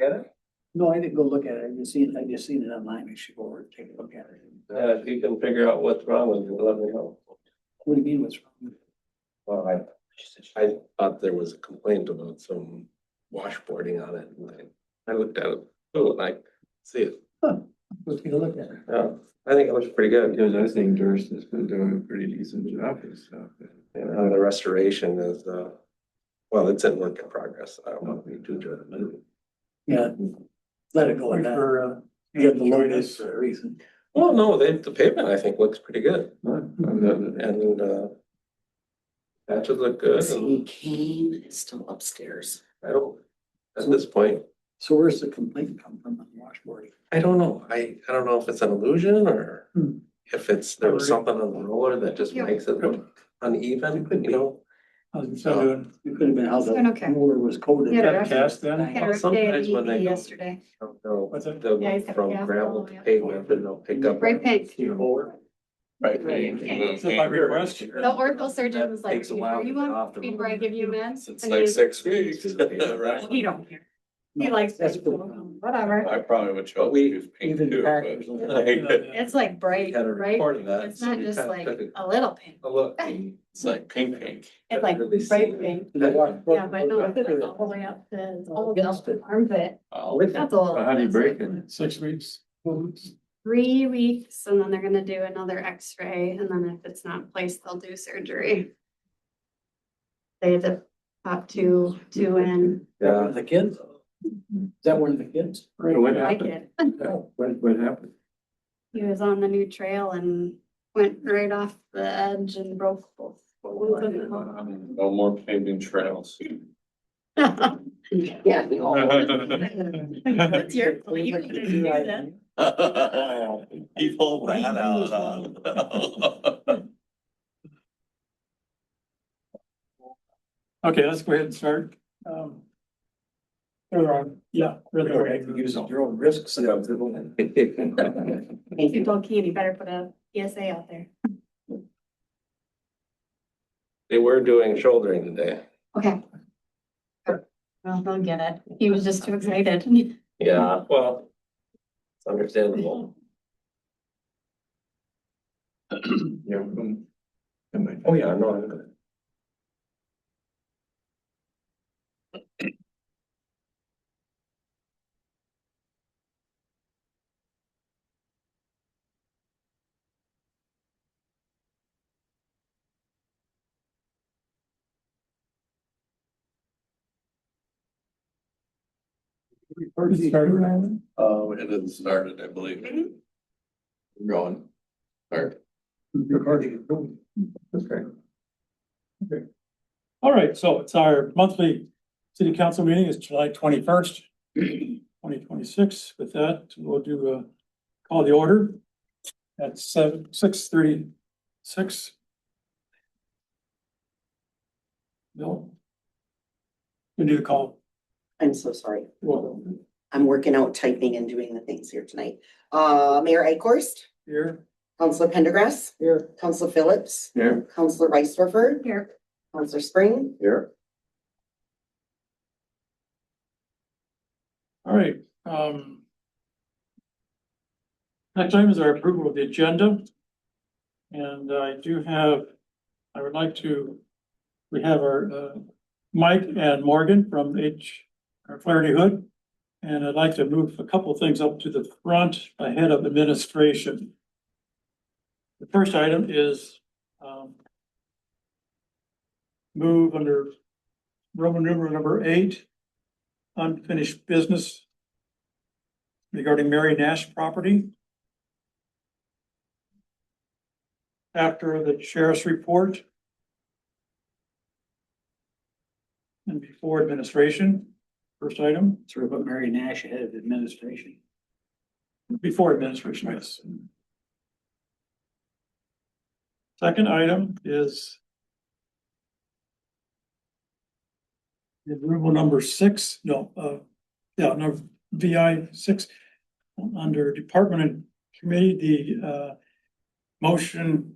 Get it? No, I didn't go look at it. I just seen it online. I should go over and take a look at it. If you can figure out what's wrong with it, let me know. What do you mean, what's wrong? Well, I thought there was a complaint about some washboarding on it, and I looked at it, oh, and I see it. Let's take a look at it. Yeah, I think it looks pretty good. Because I think Durst has been doing a pretty decent job and stuff. And the restoration is, well, it's in work in progress. I don't want to be too judgmental. Yeah, let it go at that. You have to look at this for a reason. Well, no, the pavement, I think, looks pretty good, And and, patches look good, See, and Kane is still upstairs. I don't, at this point, So where's the complaint come from on washboarding? I don't know. I don't know if it's an illusion or Hmm. if there was something on the roller that just Yeah. makes it look uneven, you know? It could have been how It's been okay. the roller was coated. Yeah, That cast then? Had a rough day at Sometimes when they ED go- yesterday. They'll What's that? they'll Yeah, go he's got from gas all gravel the to way up. pavement and they'll pick up. Spray paint. Right. Is it by request? The ortho surgeon was like, Takes a "You while sure to you get want off the before I give you meds?" It's And like he's- 6 weeks, right? He don't care. He likes That's it, cool. whatever. I probably would show But we- use pink Even too, packers. but It's like bright, Had a right? report of that. It's so not we just kinda like took a little pink. a look. it's like pink. It's like Really see bright it. pink. Yeah, Yeah, but no, it's like all the way up to his Against it. armpit. Oh, That's all. how do you break it? 6 weeks. 3 weeks, and then they're gonna do another X-ray, and then if it's not placed, they'll do surgery. They had to pop two in. Yeah, The kids? Is that one of the kids? Right, what I happened? kid. What happened? He was on the new trail and went right off the edge and broke both. No more paving trails. Yeah. That's your fault. You couldn't do that. He pulled that out. Okay, let's go ahead and start. Yeah, really. Use your own risks. If you told Keith, you better put a PSA out there. they were doing shouldering today. Okay. Well, they'll get it. He was just too excited. Yeah, well, it's understandable. Yeah. Oh, yeah, no, I'm good. Oh, it had started, I believe. Going. Start. Okay. All right, so it's our monthly city council meeting is July 21st, 2026. With that, we'll do call the order at 6:36. Bill? We do the call. I'm so sorry. Well, I'm working out typing and doing the things here tonight. Mayor Ikorst, here. Councilor Pendergrass, Here. Councilor Phillips, Here. Councilor Weisdorfer, Here. Councilor Spring, Here. All right. Next item is our approval of the agenda. And I would like to, we have our Mike and Morgan from our Flaherty Hood. And I'd like to move a couple things up to the front ahead of administration. The first item is move under Roman numeral number 8, unfinished business regarding Mary Nash property. After the sheriff's report and before administration, first item, Sort of put Mary Nash ahead of administration. before administration, yes. Second item is the approval number 6, number VI 6, under department and committee, the motion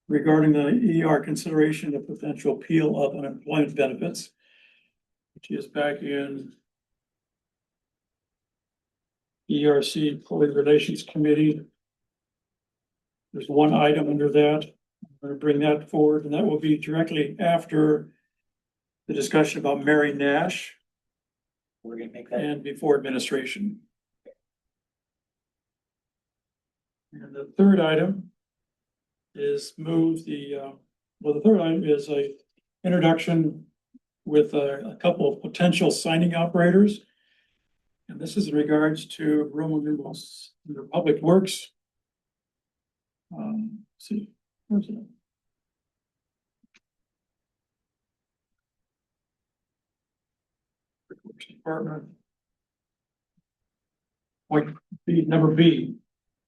regarding the ER consideration of potential appeal of unemployment benefits, which is back in ERC Employee Relations Committee. There's one item under that. I'm going to bring that forward, and that will be directly after the discussion about Mary Nash We're gonna make that. and before administration. And the third item is move the, the third item is a introduction with a couple of potential signing operators. And this is in regards to Roman numerals under Public Works. Let's see, where's it? Public Works Department. Point B, number B,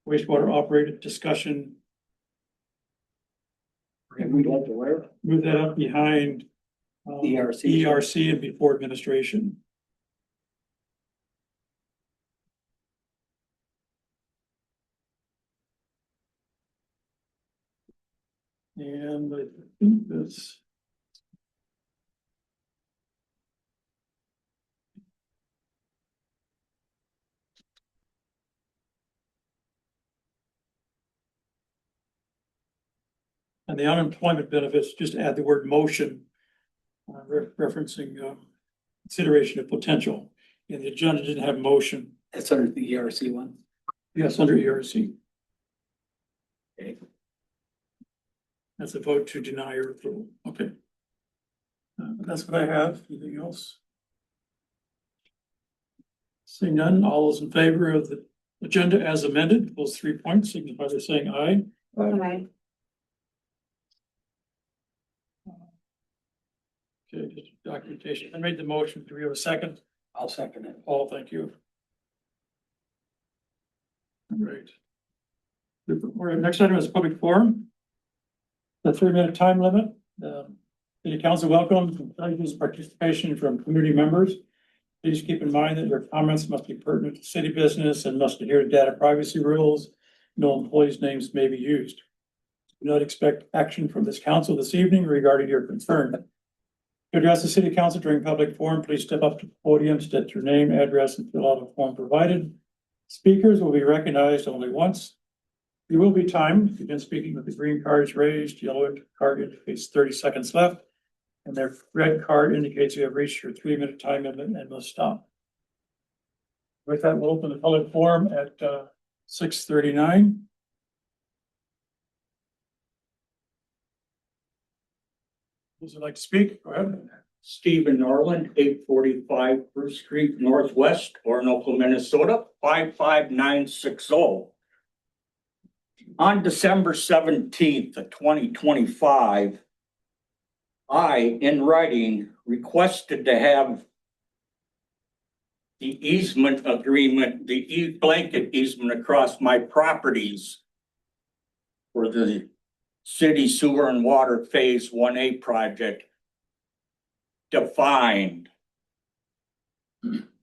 wastewater operated discussion. And we'd like to wear Move that up behind. ERC. ERC and before administration. And I think that's. And the unemployment benefits, just add the word motion. Referencing consideration of potential. And the agenda didn't have motion. That's under the ERC one. Yes, under ERC. Okay. That's a vote to deny or approve. Okay. That's what I have. Anything else? Seeing none, all those in favor of the agenda as amended, those 3 points, signify by saying aye. Okay. Okay, just documentation. I made the motion. Do we have a second? I'll second it. Paul, thank you. All right. Next item is public forum. The 3-minute time limit. City Council welcomes participation from community members. Please keep in mind that your comments must be pertinent to city business and must adhere to data privacy rules. No employees' names may be used. Do not expect action from this council this evening regarding your concern. To address the city council during public forum, please step up to the podium, state your name, address, and fill out a form provided. Speakers will be recognized only once. You will be timed. Begin speaking with the green cards raised, yellow card indicates 30 seconds left, and the red card indicates you have reached your 3-minute time limit and must stop. With that, we'll open the public forum at 6:39. Those would like to speak, go ahead. Stephen Norland, 845 Bruce Street Northwest, Orinoco, Minnesota, 55960. On December 17th of 2025, I, in writing, requested to have the easement agreement, the blanket easement across my properties for the city sewer and water phase 1A project defined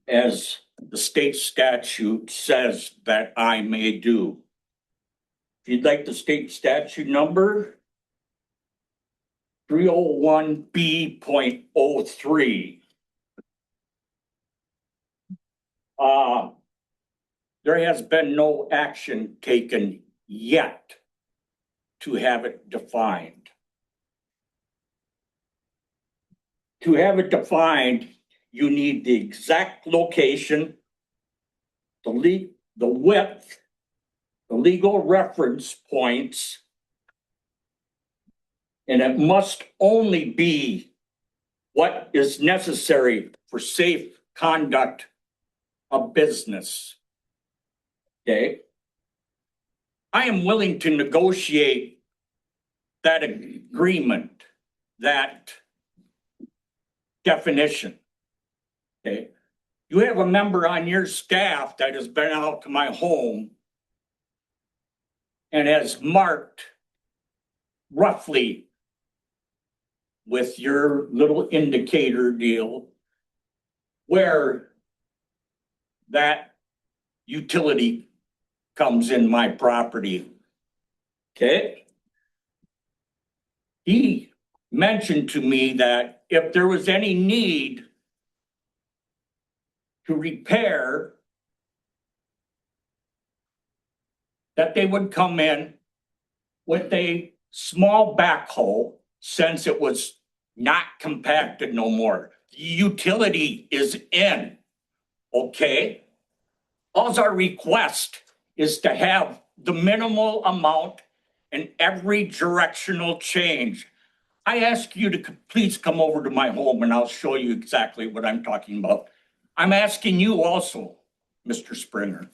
as the state statute says that I may do. If you'd like the state statute number, 301B.03. There has been no action taken yet to have it defined. To have it defined, you need the exact location, the width, the legal reference points, and it must only be what is necessary for safe conduct of business. Okay? I am willing to negotiate that agreement, that definition. Okay? You have a member on your staff that has been out to my home and has marked roughly with your little indicator deal where that utility comes in my property. Okay? He mentioned to me that if there was any need to repair that they would come in with a small backhoe since it was not compacted no more. The utility is in, okay? All our request is to have the minimal amount in every directional change. I ask you to please come over to my home and I'll show you exactly what I'm talking about. I'm asking you also, Mr. Springer,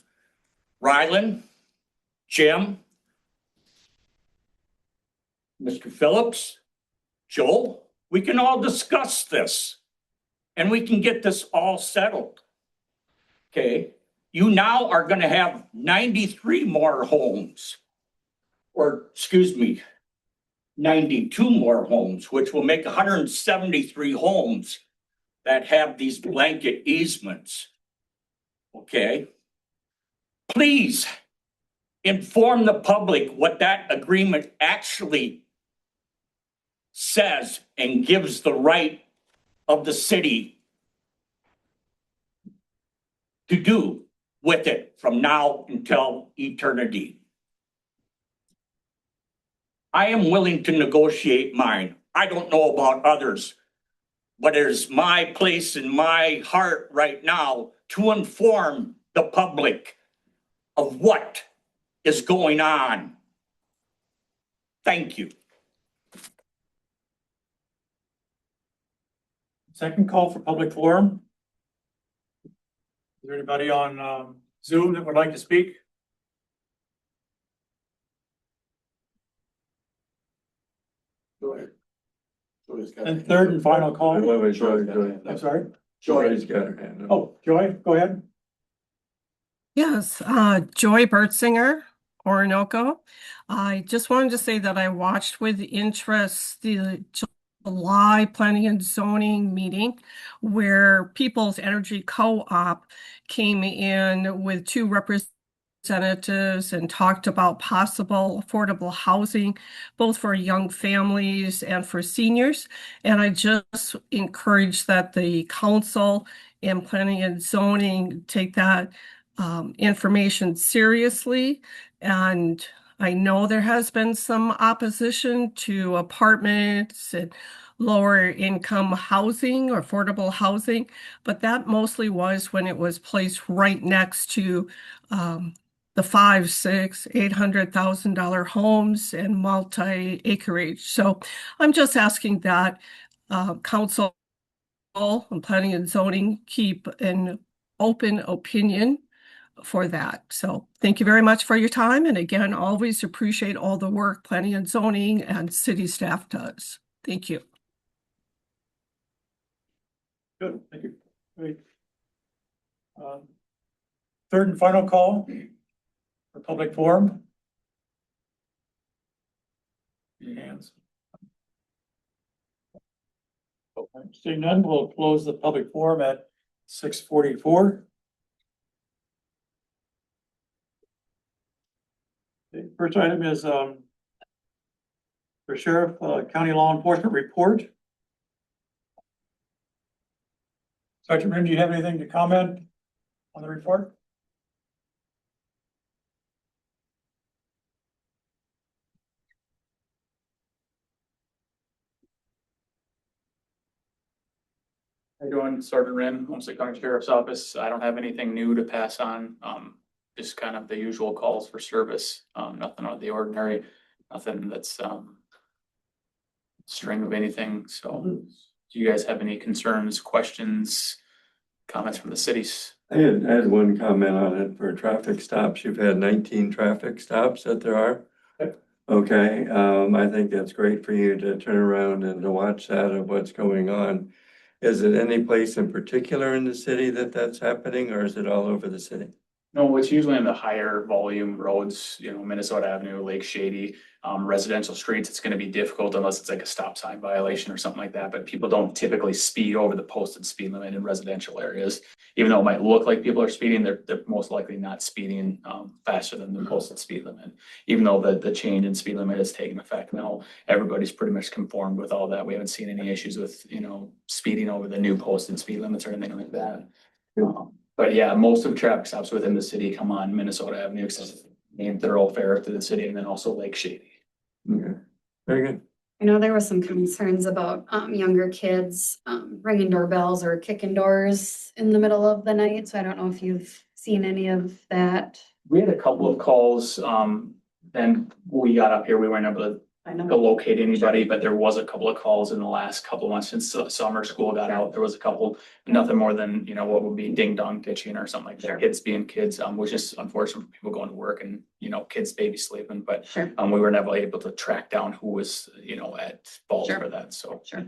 Ryland, Jim, Mr. Phillips, Joel, we can all discuss this and we can get this all settled. Okay, you now are going to have 93 more homes, or excuse me, 92 more homes, which will make 173 homes that have these blanket easements. Okay, please inform the public what that agreement actually says and gives the right of the city to do with it from now until eternity. I am willing to negotiate mine. I don't know about others, but it is my place in my heart right now to inform the public of what is going on. Thank you. Second call for public forum. Is there anybody on Zoom that would like to speak? Go ahead. And third and final call. Wait, Joy. I'm sorry. Joy's got her hand up. Oh, Joy, go ahead. Yes, Joy Bertzinger, Orinoco. I just wanted to say that I watched with interest the July Planning and Zoning meeting where People's Energy Co-op came in with two representatives and talked about possible affordable housing, both for young families and for seniors. And I just encourage that the council and planning and zoning take that information seriously. And I know there has been some opposition to apartments and lower income housing or affordable housing, but that mostly was when it was placed right next to the $500,000, $600,000, $800,000 homes and multi-acreage. So I'm just asking that council and planning and zoning keep an open opinion for that. So thank you very much for your time. And again, always appreciate all the work planning and zoning and city staff does. Thank you. Good, thank you. Great. Third and final call for public forum. Any hands? Seeing none, we'll close the public forum at 6:44. The first item is for Sheriff County Law Enforcement Report. Sergeant Rim, do you have anything to comment on the report? How you doing, Sergeant Rim, Homestead County Sheriff's Office? I don't have anything new to pass on. Just kind of the usual calls for service. Nothing out of the ordinary, nothing that's string of anything. So do you guys have any concerns, questions, comments from the cities? I had one comment on it for traffic stops. You've had 19 traffic stops that there are. Yep. Okay, I think that's great for you to turn around and to watch that of what's going on. Is it any place in particular in the city that that's happening, or is it all over the city? No, it's usually on the higher volume roads, you know, Minnesota Avenue, Lake Shady, residential streets. It's gonna be difficult unless it's like a stop sign violation or something like that, but people don't typically speed over the posted speed limit in residential areas. Even though it might look like people are speeding, they're most likely not speeding faster than the posted speed limit. Even though the change in speed limit has taken effect now, everybody's pretty much conformed with all that. We haven't seen any issues with, you know, speeding over the new posted speed limits or anything like that. But yeah, most of the traffic stops within the city come on Minnesota Avenue, because named thoroughfare to the city, and then also Lake Shady. Okay, very good. I know there was some concerns about younger kids ringing doorbells or kicking doors in the middle of the night, so I don't know if you've seen any of that. We had a couple of calls, then when we got up here, we weren't able to I know. locate anybody, but there was a couple of calls in the last couple of months since summer school got out. There was a couple, nothing more than, you know, what would be ding dong ditching or something like that. Kids being kids, which is unfortunate for people going to work and, you know, kids baby sleeping, but Sure, we were never able to track down who was, you know, at fault Sure. for that, so. sure.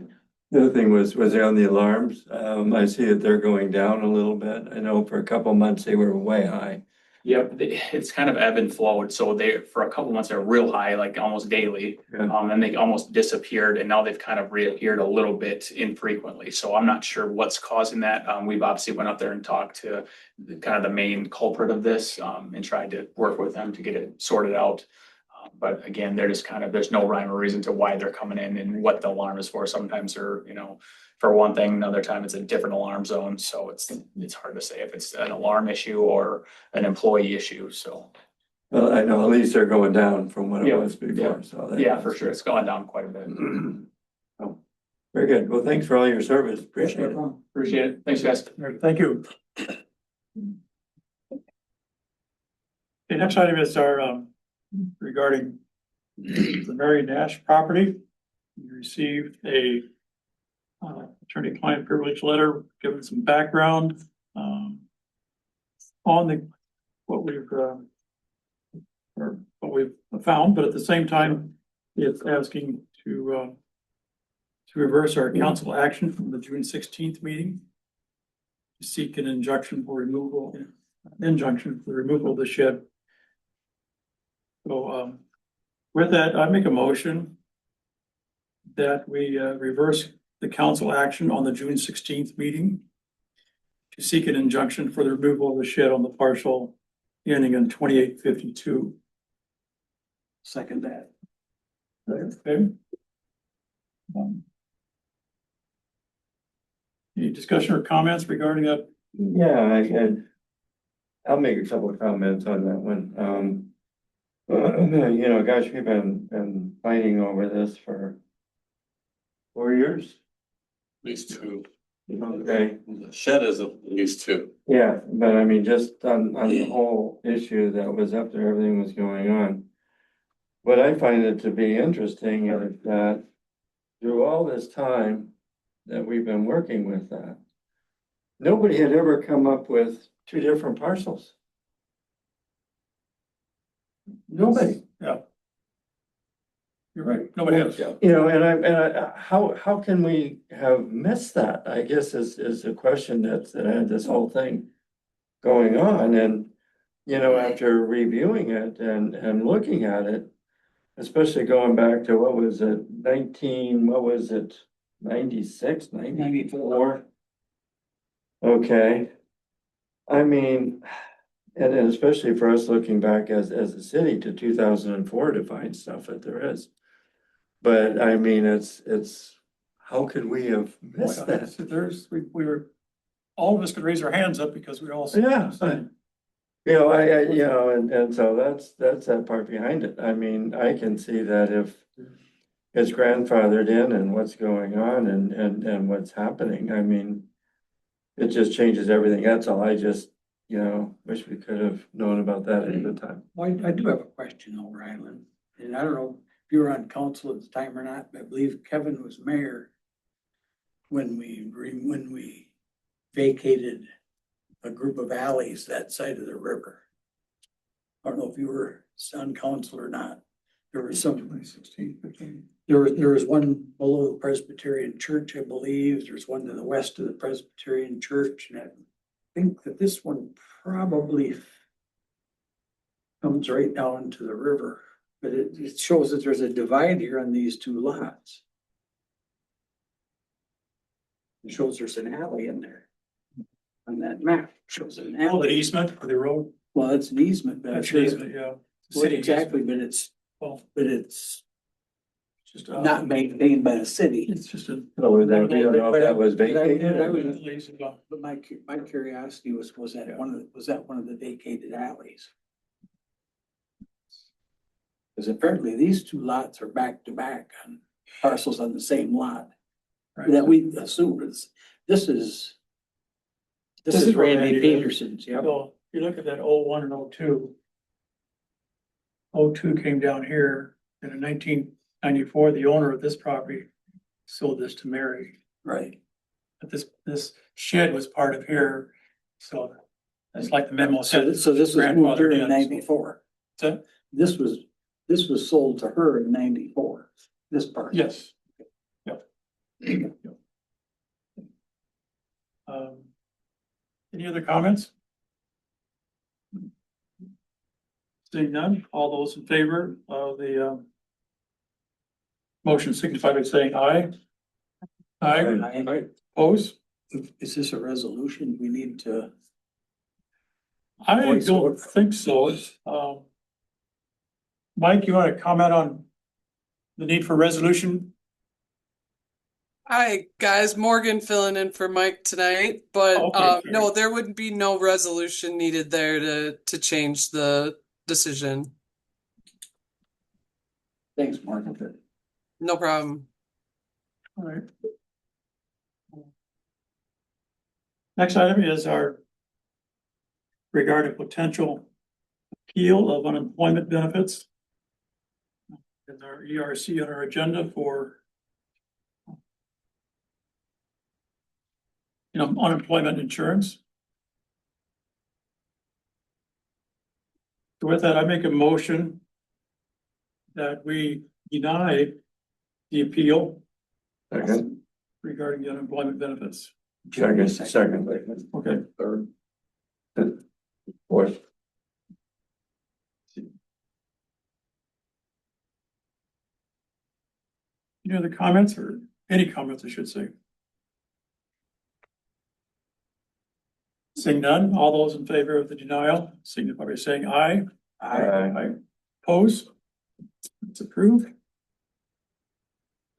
The other thing was there on the alarms? I see that they're going down a little bit. I know for a couple months they were way high. Yep, it's kind of ebb and flowed. So they, for a couple months, they're real high, like almost daily. Yeah. And they almost disappeared and now they've kind of reappeared a little bit infrequently. So I'm not sure what's causing that. We've obviously went out there and talked to kind of the main culprit of this, and tried to work with them to get it sorted out. But again, they're just kind of, there's no rhyme or reason to why they're coming in and what the alarm is for. Sometimes they're, you know, for one thing, another time it's a different alarm zone. So it's hard to say if it's an alarm issue or an employee issue, so. Well, I know at least they're going down from what it Yeah, was before, so. that- Yeah, for sure. It's gone down quite a bit. Oh, very good. Well, thanks for all your service. Appreciate it. Appreciate it. Thanks, guys. All right, thank you. The next item is our, regarding the Mary Nash property. We received a attorney-client privilege letter, giving some background on what we've found, but at the same time, it's asking to reverse our council action from the June 16th meeting to seek an injunction for the removal of the shed. So, with that, I make a motion that we reverse the council action on the June 16th meeting to seek an injunction for the removal of the shed on the parcel ending in 2852. Second that. Okay. Any discussion or comments regarding that? Yeah, I'll make a couple of comments on that one. You know, gosh, we've been fighting over this for 4 years. At least two. Okay, The shed is at least two. yeah, but I mean, just on the whole issue that was up there, everything was going on. What I find it to be interesting is that through all this time that we've been working with that, nobody had ever come up with two different parcels. Nobody. Yeah. You're right. Nobody else. You know, and I, how can we have missed that? I guess is the question that had this whole thing going on. And, you know, after reviewing it and looking at it, especially going back to what was it, 96, 94? Okay. I mean, and especially for us looking back as a city to 2004 to find stuff that there is. But I mean, it's, how could we have missed that? We were, all of us could raise our hands up because we all. Yeah. You know, you know, and so that's that part behind it. I mean, I can see that if it's grandfathered in and what's going on and what's happening, I mean, it just changes everything. That's all. I just, you know, wish we could have known about that at the time. Well, I do have a question over Island, and I don't know if you were on council at the time or not, but I believe Kevin was mayor when we vacated a group of alleys that side of the river. I don't know if you were on council or not. There was some 2016, 15. there was one below the Presbyterian Church, I believe. There's one to the west of the Presbyterian Church, and I think that this one probably comes right down to the river. But it shows that there's a divide here on these two lots. It shows there's an alley in there. On that map, it shows an Oh, the alley. easement for the road. Well, it's an easement, but I'm That's sure. easement, yeah. Well, City exactly, easement. but it's Just, not maintained by the city. It's just a. So we don't know if that was But I vacated. was- But my curiosity was that one of the vacated alleys? Because apparently these two lots are back to back on parcels on the same lot. Right. That we assume is, this is. This This is is where Randy Randy lives. Peterson's, yeah. So if you look at that 01 and 02. 02 came down here, and in 1994, the owner of this property sold this to Mary. Right. But this shed was part of here, so it's like the memo said. So this was moved here grandfathered in in. 94. So- This was sold to her in 94, this part. Yes. Yep. Any other comments? Seeing none, all those in favor of the motion signify by saying aye. Aye, oppose? Is this a resolution we need to? I Voice don't vote. think so. Mike, you want to comment on the need for resolution? Hi, guys. Morgan filling in for Mike tonight, but Okay, no, there would be no resolution needed there to change the decision. Thanks, Mark. No problem. All right. Next item is our regarding potential appeal of unemployment benefits. And our ERC on our agenda for unemployment insurance. So with that, I make a motion that we deny the appeal Second, regarding the unemployment benefits. second, Okay, third, fourth. any other comments or any comments, I should say? Seeing none, all those in favor of the denial, signify by saying aye. Aye. Oppose? It's approved.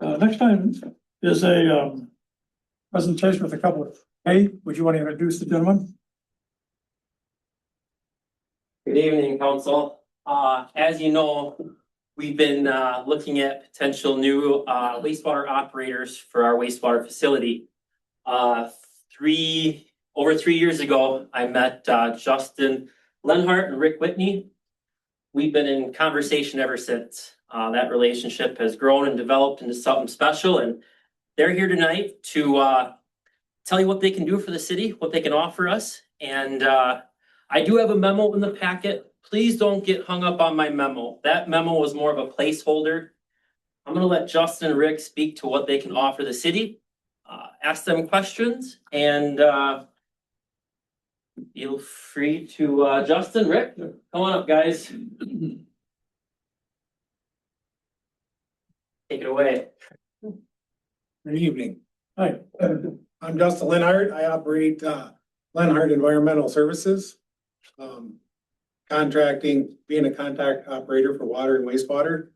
Next item is a presentation with a couple of, hey, would you want to introduce the gentleman? Good evening, council. As you know, we've been looking at potential new wastewater operators for our wastewater facility. Over 3 years ago, I met Justin Lenhart and Rick Whitney. We've been in conversation ever since. That relationship has grown and developed into something special, and they're here tonight to tell you what they can do for the city, what they can offer us. And I do have a memo in the packet. Please don't get hung up on my memo. That memo was more of a placeholder. I'm gonna let Justin and Rick speak to what they can offer the city. Ask them questions, and feel free to, Justin, Rick, come on up, guys. Take it away. Good evening. Hi. I'm Dustin Lenhart. I operate Lenhart Environmental Services. Contracting, being a contact operator for water and wastewater.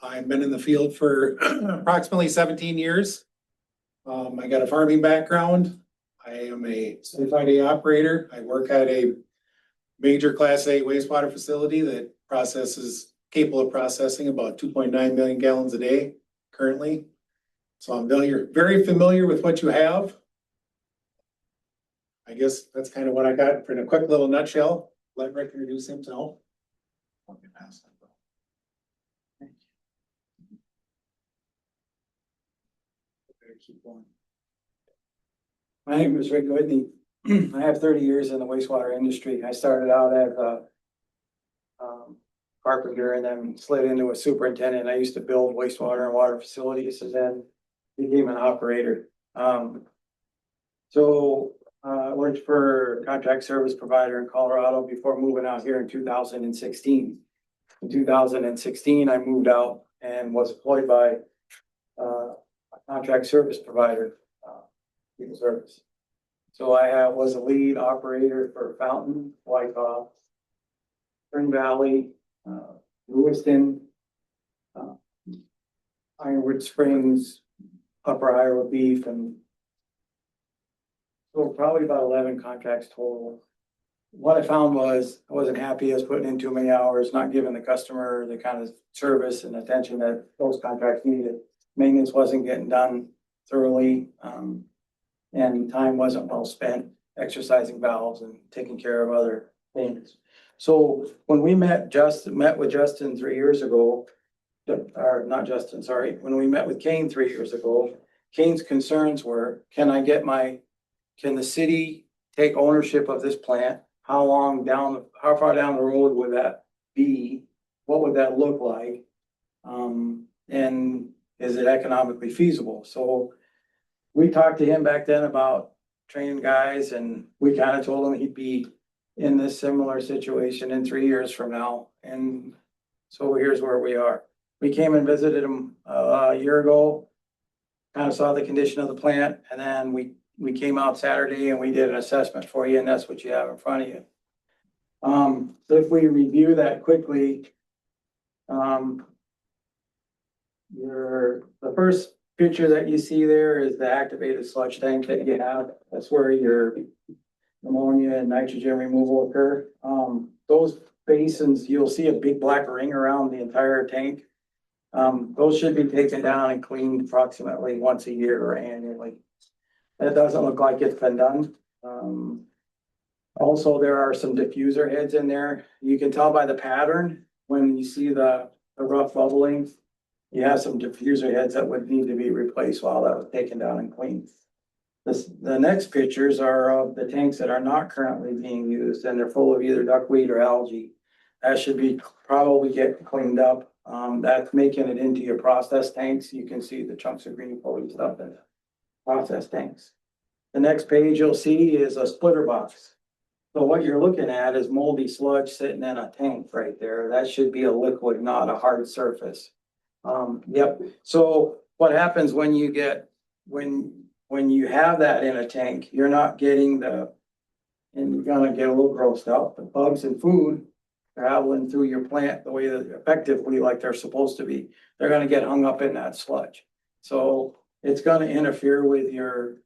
I've been in the field for approximately 17 years. I got a farming background. I am a certified A operator. I work at a major Class A wastewater facility that capable of processing about 2.9 million gallons a day currently. So I'm very familiar with what you have. I guess that's kind of what I got in a quick little nutshell. Let Rick introduce himself. Keep going. My name is Rick Whitney. I have 30 years in the wastewater industry. I started out as a carpenter and then slid into a superintendent. I used to build wastewater and water facilities and then became an operator. I worked for a contract service provider in Colorado before moving out here in 2016. In 2016, I moved out and was employed by a contract service provider, People Service. So I was a lead operator for Fountain, Wyckoff, Spring Valley, Lewiston, Ironwood Springs, Upper Iowa Beef, and so probably about 11 contracts total. what I found was, I wasn't happy as putting in too many hours, not giving the customer the kind of service and attention that those contracts needed. Maintenance wasn't getting done thoroughly, and time wasn't well spent exercising valves and taking care of other things. So when we met with Justin 3 years ago, or not Justin, sorry, when we met with Kane 3 years ago, Kane's concerns were, can the city take ownership of this plant? How far down the road would that be? What would that look like? And is it economically feasible? So we talked to him back then about training guys, and we kind of told him he'd be in this similar situation in 3 years from now. And so here's where we are. We came and visited him a year ago, kind of saw the condition of the plant, and then we came out Saturday and we did an assessment for you, and that's what you have in front of you. So if we review that quickly, the first picture that you see there is the activated sludge tank that you have. That's where your ammonia and nitrogen removal occur. Those basins, you'll see a big black ring around the entire tank. Those should be taken down and cleaned approximately once a year or annually. That doesn't look like it's been done. Also, there are some diffuser heads in there. You can tell by the pattern when you see the rough bubbling. You have some diffuser heads that would need to be replaced while that was taken down and cleaned. The next pictures are of the tanks that are not currently being used, and they're full of either duckweed or algae. That should be probably get cleaned up. That's making it into your process tanks. You can see the chunks of green foliage stuff in the process tanks. The next page you'll see is a splitter box. So what you're looking at is moldy sludge sitting in a tank right there. That should be a liquid, not a hard surface. Yep. So what happens when you have that in a tank, you're not getting and you're gonna get a little grossed out. The bugs and food traveling through your plant the way that effectively like they're supposed to be. They're gonna get hung up in that sludge. So it's gonna interfere with your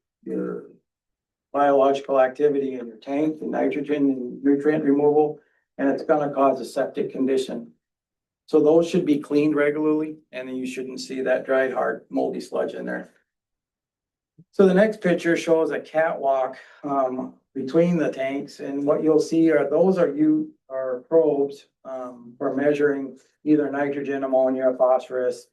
biological activity in your tank, the nitrogen and nutrient removal, and it's gonna cause a septic condition. So those should be cleaned regularly, and then you shouldn't see that dried, hard, moldy sludge in there. So the next picture shows a catwalk between the tanks, and what you'll see are probes for measuring either nitrogen, ammonia, phosphorus.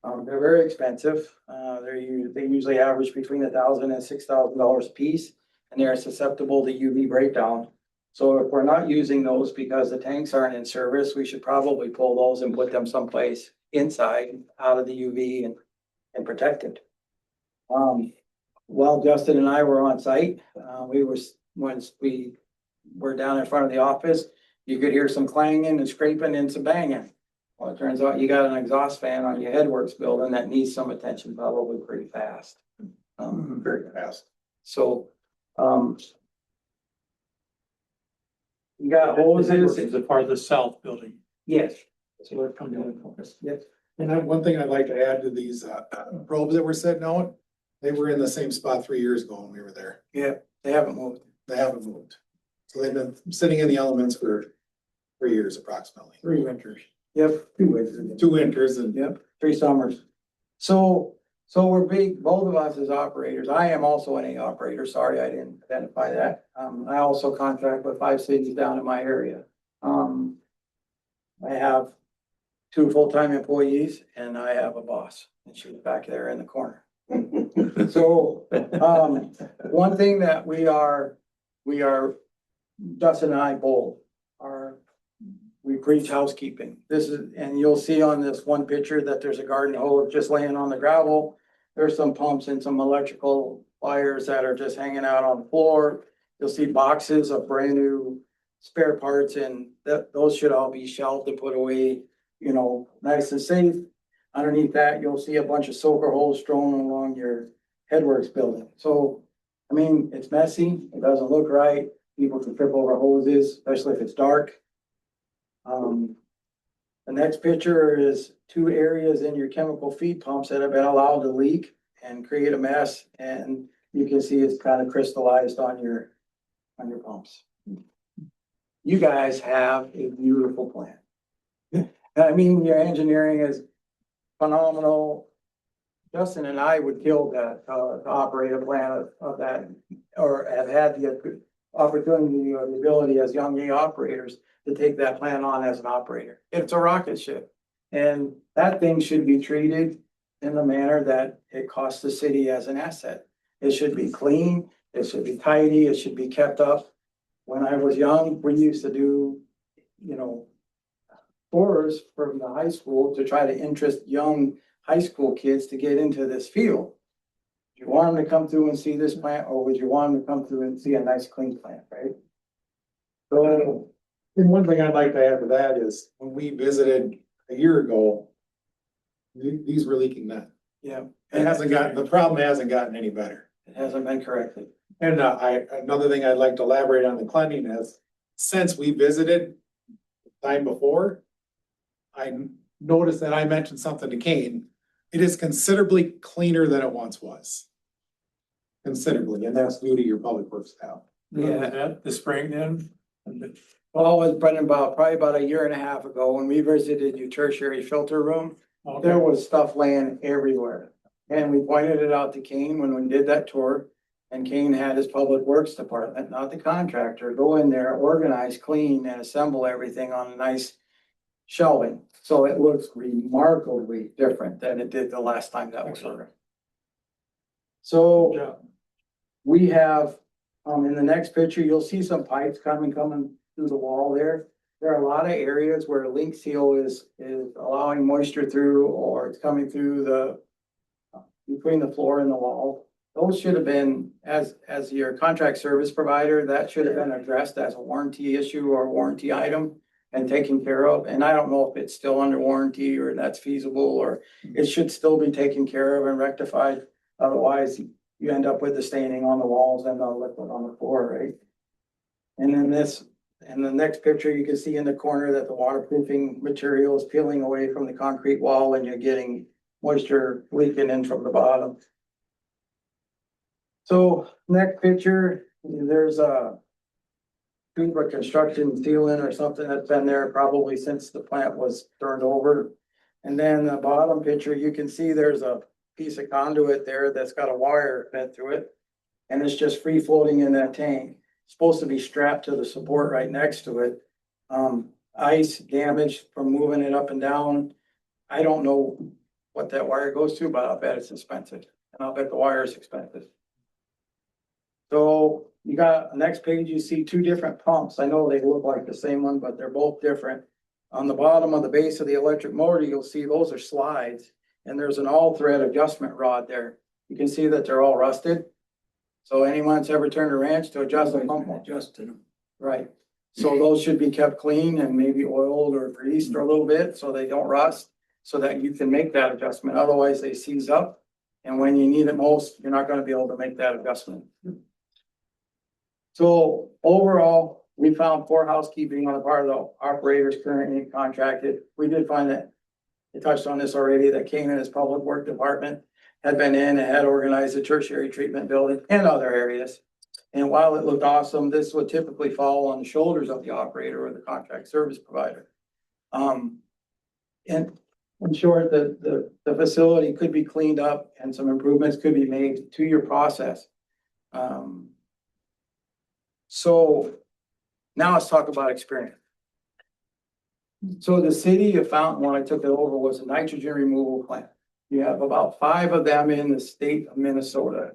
They're very expensive. They usually average between $1,000 and $6,000 a piece, and they're susceptible to UV breakdown. So if we're not using those because the tanks aren't in service, we should probably pull those and put them someplace inside, out of the UV and protected. While Justin and I were on site, once we were down in front of the office, you could hear some clanging and scraping and some banging. Well, it turns out you got an exhaust fan on your headworks building that needs some attention probably pretty fast. Very fast. So, you got hoses. Is a part of the south building. Yes. So we're coming down and focus. Yes. And one thing I'd like to add to these probes that were sitting out, they were in the same spot 3 years ago when we were there. Yeah, they haven't moved. They haven't moved. So they've been sitting in the elements for 3 years approximately. 3 winters. Yep, 2 winters. 2 winters and. Yep, 3 summers. So we're both of us as operators. I am also an operator. Sorry, I didn't identify that. I also contract with 5 cities down in my area. I have 2 full-time employees and I have a boss, and she's back there in the corner. So, one thing that we are, Dustin and I both we preach housekeeping. And you'll see on this one picture that there's a garden hose just laying on the gravel. There's some pumps and some electrical wires that are just hanging out on the floor. You'll see boxes of brand new spare parts, and those should all be shelved and put away, nice and safe. Underneath that, you'll see a bunch of soaker holes strewn along your headworks building. So, I mean, it's messy. It doesn't look right. People can trip over hoses, especially if it's dark. The next picture is 2 areas in your chemical feed pumps that have been allowed to leak and create a mess. And you can see it's kind of crystallized on your pumps. you guys have a beautiful plan. I mean, your engineering is phenomenal. Justin and I would kill that, to operate a plan of that, or have had the opportunity or the ability as young operators to take that plan on as an operator. It's a rocket ship. And that thing should be treated in the manner that it costs the city as an asset. It should be clean, it should be tidy, it should be kept up. When I was young, we used to do, tours from the high school to try to interest young high school kids to get into this field. Do you want them to come through and see this plant, or would you want them to come through and see a nice clean plant, right? So, And one thing I'd like to add to that is, when we visited a year ago, these were leaking then. yeah, The problem hasn't gotten any better. it hasn't been corrected. And another thing I'd like to elaborate on the cleanliness, since we visited the time before, I noticed that I mentioned something to Kane. It is considerably cleaner than it once was. Considerably, and that's due to your public works staff. Yeah. The spring then? Well, it was Brendan, probably about a year and a half ago, when we visited your tertiary filter room, there was stuff laying everywhere. And we pointed it out to Kane when we did that tour. And Kane had his public works department, not the contractor, go in there, organize, clean, and assemble everything on a nice shelving. So it looks remarkably different than it did the last time that was done. So we have, in the next picture, you'll see some pipes coming through the wall there. There are a lot of areas where link seal is allowing moisture through, or it's coming through between the floor and the wall. Those should have been, as your contract service provider, that should have been addressed as a warranty issue or warranty item and taken care of. And I don't know if it's still under warranty or that's feasible, or it should still be taken care of and rectified. Otherwise, you end up with the staining on the walls and the liquid on the floor, right? And then in the next picture, you can see in the corner that the waterproofing material is peeling away from the concrete wall and you're getting moisture leaking in from the bottom. So next picture, there's a Cooper construction sealant or something that's been there probably since the plant was turned over. And then the bottom picture, you can see there's a piece of conduit there that's got a wire fed through it. And it's just free floating in that tank. It's supposed to be strapped to the support right next to it. Ice damage from moving it up and down. I don't know what that wire goes to, but I'll bet it's expensive. And I'll bet the wire is expensive. So you got, the next page, you see two different pumps. I know they look like the same one, but they're both different. On the bottom of the base of the electric motor, you'll see those are slides. And there's an all thread adjustment rod there. You can see that they're all rusted. So anyone that's ever turned a wrench to adjust a pump, Adjusted them. Right. So those should be kept clean and maybe oiled or greased a little bit so they don't rust, so that you can make that adjustment. Otherwise they seize up. And when you need it most, you're not gonna be able to make that adjustment. So overall, we found poor housekeeping on the part of the operators currently contracted. We did find that, we touched on this already, that Kane and his public work department had been in and had organized the tertiary treatment building and other areas. And while it looked awesome, this would typically fall on the shoulders of the operator or the contract service provider. And in short, the facility could be cleaned up and some improvements could be made to your process. So now let's talk about experience. So the city of Fountain, when I took it over, was a nitrogen removal plant. You have about 5 of them in the state of Minnesota.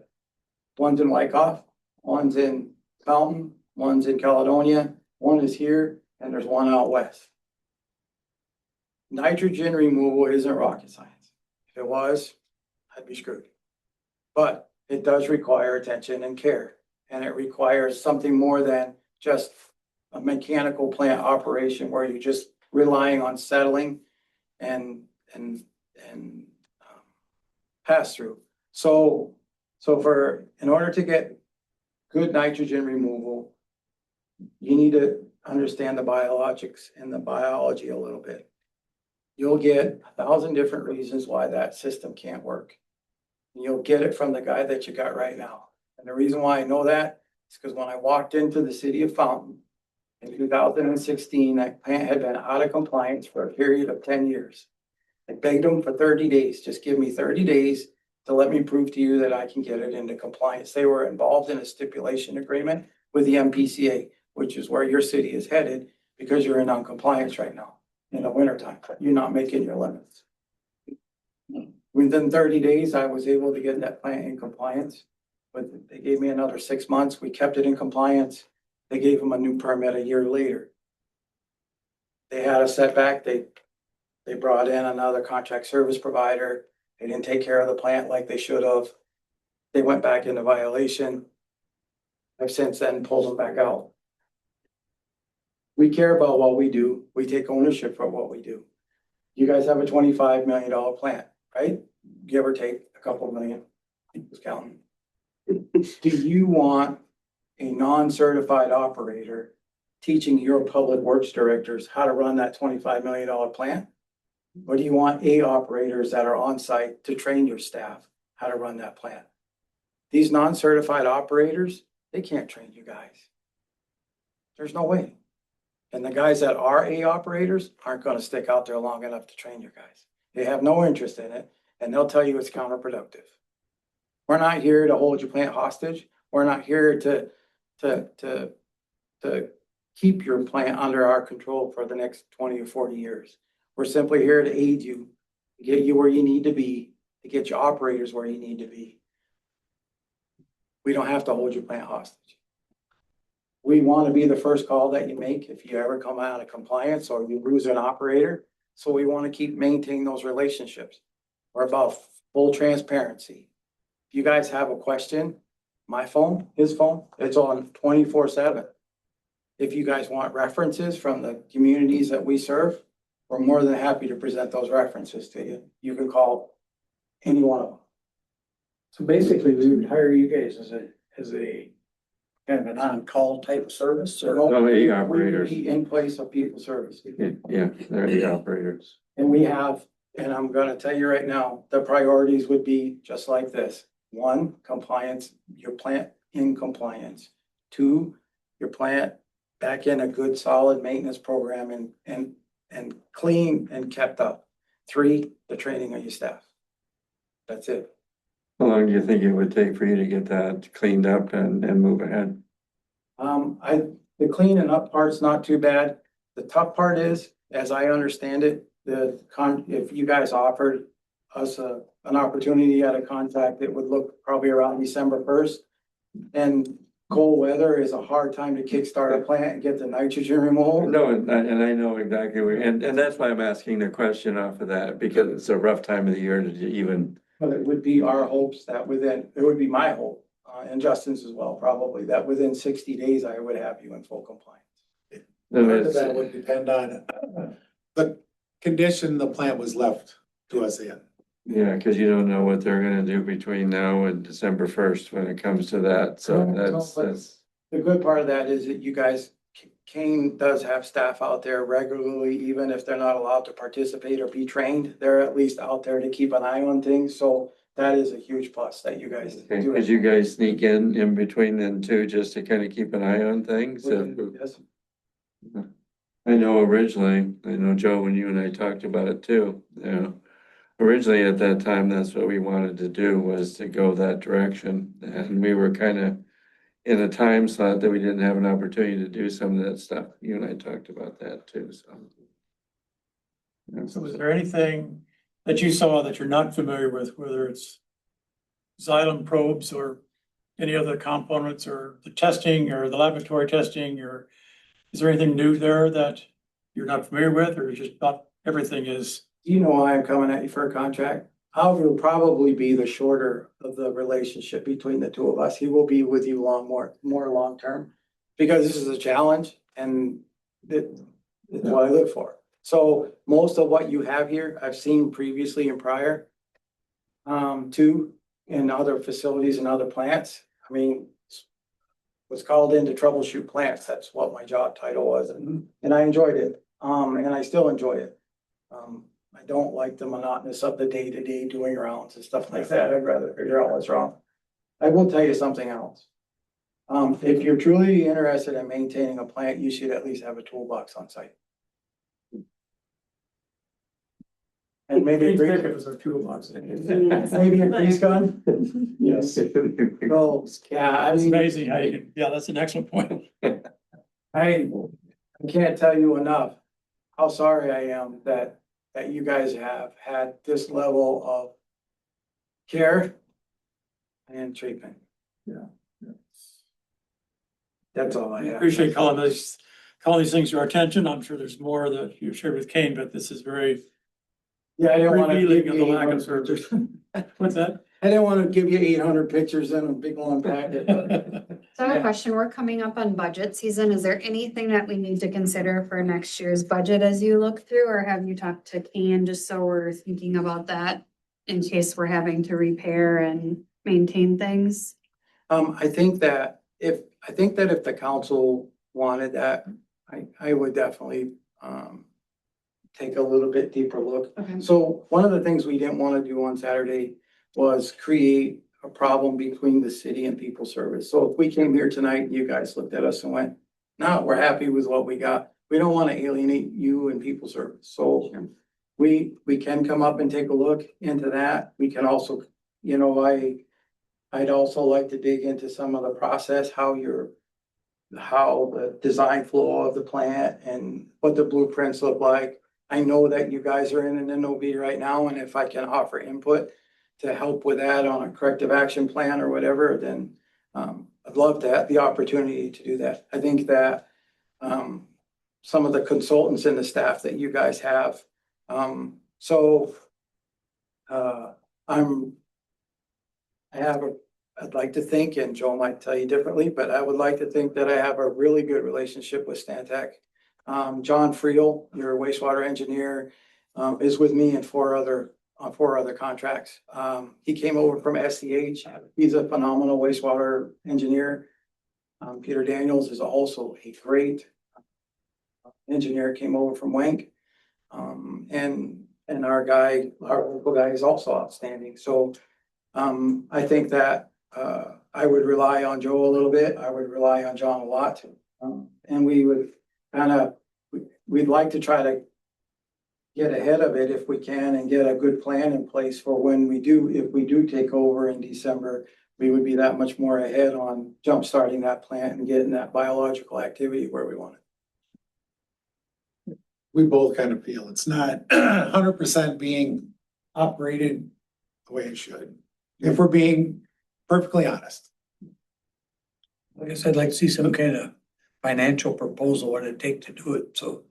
One's in Wyckoff, one's in Fountain, one's in Caledonia, one is here, and there's one out west. Nitrogen removal isn't rocket science. If it was, I'd be screwed. But it does require attention and care. And it requires something more than just a mechanical plant operation where you're just relying on settling and pass through. So in order to get good nitrogen removal, you need to understand the biologics and the biology a little bit. You'll get 1,000 different reasons why that system can't work. And you'll get it from the guy that you got right now. And the reason why I know that is because when I walked into the city of Fountain, In 2016, that plant had been out of compliance for a period of 10 years. I begged them for 30 days, just give me 30 days to let me prove to you that I can get it into compliance. They were involved in a stipulation agreement with the MPCA, which is where your city is headed because you're in non-compliance right now in the wintertime. You're not making your limits. Within 30 days, I was able to get that plant in compliance, but they gave me another 6 months. We kept it in compliance. They gave them a new permit a year later. They had a setback. They brought in another contract service provider. They didn't take care of the plant like they should have. They went back into violation. I've since then pulled them back out. We care about what we do. We take ownership for what we do. You guys have a $25 million plant, right? Give or take a couple million. Who's counting? Do you want a non-certified operator teaching your public works directors how to run that $25 million plant? Or do you want operators that are on site to train your staff how to run that plant? These non-certified operators, they can't train you guys. There's no way. And the guys that are operators aren't gonna stick out there long enough to train your guys. They have no interest in it, and they'll tell you it's counterproductive. We're not here to hold your plant hostage. We're not here to keep your plant under our control for the next 20 or 40 years. We're simply here to aid you, to get you where you need to be, to get your operators where you need to be. We don't have to hold your plant hostage. We want to be the first call that you make if you ever come out of compliance or you lose an operator. So we want to keep maintaining those relationships. We're about full transparency. If you guys have a question, my phone, his phone, it's on 24/7. If you guys want references from the communities that we serve, we're more than happy to present those references to you. You can call any one of them. So basically, we would hire you guys as a kind of an on-call type of service or? No, We operators. would be in place of people service. Yeah, they're operators. And we have, and I'm gonna tell you right now, the priorities would be just like this. 1, compliance, your plant in compliance. 2, your plant back in a good solid maintenance program and clean and kept up. 3, the training of your staff. That's it. How long do you think it would take for you to get that cleaned up and move ahead? The cleaning up part's not too bad. The tough part is, as I understand it, if you guys offered us an opportunity at a contract, it would look probably around December 1st. And cold weather is a hard time to kickstart a plant and get the nitrogen removal. No, and I know exactly where, and that's why I'm asking the question off of that, because it's a rough time of the year to even. But it would be our hopes that it would be my hope, and Justin's as well, probably, that within 60 days, I would have you in full compliance. Part of that would depend on the condition the plant was left to us in. Yeah, because you don't know what they're gonna do between now and December 1st when it comes to that, so that's. The good part of that is that you guys, Kane does have staff out there regularly, even if they're not allowed to participate or be trained, they're at least out there to keep an eye on things, so that is a huge plus that you guys do. Could you guys sneak in between then too, just to kind of keep an eye on things? Yes. I know Joe, when you and I talked about it too, originally at that time, that's what we wanted to do, was to go that direction. And we were kind of in a time slot that we didn't have an opportunity to do some of that stuff. You and I talked about that too, so. So is there anything that you saw that you're not familiar with, whether it's xylem probes or any other components or the testing or the laboratory testing, or is there anything new there that you're not familiar with, or just not everything is? You know why I'm coming at you for a contract? I will probably be the shorter of the relationship between the two of us. He will be with you more long term, because this is a challenge and it's what I live for. So most of what you have here, I've seen previously and prior to in other facilities and other plants. I mean, was called in to troubleshoot plants. That's what my job title was, and I enjoyed it. And I still enjoy it. I don't like the monotonous of the day-to-day doing rounds and stuff like that. I'd rather figure out what's wrong. I will tell you something else. If you're truly interested in maintaining a plant, you should at least have a toolbox on site. And maybe, maybe a grease gun? Yes. So, yeah, I It's mean, amazing how you can, yeah, that's an excellent point. I can't tell you enough how sorry I am that you guys have had this level of care and treatment. Yeah. That's all I have. Appreciate calling these things to our attention. I'm sure there's more that you shared with Kane, but this is very Yeah, I didn't want to revealing give of the you lack of 800 service. pictures. What's that? I didn't want to give you 800 pictures in a big long packet. So I have Yeah. a question. We're coming up on budget season. Is there anything that we need to consider for next year's budget as you look through, or have you talked to Ken just so we're thinking about that in case we're having to repair and maintain things? I think that if the council wanted that, I would definitely, take a little bit deeper look. Okay. So one of the things we didn't want to do on Saturday was create a problem between the city and people service. So if we came here tonight, and you guys looked at us and went, no, we're happy with what we got. We don't want to alienate you and people service. So we can come up and take a look into that. We can also, you know, I'd also like to dig into some of the process, how the design flow of the plant and what the blueprints look like. I know that you guys are in an NOV right now, and if I can offer input to help with that on a corrective action plan or whatever, then I'd love to have the opportunity to do that. I think that some of the consultants and the staff that you guys have. I'd like to think, and Joe might tell you differently, but I would like to think that I have a really good relationship with Stantec. John Friedel, your wastewater engineer, is with me in four other contracts. He came over from SCH. He's a phenomenal wastewater engineer. Peter Daniels is also a great engineer, came over from Wank. And our local guy is also outstanding. So I think that I would rely on Joe a little bit. I would rely on John a lot. And we would we'd like to try to get ahead of it if we can and get a good plan in place for when if we do take over in December, we would be that much more ahead on jump starting that plant and getting that biological activity where we want it. We both kind of feel it's not 100% being operated the way it should, if we're being perfectly honest. I guess I'd like to see some kind of financial proposal, what it'd take to do it. So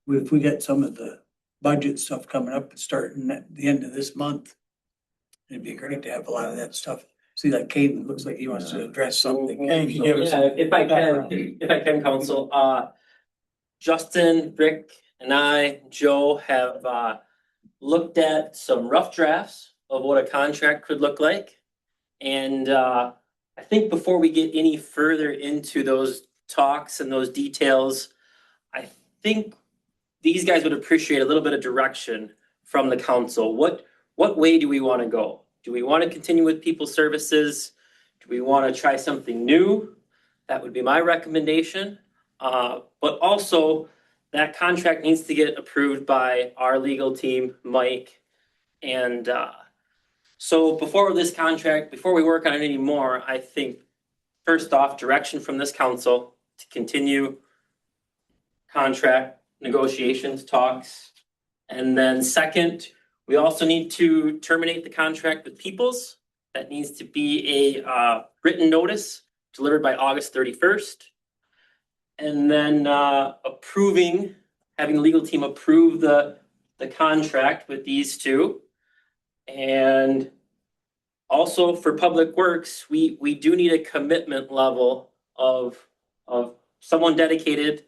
if we get some of the budget stuff coming up and starting at the end of this month, it'd be great to have a lot of that stuff. See, that Caden looks like he wants to address something. Kane, can you give us Yeah, if I can, council, Justin, Rick, and I, Joe, have looked at some rough drafts of what a contract could look like. And I think before we get any further into those talks and those details, I think these guys would appreciate a little bit of direction from the council. What way do we want to go? Do we want to continue with people services? Do we want to try something new? That would be my recommendation. But also that contract needs to get approved by our legal team, Mike. And so before we work on it anymore, I think first off, direction from this council to continue contract negotiations, talks. And then second, we also need to terminate the contract with Peoples. That needs to be a written notice delivered by August 31st. And then having the legal team approve the contract with these two. And also for Public Works, we do need a commitment level of someone dedicated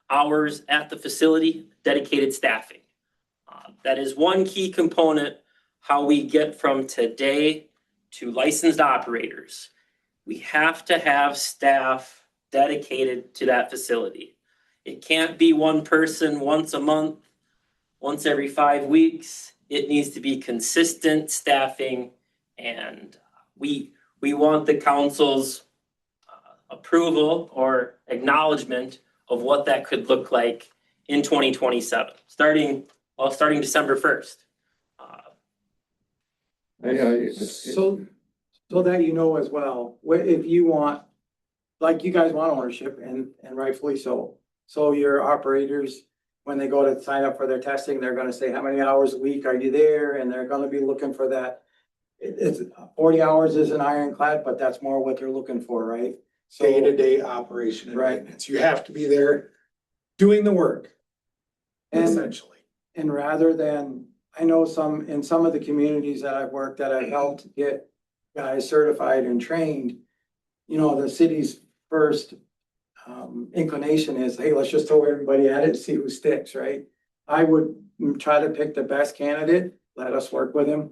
hours at the facility, dedicated staffing. That is one key component how we get from today to licensed operators. We have to have staff dedicated to that facility. It can't be one person once a month, once every 5 weeks. It needs to be consistent staffing, and we want the council's approval or acknowledgement of what that could look like in 2027, starting December 1st. So that you know as well, if you want, like you guys want ownership and rightfully so. So your operators, when they go to sign up for their testing, they're gonna say, how many hours a week are you there? And they're gonna be looking for that. It's 40 hours is an ironclad, but that's more what they're looking for, right? So, Day-to-day operation and Right. maintenance. You have to be there doing the work, and essentially. And rather than, I know in some of the communities that I've worked, that I've helped get guys certified and trained, you know, the city's first inclination is, hey, let's just throw everybody at it and see who sticks, right? I would try to pick the best candidate, let us work with him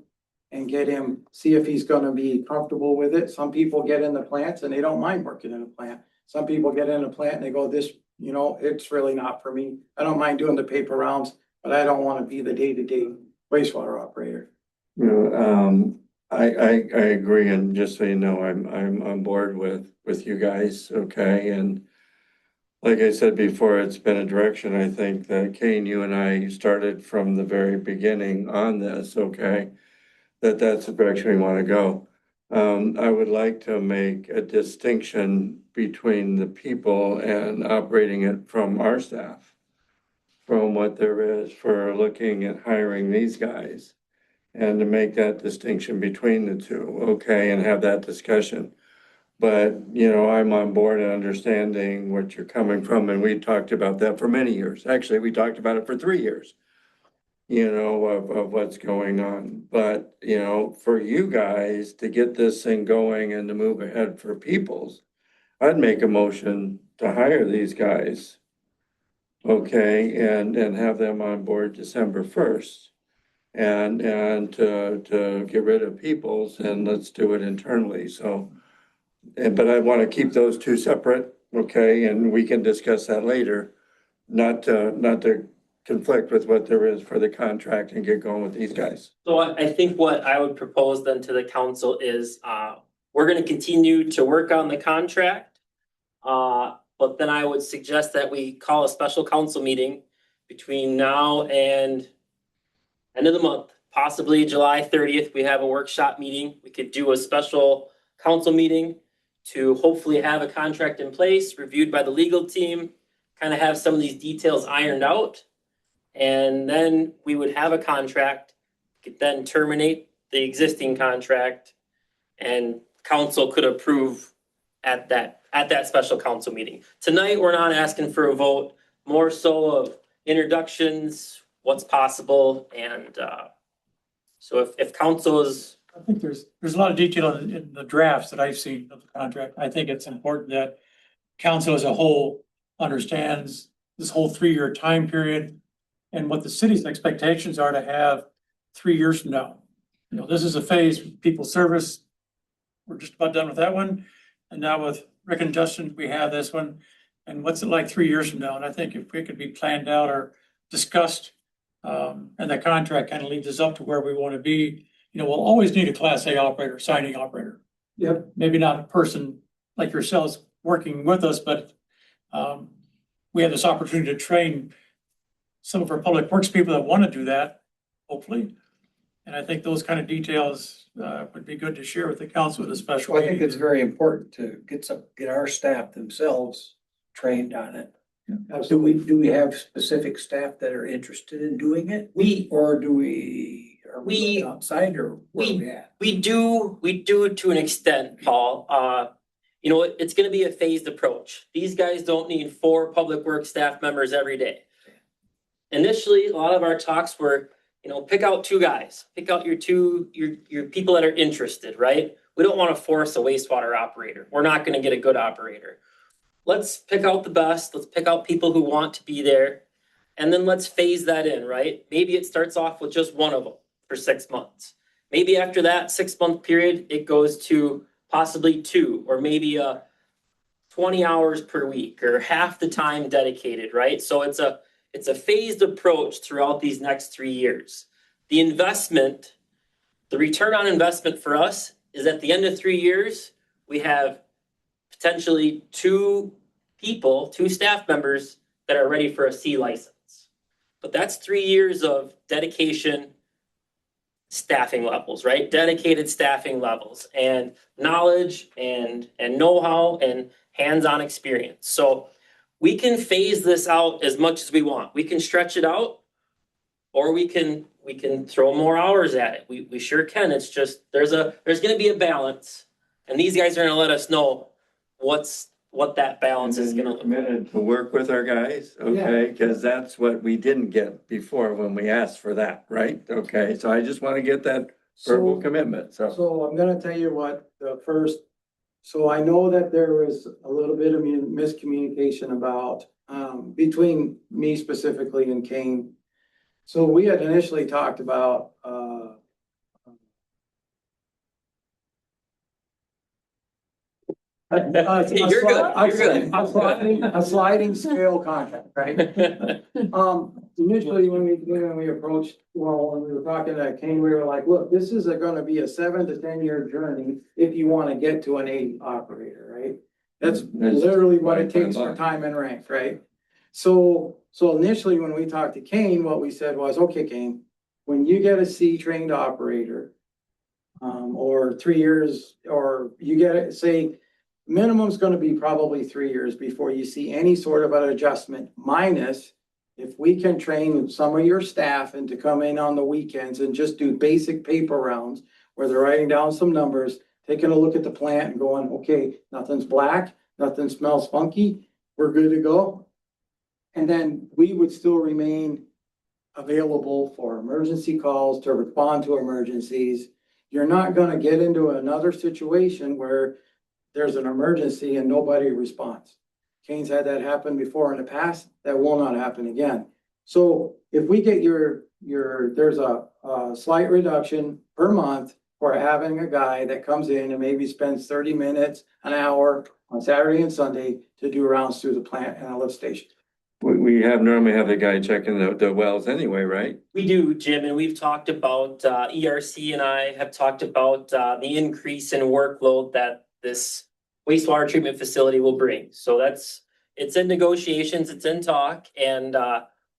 and get him, see if he's gonna be comfortable with it. Some people get in the plants and they don't mind working in a plant. Some people get in a plant and they go, this, you know, it's really not for me. I don't mind doing the paper rounds, but I don't wanna be the day-to-day wastewater operator. You know, I agree, and just so you know, I'm on board with you guys, okay? And like I said before, it's been a direction, I think, that Kane, you and I started from the very beginning on this, okay? That's the direction we want to go. I would like to make a distinction between the people and operating it from our staff, from what there is for looking at hiring these guys, and to make that distinction between the two, okay, and have that discussion. But, you know, I'm on board and understanding what you're coming from, and we talked about that for many years. Actually, we talked about it for 3 years, you know, of what's going on. But, you know, for you guys to get this thing going and to move ahead for Peoples, I'd make a motion to hire these guys, okay, and have them on board December 1st. And to get rid of Peoples, and let's do it internally, so. But I want to keep those two separate, okay, and we can discuss that later. Not to conflict with what there is for the contract and get going with these guys. So I think what I would propose then to the council is, we're gonna continue to work on the contract. But then I would suggest that we call a special council meeting between now and end of the month, possibly July 30th. We have a workshop meeting. We could do a special council meeting to hopefully have a contract in place, reviewed by the legal team, kind of have some of these details ironed out. And then we would have a contract, could then terminate the existing contract, and council could approve at that special council meeting. Tonight, we're not asking for a vote, more so of introductions, what's possible, and so if council is. I think there's a lot of detail in the drafts that I've seen of the contract. I think it's important that council as a whole understands this whole 3-year time period and what the city's expectations are to have 3 years from now. You know, this is a phase, people service. We're just about done with that one. And now with Rick and Justin, we have this one. And what's it like 3 years from now? And I think if it could be planned out or discussed, and the contract kind of leads us up to where we want to be. You know, we'll always need a Class A operator, signing operator. Yep. Maybe not a person like yourselves working with us, but we have this opportunity to train some of our public works people that want to do that, hopefully. And I think those kind of details would be good to share with the council at a special Well, I think meeting. it's very important to get our staff themselves trained on it. Do we have specific staff that are interested in doing it? Are we looking outside, or where are we at? We do to an extent, Paul. You know, it's gonna be a phased approach. These guys don't need 4 public works staff members every day. Initially, a lot of our talks were, you know, pick out 2 guys, pick out your people that are interested, right? We don't want to force a wastewater operator. We're not gonna get a good operator. Let's pick out the best. Let's pick out people who want to be there. And then let's phase that in, right? Maybe it starts off with just one of them for 6 months. Maybe after that 6-month period, it goes to possibly 2, or maybe 20 hours per week, or half the time dedicated, right? So it's a phased approach throughout these next 3 years. The return on investment for us is at the end of 3 years, we have potentially two staff members that are ready for a C license. But that's 3 years of dedication, staffing levels, right? Dedicated staffing levels and knowledge and know-how and hands-on experience. So we can phase this out as much as we want. We can stretch it out, or we can throw more hours at it. We sure can. It's just there's gonna be a balance, and these guys are gonna let us know what that balance is gonna look like. Committed to work with our guys, okay, cause that's what we didn't get before when we asked for that, right? Okay, so I just wanna get that verbal So, commitment, so. so I'm gonna tell you what, so I know that there was a little bit of miscommunication about, between me specifically and Kane. So we had initially talked about, You're good, you're good. a sliding scale contract, right? Initially, when we approached, well, when we were talking to Kane, we were like, look, this is gonna be a 7 to 10 year journey if you wanna get to an 8 operator, right? That's literally what it takes for time and rank, right? So initially, when we talked to Kane, what we said was, okay, Kane, when you get a C trained operator, or 3 years, or you get it, say, minimum's gonna be probably 3 years before you see any sort of an adjustment, minus if we can train some of your staff and to come in on the weekends and just do basic paper rounds where they're writing down some numbers, taking a look at the plant and going, okay, nothing's black, nothing smells funky, we're good to go. And then we would still remain available for emergency calls to respond to emergencies. You're not gonna get into another situation where there's an emergency and nobody responds. Kane's had that happen before in the past, that will not happen again. So if we get there's a slight reduction per month for having a guy that comes in and maybe spends 30 minutes, an hour on Saturday and Sunday to do rounds through the plant and a lift station. We normally have the guy checking the wells anyway, right? We do, Jim, and we've talked about, ERC and I have talked about, the increase in workload that this wastewater treatment facility will bring. So it's in negotiations, it's in talk, and,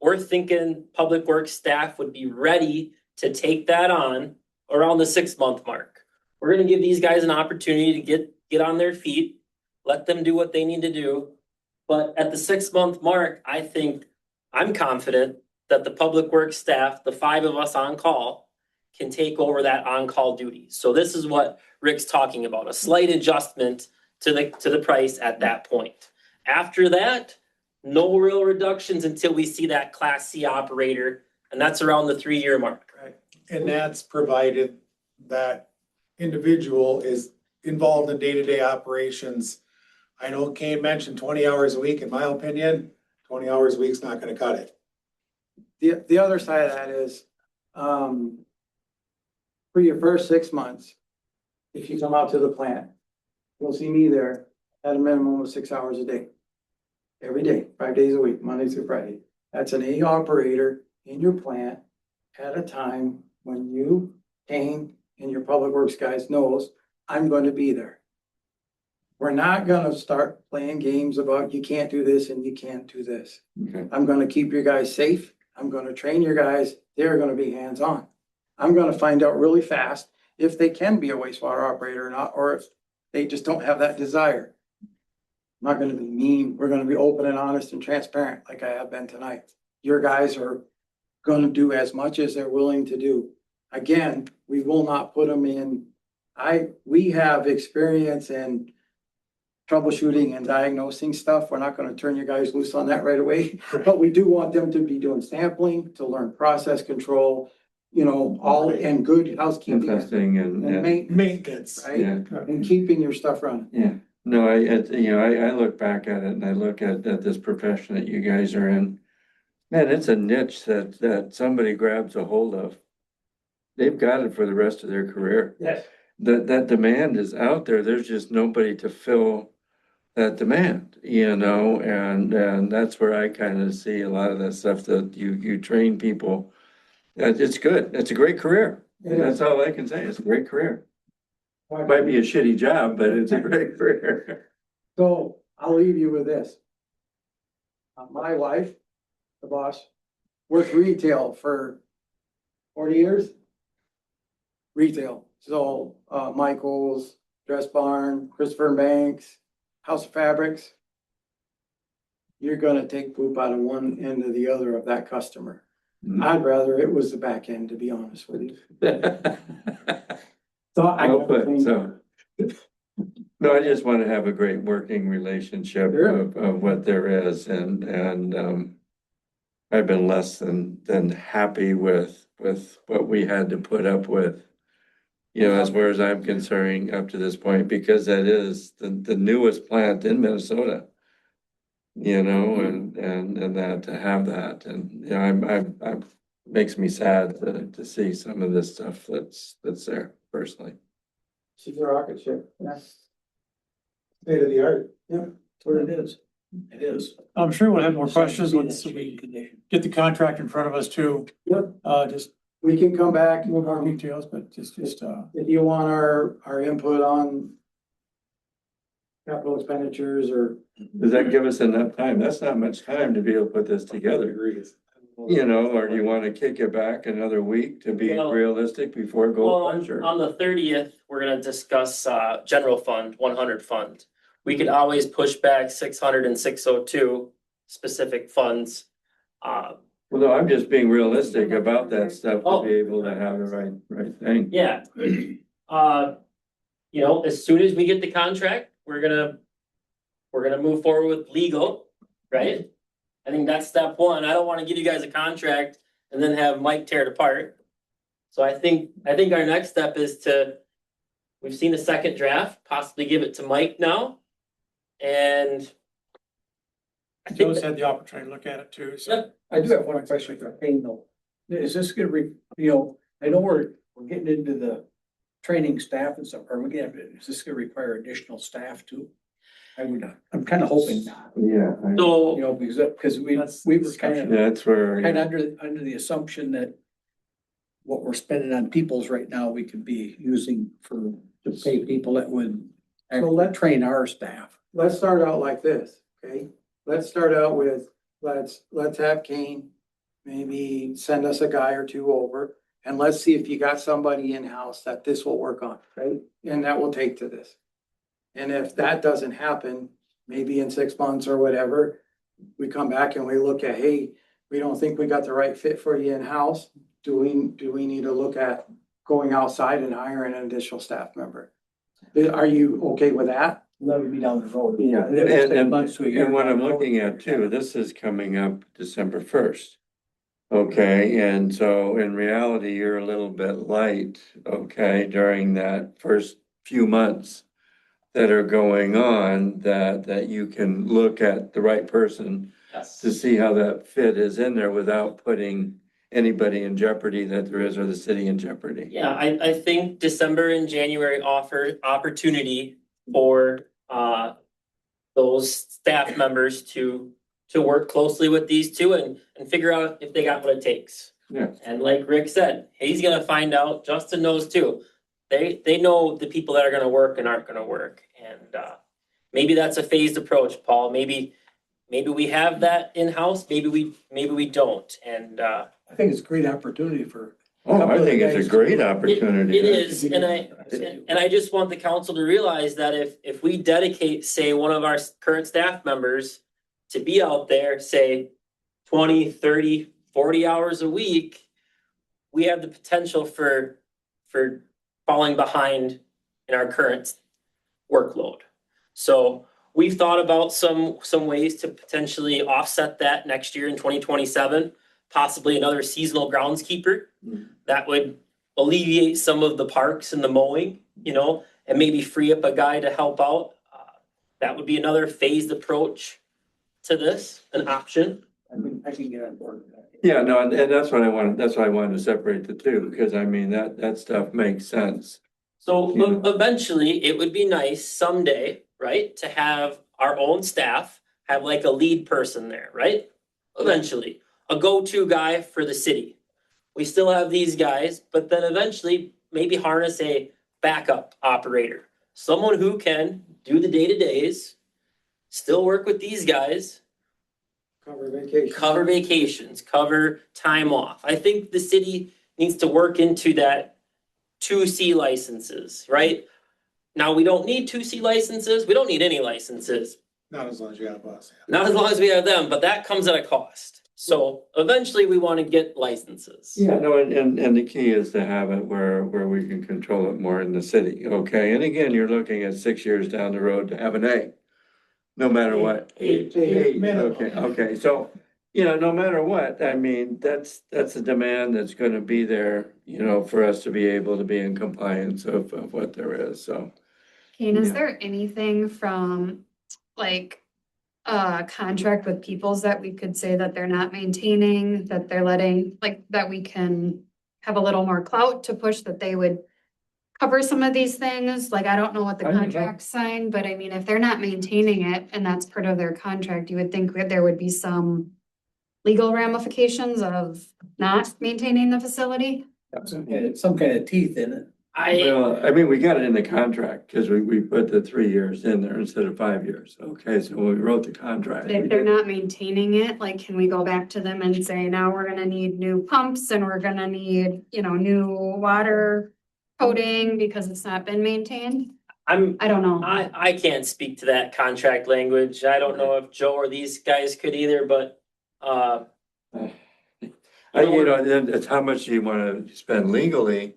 we're thinking Public Works staff would be ready to take that on around the 6-month mark. We're gonna give these guys an opportunity to get on their feet, let them do what they need to do. But at the 6-month mark, I'm confident that the Public Works staff, the 5 of us on call, can take over that on-call duty. So this is what Rick's talking about, a slight adjustment to the price at that point. After that, no real reductions until we see that Class C operator, and that's around the 3-year mark. Right. And that's provided that individual is involved in day-to-day operations. I know Kane mentioned 20 hours a week. In my opinion, 20 hours a week's not gonna cut it. The other side of that is, for your first 6 months, if you come out to the plant, you'll see me there at a minimum of 6 hours a day. Every day, 5 days a week, Monday through Friday. That's an A operator in your plant at a time when you, Kane, and your public works guys knows I'm going to be there. We're not gonna start playing games about you can't do this and you can't do this. Okay. I'm gonna keep your guys safe. I'm gonna train your guys. They're gonna be hands-on. I'm gonna find out really fast if they can be a wastewater operator or not, or if they just don't have that desire. I'm not gonna be mean. We're gonna be open and honest and transparent like I have been tonight. Your guys are gonna do as much as they're willing to do. Again, we will not put them in. We have experience in troubleshooting and diagnosing stuff. We're not gonna turn you guys loose on that right away, but we do want them to be doing sampling, to learn process control, all and good housekeeping. Testing and Maintenance. Right? yeah. And keeping your stuff running. Yeah, no, I look back at it and I look at this profession that you guys are in. Man, it's a niche that somebody grabs a hold of. They've got it for the rest of their career. Yes. That demand is out there. There's just nobody to fill that demand, and that's where I kind of see a lot of that stuff that you train people. It's good. It's a great career. That's all I can say. It's a great career. It might be a shitty job, but it's a great career. So I'll leave you with this. My wife, the boss, worked retail for 40 years. Retail, so, Michael's, Dress Barn, Christopher Banks, House of Fabrics. You're gonna take poop out of one end or the other of that customer. I'd rather it was the back end, to be honest with you. So I Well got put, things- so. No, I just want to have a great working relationship Sure. of what there is and I've been less than happy with what we had to put up with. You know, as far as I'm concerned up to this point, because that is the newest plant in Minnesota. You know, and that to have that and, you know, I'm makes me sad to see some of this stuff that's there personally. She's a rocket ship. Yes. State of the art. That's what it is. It is. I'm sure we'll have more questions once we get the contract in front of us too. Yep. Just We can come back. more details, but just, If you want our input on capital expenditures or. Does that give us enough time? That's not much time to be able to put this together. You know, or do you want to kick it back another week to be Well- realistic before Well, goal punch or? on the 30th, we're gonna discuss, general fund, 100 fund. We could always push back 600 and 602 specific funds. Well, no, I'm just being realistic about that stuff to be able to have the right thing. Yeah. You know, as soon as we get the contract, we're gonna move forward with legal, right? I think that's step one. I don't wanna give you guys a contract and then have Mike tear it apart. So I think our next step is we've seen a second draft, possibly give it to Mike now. And I think Joe's had the opportunity to look at it too, so. Yep. I do have one question for Payne though. Is this gonna I know we're getting into the training staff and stuff, is this gonna require additional staff too? I'm kind of hoping not, Yeah. so. because we were kind of That's where. under the assumption that what we're spending on peoples right now, we could be using to pay people that would actually train our staff. Let's start out like this, okay? Let's start out with, let's have Kane maybe send us a guy or two over. And let's see if you got somebody in-house that this will work on, right? And that will take to this. And if that doesn't happen, maybe in 6 months or whatever, we come back and we look at, hey, we don't think we got the right fit for you in-house. Do we need to look at going outside and hiring an additional staff member? Are you okay with that? That would be down the road. Yeah, It would take and months to a year what down I'm the road. looking at too, this is coming up December 1st. Okay, and so in reality, you're a little bit light, okay, during that first few months that are going on, that you can look at the right person Yes. to see how that fit is in there without putting anybody in jeopardy that there is, or the city in jeopardy. Yeah, I think December and January offer opportunity for those staff members to work closely with these two and figure out if they got what it takes. Yeah. And like Rick said, he's gonna find out, Justin knows too. They know the people that are gonna work and aren't gonna work. And maybe that's a phased approach, Paul. Maybe we have that in-house, maybe we don't. And I think it's a great opportunity for. Oh, I think it's a great opportunity. It is, and I just want the council to realize that if we dedicate, say, one of our current staff members to be out there, say 20, 30, 40 hours a week, we have the potential for falling behind in our current workload. So we've thought about some ways to potentially offset that next year in 2027, possibly another seasonal groundskeeper. That would alleviate some of the parks and the mowing, and maybe free up a guy to help out. That would be another phased approach to this, an option. I can get on board with that. Yeah, no, and that's what I wanted, that's why I wanted to separate the two, because I mean, that stuff makes sense. So Yeah. eventually, it would be nice someday, right, to have our own staff have like a lead person there, right? Eventually, a go-to guy for the city. We still have these guys, but then eventually maybe harness a backup operator. Someone who can do the day-to-days still work with these guys, Cover vacation. cover vacations, cover time off. I think the city needs to work into that 2C licenses, right? Now, we don't need 2C licenses, we don't need any licenses, Not as long as you got a bus. not as long as we have them, but that comes at a cost. So eventually we wanna get licenses. Yeah, no, and the key is to have it where we can control it more in the city, okay? And again, you're looking at 6 years down the road to have an A. No matter what. Eight minimum. Okay, so, you know, no matter what, I mean, that's a demand that's gonna be there, you know, for us to be able to be in compliance of what there is, so. Kane, is Yeah. there anything from like a contract with Peoples that we could say that they're not maintaining, that they're letting, like, that we can have a little more clout to push that they would cover some of these things? Like, I don't know what the I don't know. contract signed, but I mean, if they're not maintaining it and that's part of their contract, you would think that there would be some legal ramifications of not maintaining the facility. Some kind of teeth in it. Well, I mean, we got it in the contract, because we put the 3 years in there instead of 5 years, okay, so when we wrote the contract. But if they're not maintaining it, like, can we go back to them and say, now we're gonna need new pumps and we're gonna need, you know, new water coating because it's not been maintained? I don't know. I can't speak to that contract language. I don't know if Joe or these guys could either, but, You know, then it's how much do you wanna spend legally?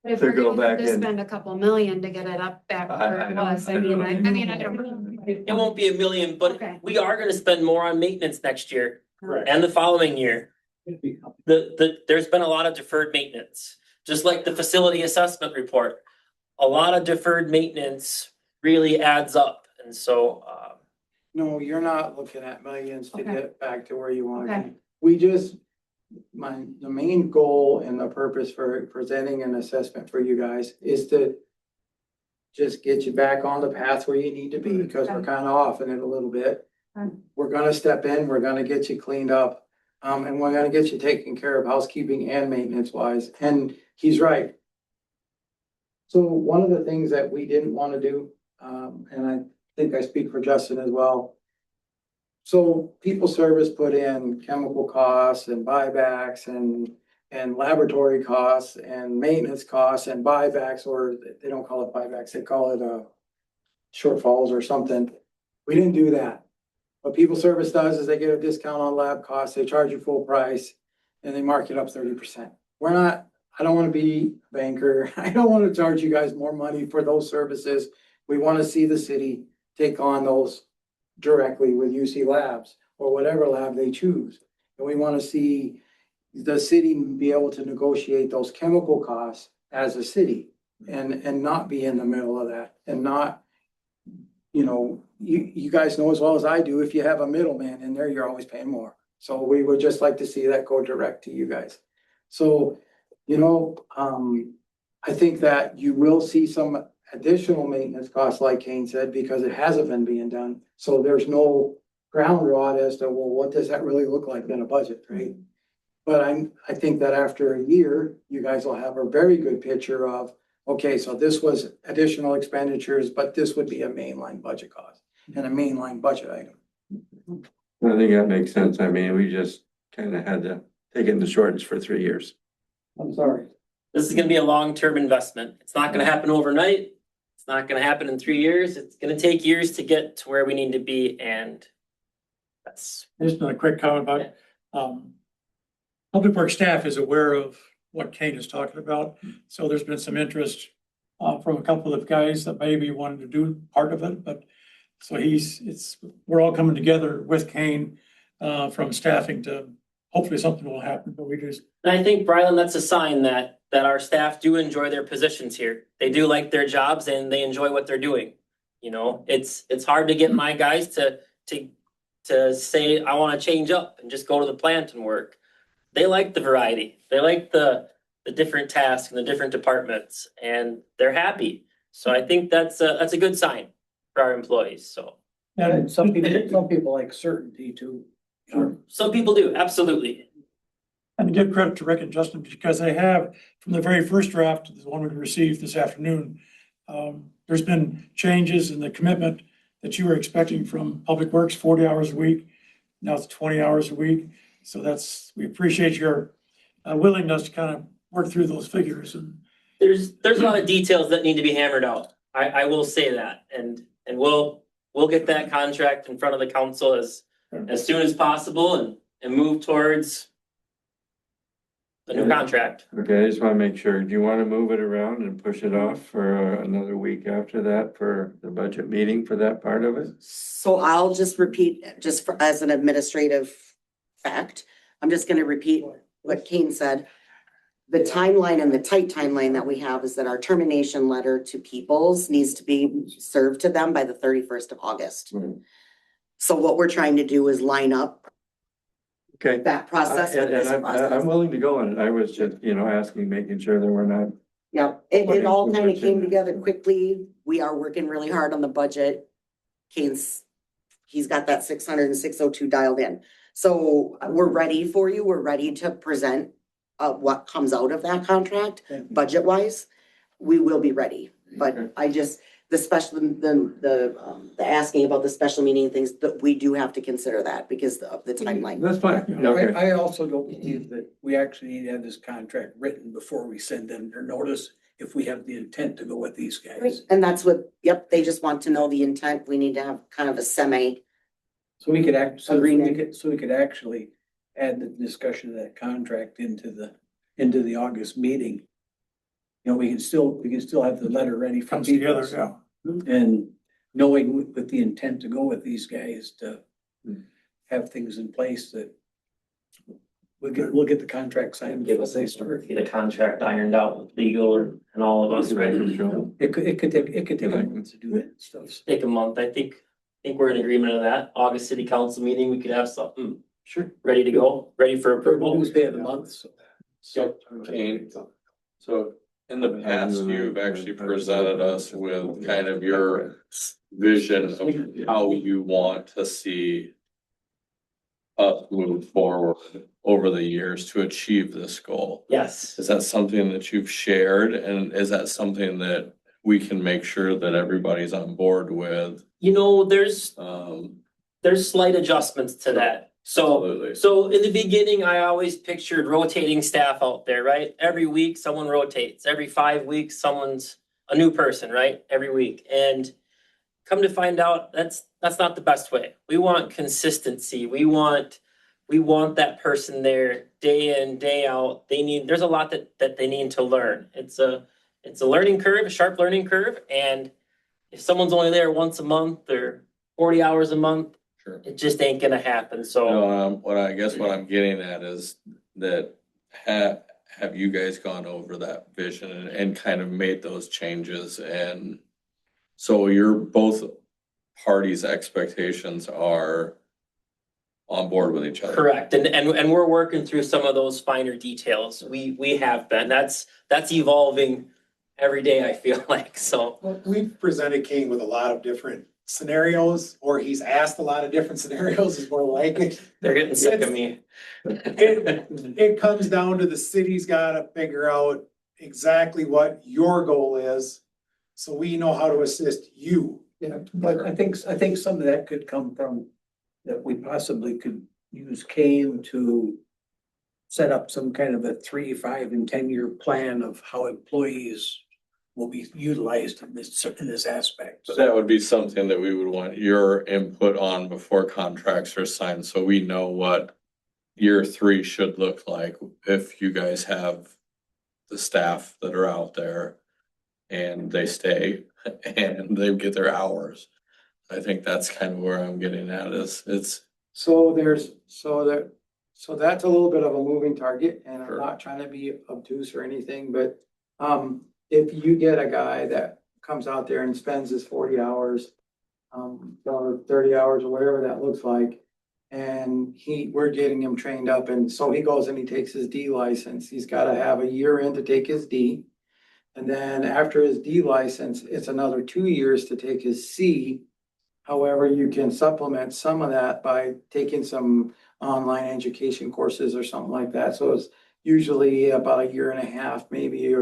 But if to we're go gonna have back to in. spend a couple million to get it up back where I it don't- was, I I mean, don't- I don't know. it won't be a million, but Okay. we are gonna spend more on maintenance next year Correct. and the following year. There's been a lot of deferred maintenance, just like the facility assessment report. A lot of deferred maintenance really adds up, and so, No, you're not looking at millions to Okay. get back to where you wanna Okay. be. We just, the main goal and the purpose for presenting an assessment for you guys is to just get you back on the path where you need to be, because we're kind of off in it a little bit. Okay. We're gonna step in, we're gonna get you cleaned up, and we're gonna get you taken care of housekeeping and maintenance wise, and he's right. So one of the things that we didn't wanna do, and I think I speak for Justin as well. So people service put in chemical costs and buybacks and laboratory costs and maintenance costs and buybacks, or they don't call it buybacks, they call it shortfalls or something. We didn't do that. What people service does is they get a discount on lab costs, they charge you full price, and they mark it up 30%. We're not, I don't wanna be a banker, I don't wanna charge you guys more money for those services. We wanna see the city take on those directly with UC Labs or whatever lab they choose. And we wanna see the city be able to negotiate those chemical costs as a city and not be in the middle of that and not, you know, you guys know as well as I do, if you have a middleman in there, you're always paying more. So we would just like to see that go direct to you guys. So, you know, I think that you will see some additional maintenance costs, like Kane said, because it hasn't been being done. So there's no ground rod as to, well, what does that really look like in a budget, right? But I think that after a year, you guys will have a very good picture of, okay, so this was additional expenditures, but this would be a mainline budget cost and a mainline budget item. I think that makes sense. I mean, we just kind of had to take it in the shorts for 3 years. I'm sorry. this is gonna be a long-term investment. It's not gonna happen overnight. It's not gonna happen in 3 years. It's gonna take years to get to where we need to be, and that's. Just a quick comment about, it. Public Works staff is aware of what Kate is talking about, so there's been some interest from a couple of guys that maybe wanted to do part of it, but so we're all coming together with Kane from staffing to, hopefully something will happen, but we just. And I think, Brylan, that's a sign that our staff do enjoy their positions here. They do like their jobs and they enjoy what they're doing. You know, it's hard to get my guys to say, I wanna change up and just go to the plant and work. They like the variety. They like the different tasks and the different departments, and they're happy. So I think that's a good sign for our employees, so. And some people like certainty too. Some people do, absolutely. And to give credit to Rick and Justin, because they have, from the very first draft, the one we received this afternoon, there's been changes in the commitment that you were expecting from Public Works, 40 hours a week. Now it's 20 hours a week. So we appreciate your willingness to kind of work through those figures and. There's a lot of details that need to be hammered out. I will say that, and we'll get that contract in front of the council as soon as possible and move towards the new contract. Okay, I just wanna make sure, do you wanna move it around and push it off for another week after that for the budget meeting for that part of it? So I'll just repeat, just for, as an administrative fact, I'm just gonna repeat what Kane said. The timeline and the tight timeline that we have is that our termination letter to Peoples needs to be served to them by the 31st of August. Mhm. So what we're trying to do is line up Okay. that process with And this I'm process. willing to go on it. I was just, asking, making sure that we're not. Yeah, it all kind of Much came in it. together quickly. We are working really hard on the budget. He's got that 600 and 602 dialed in. So we're ready for you. We're ready to present what comes out of that contract, budget wise. We will be ready, but Okay. I just, the asking about the special meeting things, that we do have to consider that because of the timeline. That's fine. Okay. I also don't believe that we actually need to have this contract written before we send them their notice if we have the intent to go with these guys. And that's what, yep, they just want to know the intent. We need to have kind of a semi. So we could Agreement. so we could actually add the discussion of that contract into the August meeting. You know, we can still have the letter ready from Comes together, people. yeah. And knowing with the intent to go with these guys to have things in place that we'll get the contract signed. Give us get a contract ironed out with legal and all of us, right? It could take a month to do that stuff. Take a month. I think we're in agreement on that. August city council meeting, we could have something ready to go, ready for approval. Tuesday of the month, so. So, Kane, so in the past, you've actually presented us with kind of your vision of how you want to see us move forward over the years to achieve this goal. Yes. Is that something that you've shared, and is that something that we can make sure that everybody's on board with? You know, there's Um, slight adjustments to that. absolutely. So in the beginning, I always pictured rotating staff out there, right? Every week, someone rotates. Every 5 weeks, someone's a new person, right? Every week. And come to find out, that's not the best way. We want consistency. We want that person there day in, day out. There's a lot that they need to learn. It's a learning curve, a sharp learning curve. And if someone's only there once a month or 40 hours a month, Sure. it just ain't gonna happen. So. No, what I'm getting at is that have you guys gone over that vision and kind of made those changes? And so both parties' expectations are on board with each other. Correct, and we're working through some of those finer details. We have been, that's evolving every day, I feel like, so. Well, we've presented Kane with a lot of different scenarios, or he's asked a lot of different scenarios is more like it. They're getting sick of me. It comes down to the city's gotta figure out exactly what your goal is, so we know how to assist you. Yeah, but I think some of that could come from, that we possibly could use Kane to set up some kind of a 3, 5, and 10-year plan of how employees will be utilized in this aspect. So that would be something that we would want your input on before contracts are signed, so we know what year 3 should look like if you guys have the staff that are out there and they stay and they get their hours. I think that's kind of where I'm getting at is So that's a little bit of a moving target, and I'm not trying to be obtuse or anything, but if you get a guy that comes out there and spends his 40 hours, or 30 hours or whatever that looks like, and we're getting him trained up, and so he goes and he takes his D license. He's got to have a year in to take his D. And then after his D license, it's another 2 years to take his C. However, you can supplement some of that by taking some online education courses or something like that. So it's usually about a year and a half, maybe,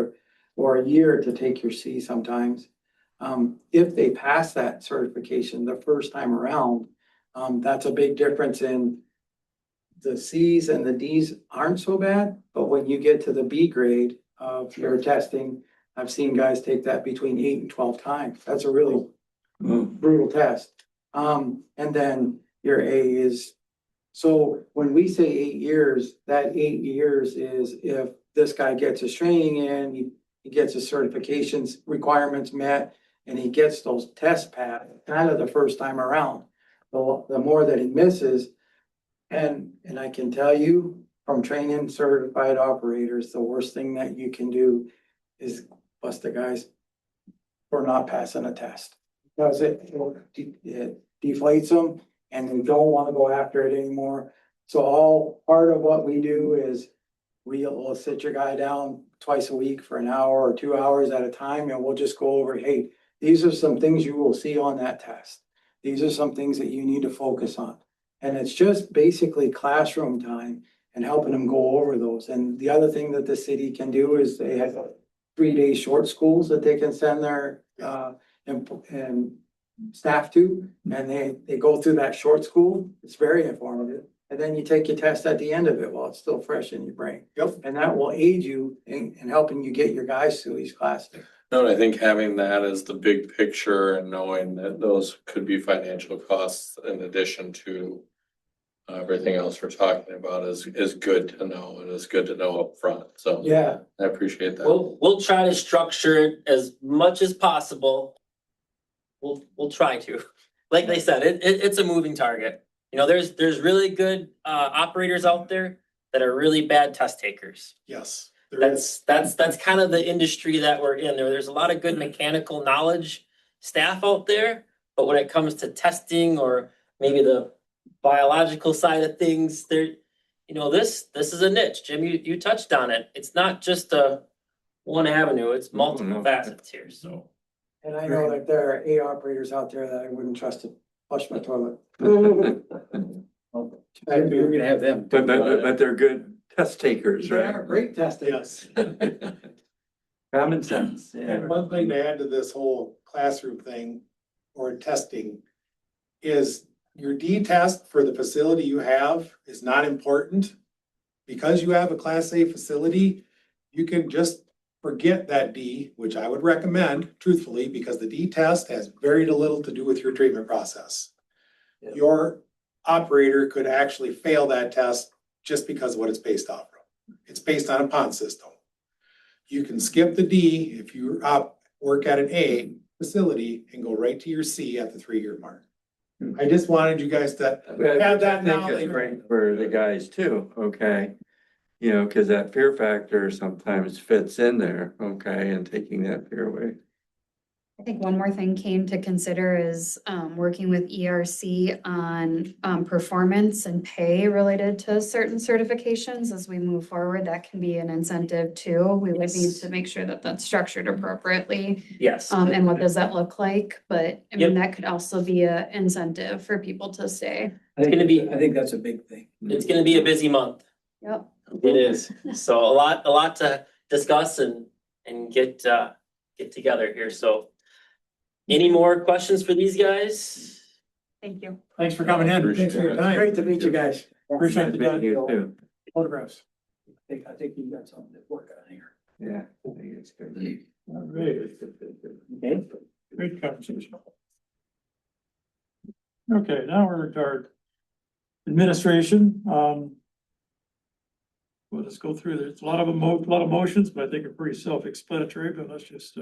or a year to take your C sometimes. If they pass that certification the first time around, that's a big difference in the Cs and the Ds aren't so bad, but when you get to the B grade of your testing, I've seen guys take that between 8 and 12 times. That's a really brutal test. And then your A is, so when we say 8 years, that 8 years is if this guy gets his training in, he gets his certifications requirements met, and he gets those tests passed, kind of the first time around. The more that he misses, and I can tell you from training certified operators, the worst thing that you can do is bust the guys for not passing a test. Because it deflates them and they don't want to go after it anymore. So all part of what we do is we'll sit your guy down twice a week for an hour or 2 hours at a time, and we'll just go over, hey, these are some things you will see on that test. These are some things that you need to focus on. And it's just basically classroom time and helping them go over those. And the other thing that the city can do is they have 3-day short schools that they can send their and staff to, and they go through that short school. It's very informative. And then you take your test at the end of it while it's still fresh in your brain. Yep. And that will aid you in helping you get your guys through these classes. No, and I think having that as the big picture and knowing that those could be financial costs in addition to everything else we're talking about is good to know, and is good to know up front. So Yeah. I appreciate that. We'll try to structure it as much as possible. We'll try to. Like they said, it's a moving target. You know, there's really good operators out there that are really bad test takers. Yes. there is. That's kind of the industry that we're in. There's a lot of good mechanical knowledge staff out there, but when it comes to testing or maybe the biological side of things, there, you know, this is a niche. Jim, you touched on it. It's not just one avenue, it's multiple facets here, so. And I know that there are A operators out there that I wouldn't trust to flush my toilet. We're gonna have them. But they're good test takers, They are right? great testing. Yes. Common sense, yeah. And one thing to add to this whole classroom thing or testing is your D test for the facility you have is not important. Because you have a Class A facility, you can just forget that D, which I would recommend truthfully, because the D test has very little to do with your treatment process. Your operator could actually fail that test just because of what it's based off of. It's based on a pond system. You can skip the D if you work at an A facility and go right to your C at the 3-year mark. I just wanted you guys to have that I think it's knowledge. great for the guys too, okay? You know, cause that fear factor sometimes fits in there, okay, and taking that fear away. I think one more thing, Kane, to consider is working with ERC on performance and pay related to certain certifications as we move forward. That can be an incentive too. We would need to make sure that that's structured appropriately. Yes. And what does that look like? But I Yep. mean, that could also be a incentive for people to stay. I think, gonna be- I think that's a big thing. It's gonna be a busy month. Yep. It is. So a lot to discuss and get together here, so. Any more questions for these guys? Thank you. Thanks for coming in. Thanks for your time. Great to meet you guys. Appreciate the Meeting you too. photographs. I think you got something to work on here. Yeah, I think it's good. All right. Okay. Great conversation. Okay, now we're to our administration. We'll just go through. There's a lot of motions, but I think they're pretty self-explanatory, but let's just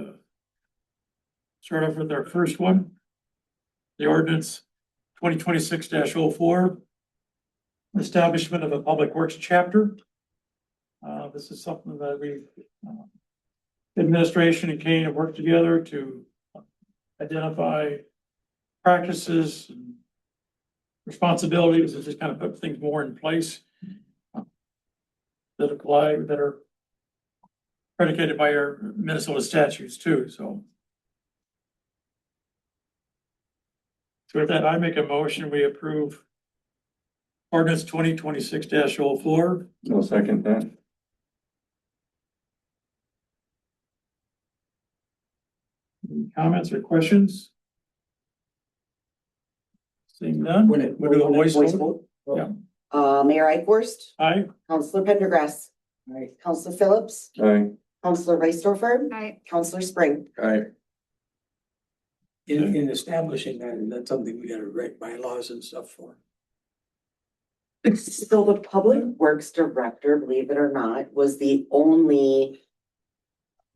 start off with our first one. The ordinance 2026-04, establishment of a public works chapter. This is something that we, administration and Kane have worked together to identify practices and responsibilities and just kind of put things more in place that apply, that are predicated by our Minnesota statutes too, so. So with that, I make a motion, we approve ordinance 2026-04. I'll second that. Any comments or questions? Seeing none, we'll do a voice vote. Yeah. Mayor Ikorst, Aye. Counselor Pendergrass, Right. Counselor Phillips, Aye. Counselor Reisdorfer, Right. Counselor Spring. Aye. In establishing that, that's something we gotta write bylaws and stuff for. So the Public Works Director, believe it or not, was the only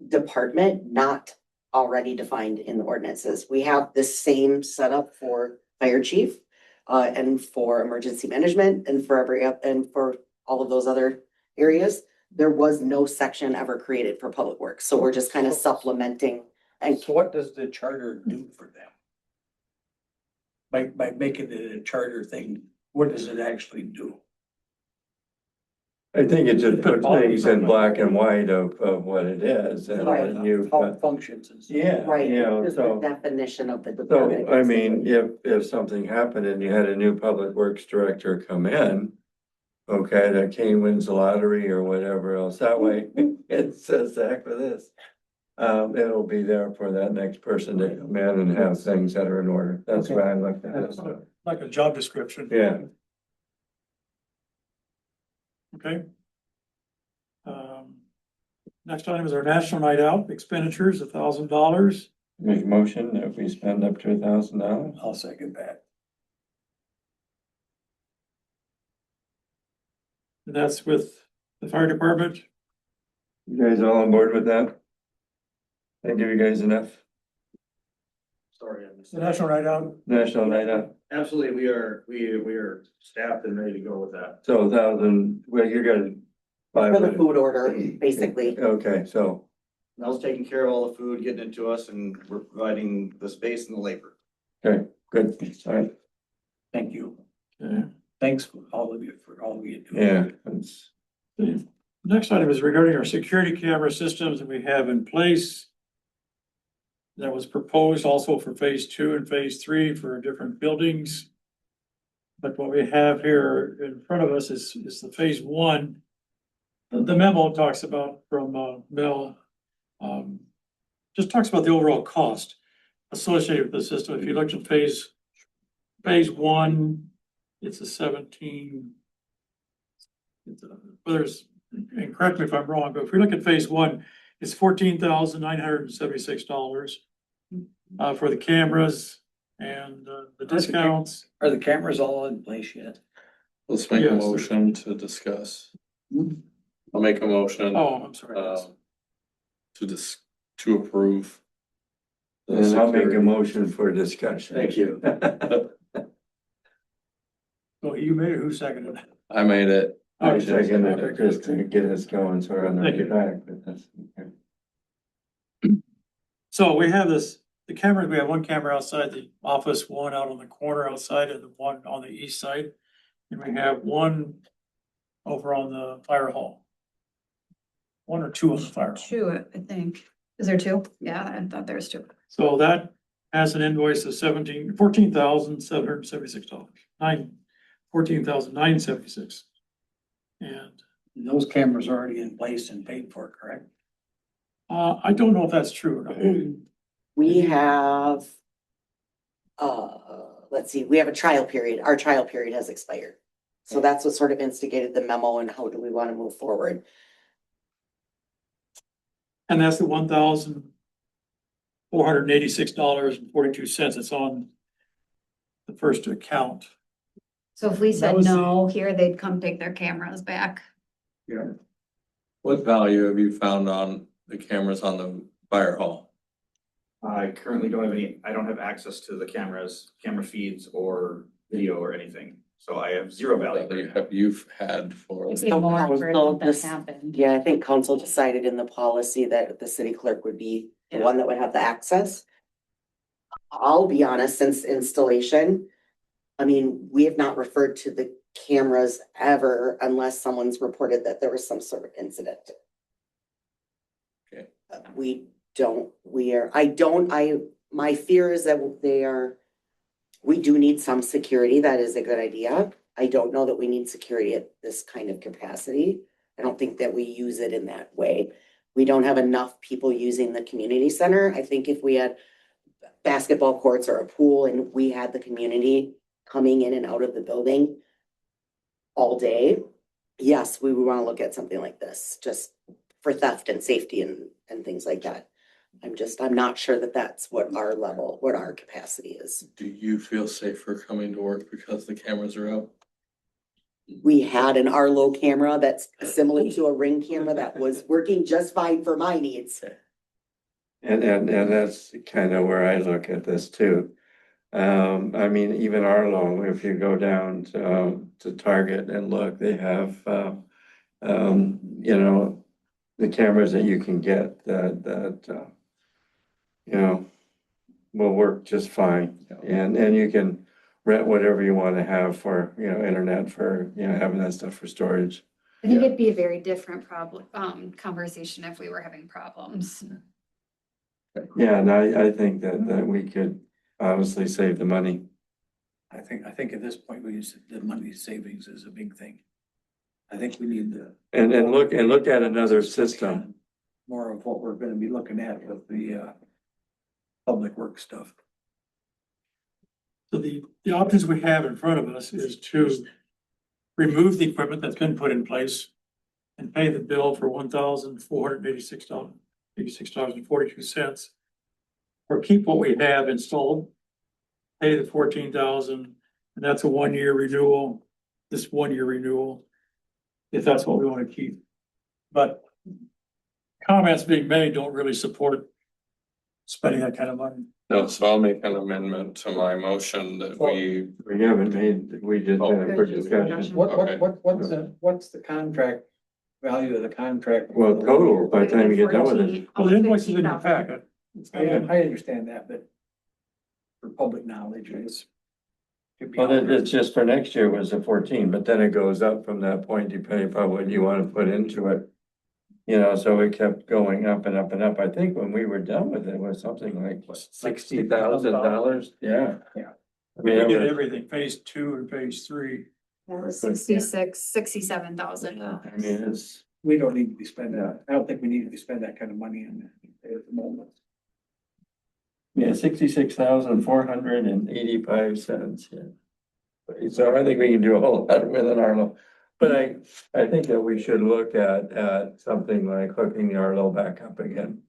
department not already defined in the ordinances. We have the same setup for fire chief, and for emergency management and for and for all of those other areas. There was no section ever created for Public Works, so we're just kind of supplementing. And So what does the charter do for them? By making it a charter thing, what does it actually do? I think it just puts things in black and white of what it is and Right. then you. How it functions and stuff. Yeah, right, you know, just the so. definition of the department. So, I mean, if something happened and you had a new public works director come in, okay, that Kane wins the lottery or whatever else, that way, it says heck for this. It'll be there for that next person to come in and have things that are in order. That's what I looked at it. Like a job description. Yeah. Okay. Next item is our National Night Out expenditures, $1,000. Make a motion that we spend up to $1,000. I'll second that. And that's with the fire department. You guys all on board with that? I give you guys enough? Sorry, I missed The that. National Night Out, National Night Out, Absolutely, we are staffed and ready to go with that. so 1,000, well, you're gonna. For the food order, basically. Okay, so, Mel's taking care of all the food, getting it to us, and we're providing the space and the labor. okay, good, all right, Thank you. okay. Thanks for all of you do. yeah, that's. The next item is regarding our security camera systems that we have in place. That was proposed also for phase 2 and phase 3 for different buildings. But what we have here in front of us is the phase 1. The memo talks about from Mel, just talks about the overall cost associated with the system. If you look at phase 1, it's a 17. And correct me if I'm wrong, but if we look at phase 1, it's $14,976 for the cameras and the discounts. Are the cameras all in place yet? Let's make a Yes. motion to discuss. I'll make a motion, Oh, I'm sorry. to approve. the And I'll make a security. motion for discussion. Thank you. So you made it, who seconded it? I made it. I second it just to get us going, so we're on the Thank way you. back, but that's. okay. So we have the cameras, we have one camera outside the office, one out on the corner outside, and one on the east side. And we have one over on the fire hall. One or two on the fire hall. 2, I think. Is there 2? Yeah, I thought there was 2. So that has an invoice of $14,776. $14,976. And Those cameras are already in place and paid for, correct? I don't know if that's true or not. We have, let's see, we have a trial period. Our trial period has expired. So that's what sort of instigated the memo and how do we want to move forward. And that's the $1,486.42. It's on the first account. So if we That said was- no here, they'd come take their cameras back. What value have you found on the cameras on the fire hall? I currently don't have I don't have access to the cameras, camera feeds or video or anything. So I have zero value. You've had for. It'd be more for So something this- happened. Yeah, I think council decided in the policy that the city clerk would be the one that would have the access. I'll be honest, since installation, I mean, we have not referred to the cameras ever unless someone's reported that there was some sort of incident. Okay. My fear is that we do need some security. That is a good idea. I don't know that we need security at this kind of capacity. I don't think that we use it in that way. We don't have enough people using the community center. I think if we had basketball courts or a pool and we had the community coming in and out of the building all day, yes, we would want to look at something like this, just for theft and safety and things like that. I'm not sure that that's what our capacity is. Do you feel safer coming to work because the cameras are out? We had an Arlo camera that's similar to a Ring camera that was working just fine for my needs. And that's kind of where I look at this too. I mean, even Arlo, if you go down to Target and look, they have, you know, the cameras that you can get that you know, will work just fine. And you can rent whatever you want to have for, you know, internet for, you know, having that stuff for storage. I think it'd be a very different conversation if we were having problems. Yeah, and I think that we could honestly save the money. I think at this point, the money savings is a big thing. I think we need And look at another system. more of what we're gonna be looking at with the public works stuff. So the options we have in front of us is to remove the equipment that's been put in place and pay the bill for $1,486.42. Or keep what we have installed, pay the $14,000, and that's a 1-year renewal, this 1-year renewal, if that's what we want to keep. But comments being made don't really support spending that kind of money. No, so I'll make an amendment to my motion that we, We haven't made, we just had a quick discussion. Okay. What's the contract, value of the contract? Well, total, by the time you get done with it. Well, the invoice is in your packet. I understand that, but for public knowledge, it's. Well, it's just for next year was a 14, but then it goes up from that point depending upon what you want to put into it. You know, so it kept going up and up and up. I think when we were done with it, it was something like what, $60,000? Yeah. Yeah. I We mean, did everything, phase 2 and phase 3. That was 67,000. I mean, it's, We don't need to be spending, I don't think we need to be spending that kind of money on that at the moment. yeah, 66,485 cents, yeah. So I think we can do a whole lot with an Arlo. But I think that we should look at something like hooking the Arlo back up again.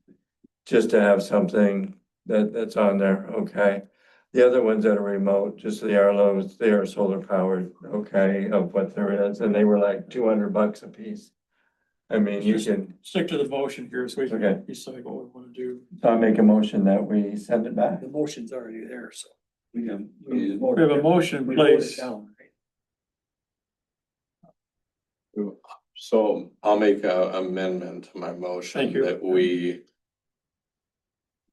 Just to have something that's on there, okay? The other ones that are remote, just the Arlos, they are solar powered, okay, of what there is, and they were like $200 a piece. I mean, you can, Stick to the motion here so we Okay. can decide what we want to do. so I make a motion that we send it back. The motion's already there, so. We We have a motion in We vote it place. down, right? so I'll make a amendment to my motion. Thank you. That we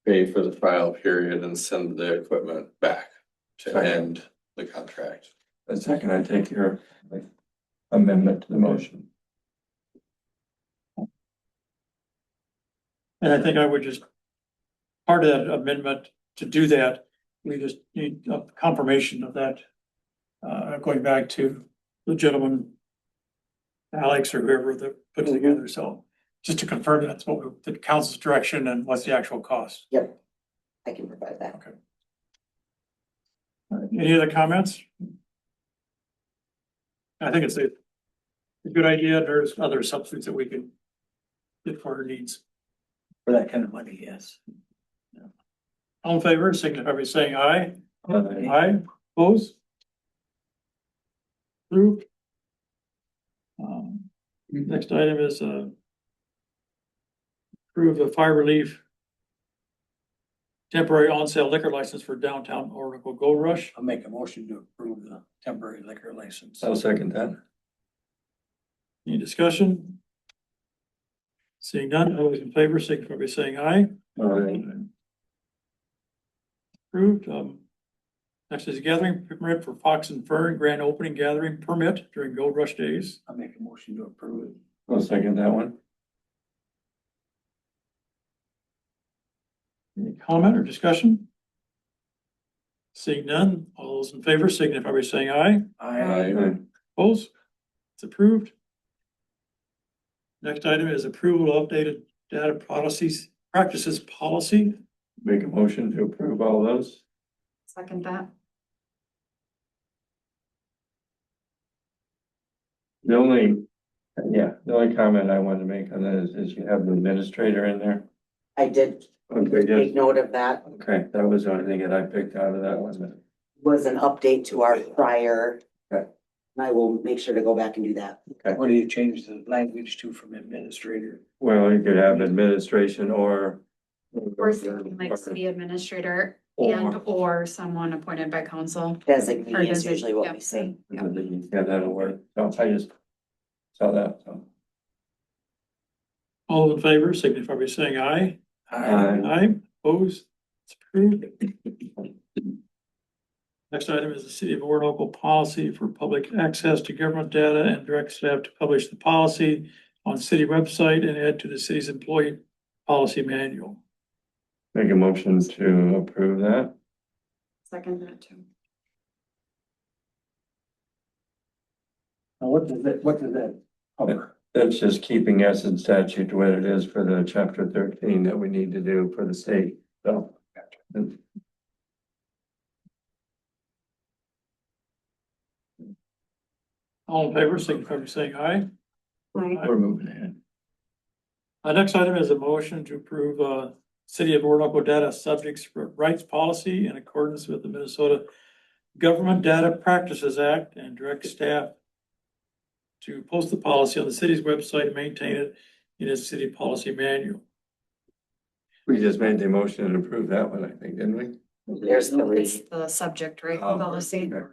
pay for the trial period and send the equipment back to Second. end the contract. A second, I take your amendment to the motion. And I think I would just, part of that amendment to do that, we just need a confirmation of that. Going back to the gentleman, Alex or whoever that put it together, so just to confirm that's what the council's direction and what's the actual cost. Yep. I can provide that. Okay. All right, any other comments? I think it's a good idea. There's other substitutes that we can get for our needs. For that kind of money, yes. All in favor, signify by saying aye. Aye. Aye, opposed? Approved. Next item is, approve the fire relief temporary on-sale liquor license for downtown Oracle Gold Rush. I'll make a motion to approve the temporary liquor license. I'll second that. Any discussion? Seeing none, all those in favor, signify by saying aye. Approved. Next is a gathering permit for Fox and Fern grand opening gathering permit during Gold Rush days. I'll make a motion to approve it. I'll second that one. Any comment or discussion? Seeing none, all those in favor signify by saying aye. Aye. Opposed? It's approved. Next item is approval of updated data policies, practices policy. Make a motion to approve all those. Second that. The only comment I wanted to make on that is you have the administrator in there. I did Okay, take yes, note of that. okay, that was the only thing that I picked out of that one. Was an update to our prior. Okay. And I will make sure to go back and do that. What do you change the language to from administrator? Well, you could have administration or. Or something like city administrator and or someone appointed by council. Designee Or is designee, usually what yep. we say. Yeah, that'll work. So I just saw that, so. All in favor, signify by saying aye. Aye, opposed, it's approved. Next item is the City of Orinoco policy for public access to government data and direct staff to publish the policy on city website and add to the city's employee policy manual. Make a motion to approve that. Second that too. Now, what does that cover? That's just keeping Essence statute what it is for the chapter 13 that we need to do for the state, so. All in favor, signify by saying aye. Aye. We're moving ahead. Next item is a motion to approve, City of Orinoco data subjects rights policy in accordance with the Minnesota Government Data Practices Act and direct staff to post the policy on the city's website and maintain it in its city policy manual. We just made the motion and approved that one, I think, didn't we? There's the It's read. the subject, right? Oh, Policy. okay.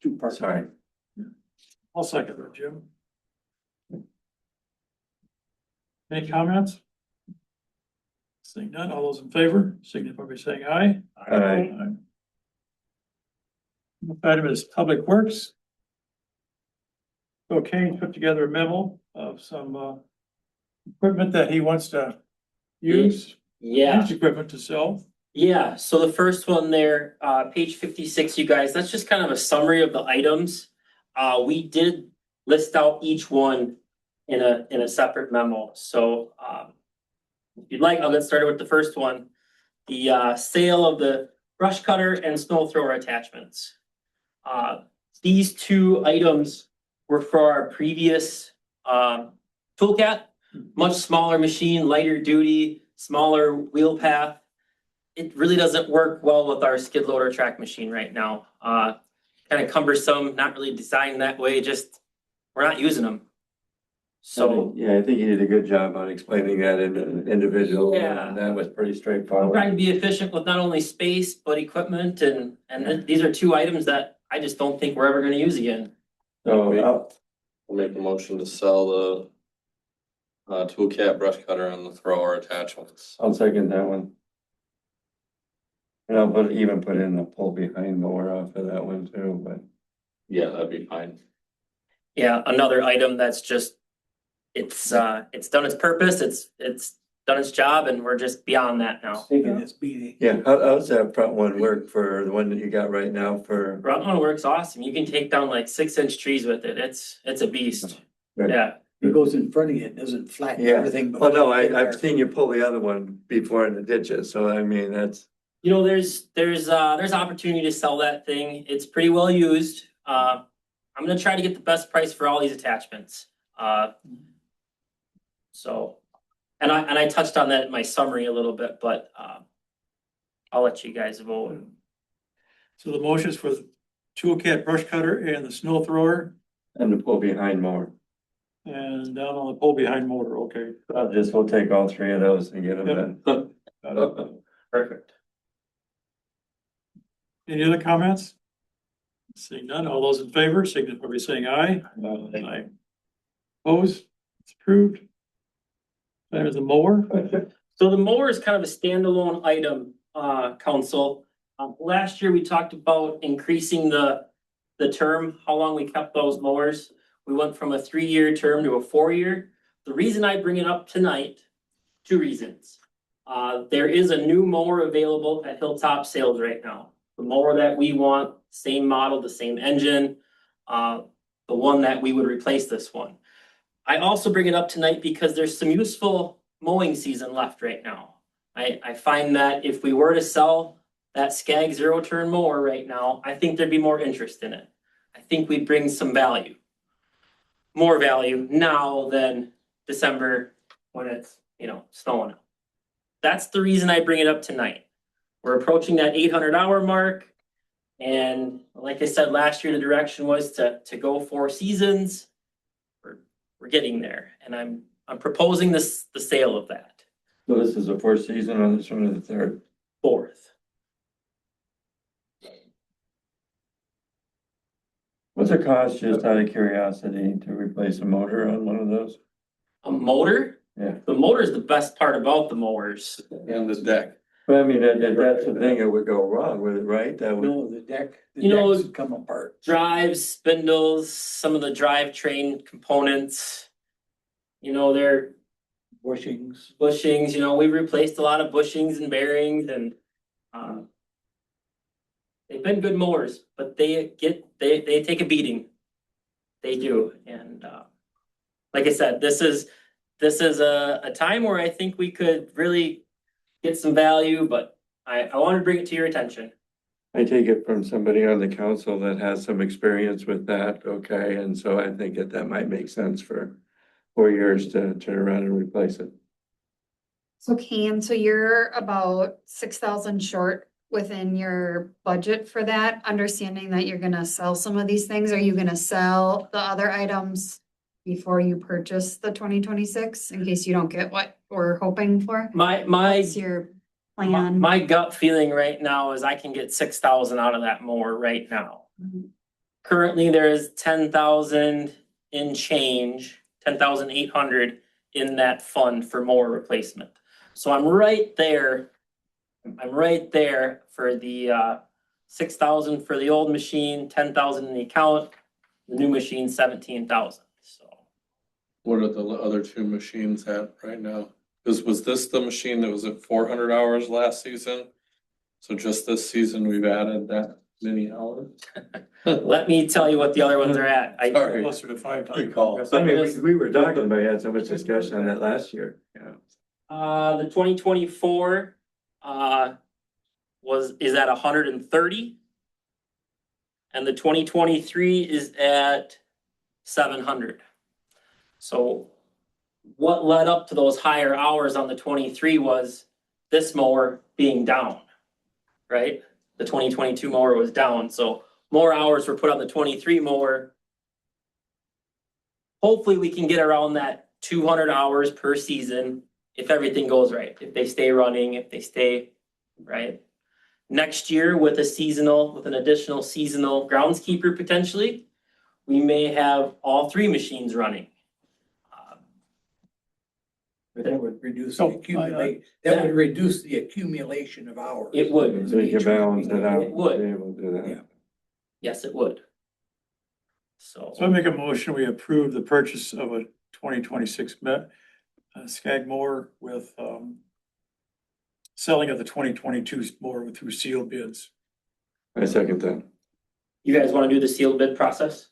Two parts. Sorry. I'll second that, Jim. Any comments? Seeing none, all those in favor, signify by saying aye. Aye. Next item is Public Works. So Kane put together a memo of some equipment that he wants to use. Yeah. Used equipment to sell. Yeah, so the first one there, page 56, you guys, that's just kind of a summary of the items. We did list out each one in a separate memo, so, if you'd like, I'll get started with the first one. The, sale of the brush cutter and snow thrower attachments. These two items were for our previous, Toolcat, much smaller machine, lighter duty, smaller wheel path. It really doesn't work well with our skid loader track machine right now. Kind of cumbersome, not really designed that way, just, we're not using them. So Yeah, I think you did a good job on explaining that in an individual. Yeah. And that was pretty I'm straightforward. trying to be efficient with not only space, but equipment and these are two items that I just don't think we're ever gonna use again. So, I'll make a motion to sell the toolcat, brush cutter and the thrower attachments. I'll second that one. And I'll even put in the pull behind mower off of that one too, but. Yeah, that'd be fine. Yeah, another item that's just, it's done its purpose, it's done its job, and we're just beyond that now. Taking this beating. Yeah, how's that front one work for the one that you got right now for? Front one works awesome. You can take down like 6-inch trees with it. It's a beast. Good. Yeah. It goes in front of you, it doesn't flatten Yeah. everything. Well, no, I've seen you pull the other one before in the ditches, so I mean, that's. You know, there's opportunity to sell that thing. It's pretty well used. I'm gonna try to get the best price for all these attachments. So, and I touched on that in my summary a little bit, but I'll let you guys vote. So the motion is for the toolcat, brush cutter and the snow thrower And the pull behind mower. and down on the pull behind motor, okay. We'll take all three of those and get them done. Perfect. Any other comments? Seeing none, all those in favor, signify by saying aye. Aye. Opposed, it's approved. That is the mower. So the mower is kind of a standalone item, council. Last year, we talked about increasing the term, how long we kept those mowers. We went from a 3-year term to a 4-year. The reason I bring it up tonight, 2 reasons. There is a new mower available at Hilltop Sales right now. The mower that we want, same model, the same engine, the one that we would replace this one. I also bring it up tonight because there's some useful mowing season left right now. I find that if we were to sell that Skag zero turn mower right now, I think there'd be more interest in it. I think we'd bring some value. More value now than December when it's, snowing out. That's the reason I bring it up tonight. We're approaching that 800-hour mark. And like I said, last year, the direction was to go 4 seasons. We're getting there, and I'm proposing the sale of that. So this is the 4th season on this one or the 3rd? 4th. What's it cost, just out of curiosity, to replace a motor on one of those? A motor? Yeah. The motor is the best part about the mowers. And the deck. But I mean, that's the thing that would go wrong with it, right? That would, No, the decks would come apart. Drives, spindles, some of the drivetrain components. They're Bushings. bushings, we've replaced a lot of bushings and bearings and they've been good mowers, but they take a beating. They do. And like I said, this is a time where I think we could really get some value, but I want to bring it to your attention. I take it from somebody on the council that has some experience with that, okay? And so I think that might make sense for 4 years to turn around and replace it. So so you're about 6,000 short within your budget for that, understanding that you're gonna sell some of these things. Are you gonna sell the other items before you purchase the 2026 in case you don't get what we're hoping for? What's your plan? My gut feeling right now is I can get 6,000 out of that mower right now. Mhm. Currently, there is 10,000 in change, 10,800 in that fund for mower replacement. So I'm right there. I'm right there for the 6,000 for the old machine, 10,000 in the account, the new machine, 17,000. So What are the other 2 machines at right now? Was this the machine that was at 400 hours last season? So just this season, we've added that many hours? let me tell you what the other ones are at. Sorry. Closer to 5,000. Good call. I mean, we were talking about, had so much discussion on that last year, yeah. The 2024 is at 130. And the 2023 is at 700. So what led up to those higher hours on the 23 was this mower being down, right? The 2022 mower was down, so more hours were put on the 23 mower. Hopefully we can get around that 200 hours per season if everything goes right, if they stay running, if they stay right. Next year with an additional seasonal groundskeeper potentially, we may have all 3 machines running. But that would reduce So, that would reduce the accumulation of hours. It would. So you can balance it out. It would. Be able to do that. Yeah. Yes, it would. So. So I make a motion, we approve the purchase of a 2026 Skag mower with selling of the 2022 mower through sealed bids. I second that. You guys wanna do the sealed bid process?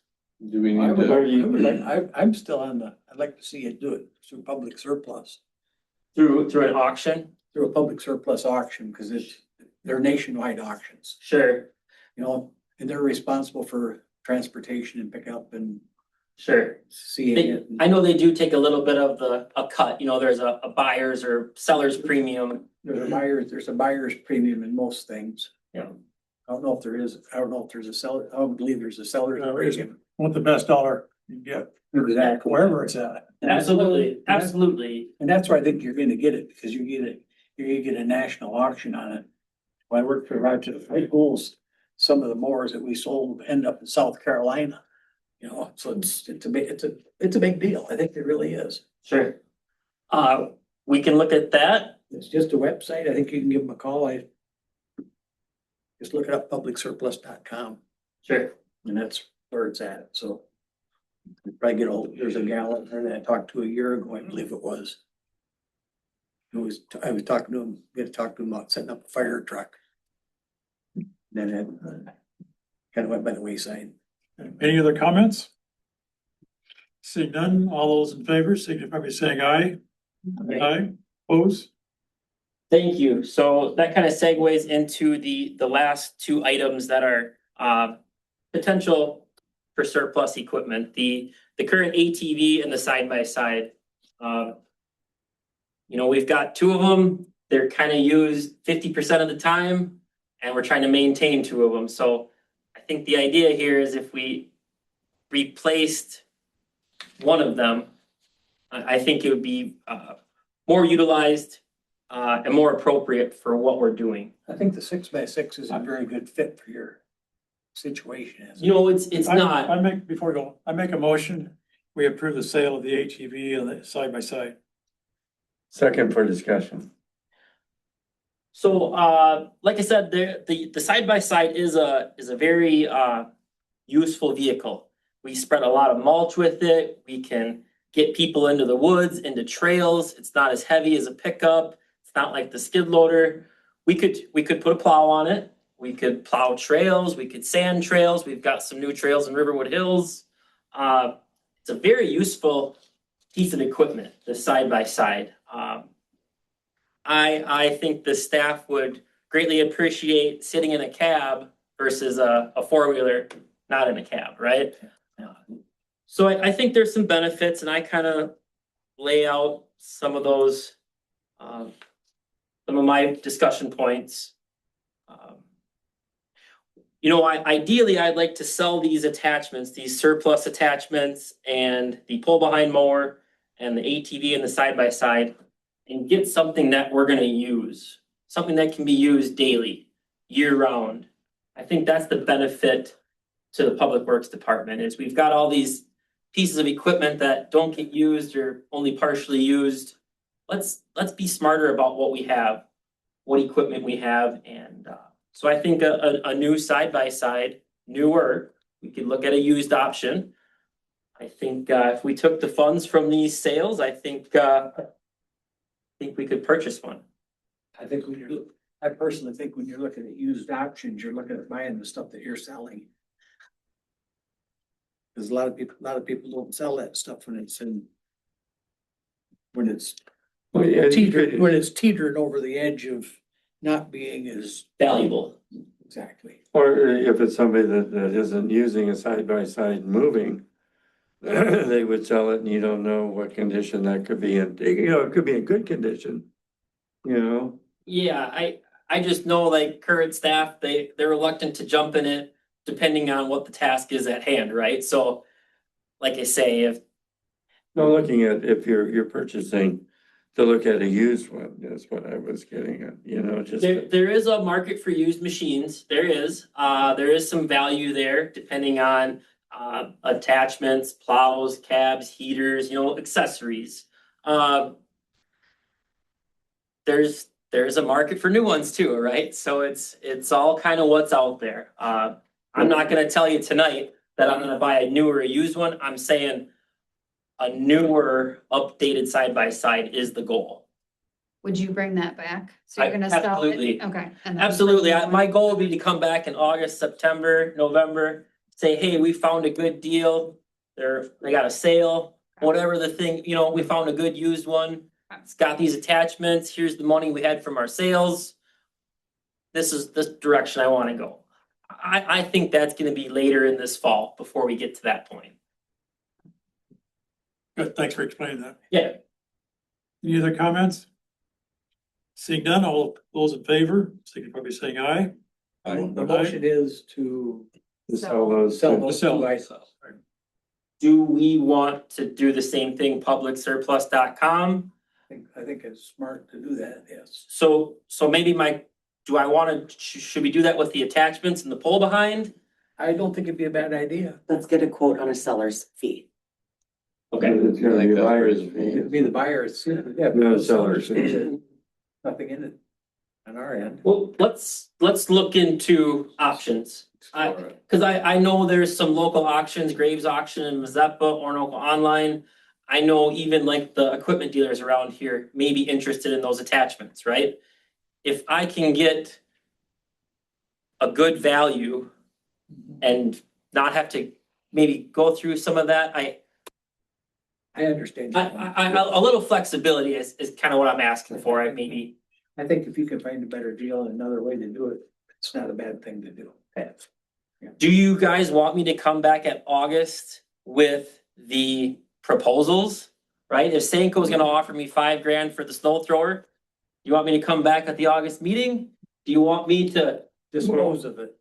Do we I need would to? I'm still I'd like to see it do it through public surplus, Through an auction? through a public surplus auction, because they're nationwide auctions, Sure, and they're responsible for transportation and pickup and sure. seeing They, it. I know they do take a little bit of a cut, there's a buyer's or seller's premium. There's a buyer's premium in most things. Yeah. I don't know if there's a seller, I don't believe there's a seller's No, premium. Want the best dollar you can get, Exactly. wherever it's at. Absolutely, absolutely. And that's where I think you're gonna get it, because you're gonna get a national auction on it. When I worked for Roger High Schools, some of the mowers that we sold end up in South Carolina. So it's a big deal. I think it really is. Sure. We can look at that. It's just a website. I think you can give them a call. Just look it up, publicsurplus.com, Sure. and that's where it's at. So probably there's a gal in there that I talked to a year ago, I believe it was. I was talking to him, gonna talk to him about setting up a fire truck. Then it kind of went by the wayside. Any other comments? Seeing none, all those in favor, signify by saying aye. Aye, opposed? Thank you. So that kind of segues into the last two items that are potential for surplus equipment, the current ATV and the side by side. You know, we've got two of them. They're kind of used 50% of the time, and we're trying to maintain two of them. So I think the idea here is if we replaced one of them, I think it would be more utilized and more appropriate for what we're doing. I think the 6x6 is a very good fit for your situation. isn't it? You know, it's not. I make a motion, we approve the sale of the ATV and the side by side. Second for discussion. So, like I said, the side by side is a very useful vehicle. We spread a lot of mulch with it. We can get people into the woods, into trails. It's not as heavy as a pickup. It's not like the skid loader. We could put a plow on it. We could plow trails. We could sand trails. We've got some new trails in Riverwood Hills. It's a very useful piece of equipment, the side by side. I think the staff would greatly appreciate sitting in a cab versus a four-wheeler not in a cab, right? So I think there's some benefits, and I kind of lay out some of those, some of my discussion points. You know, ideally, I'd like to sell these attachments, these surplus attachments, and the pull-behind mower, and the ATV and the side-by-side, and get something that we're gonna use, something that can be used daily, year-round. I think that's the benefit to the Public Works Department, is we've got all these pieces of equipment that don't get used or only partially used. Let's be smarter about what we have, what equipment we have, and so I think a new side-by-side, newer, we could look at a used option. I think if we took the funds from these sales, I think we could purchase one. I personally think when you're looking at used options, you're looking at buying the stuff that you're selling. Cause a lot of people don't sell that stuff when it's Well, yeah, when it's teetering over the edge of not being as Valuable. exactly. Or if it's somebody that isn't using a side by side moving, they would sell it and you don't know what condition that could be in. You know, it could be in good condition, you know? Yeah, I just know like current staff, they're reluctant to jump in it depending on what the task is at hand, right? So like I say, if No, looking at if you're purchasing to look at a used one, that's what I was getting at, you know, just. there is a market for used machines, there is some value there depending on attachments, plows, cabs, heaters, you know, accessories. There's a market for new ones too, right? So it's all kind of what's out there. I'm not gonna tell you tonight that I'm gonna buy a new or a used one. I'm saying a newer, updated side by side is the goal. Would you bring that back? So you're gonna sell it? Absolutely. Okay. and then- Absolutely. My goal would be to come back in August, September, November, say, hey, we found a good deal. They got a sale, whatever the thing, you know, we found a good used one. It's got these attachments. Here's the money we had from our sales. This is the direction I want to go. I think that's gonna be later in this fall before we get to that point. Good, thanks for explaining that. Yeah. Any other comments? Seeing none, all those in favor, signify by saying aye. The motion is to Sell those. sell those two items. Do we want to do the same thing, publicsurplus.com? I think it's smart to do that, yes. So maybe should we do that with the attachments and the pull behind? I don't think it'd be a bad idea. Let's get a quote on a seller's fee. Okay. It's gonna be buyer's fee. It'd be the buyer's, yeah. No seller's fee. Nothing in it on our end. Well, let's look into options. Cause I know there's some local auctions, Graves Auction in Mazeppa, Orinoco Online. I know even like the equipment dealers around here may be interested in those attachments, right? If I can get a good value and not have to maybe go through some of that, I understand. A little flexibility is kind of what I'm asking for, maybe. I think if you can find a better deal and another way to do it, it's not a bad thing to do. Do you guys want me to come back at August with the proposals? Right, if Senko is gonna offer me $5,000 for the snow thrower, you want me to come back at the August meeting? Do you want me to? Dispose of it.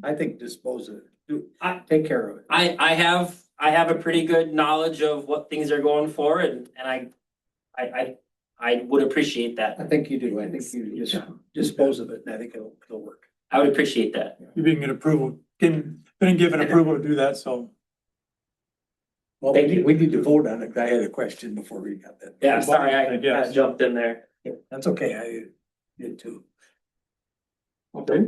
I think dispose of it. Take care of it. I have a pretty good knowledge of what things are going for and I would appreciate that. I think you do. I think you just dispose of it and I think it'll work. I would appreciate that. You being an approval, been given approval to do that, so. Well, Thank you. we need to vote on it. I had a question before we got that. Yeah, sorry, I Yes. kinda jumped in there. That's okay. I did too. Okay.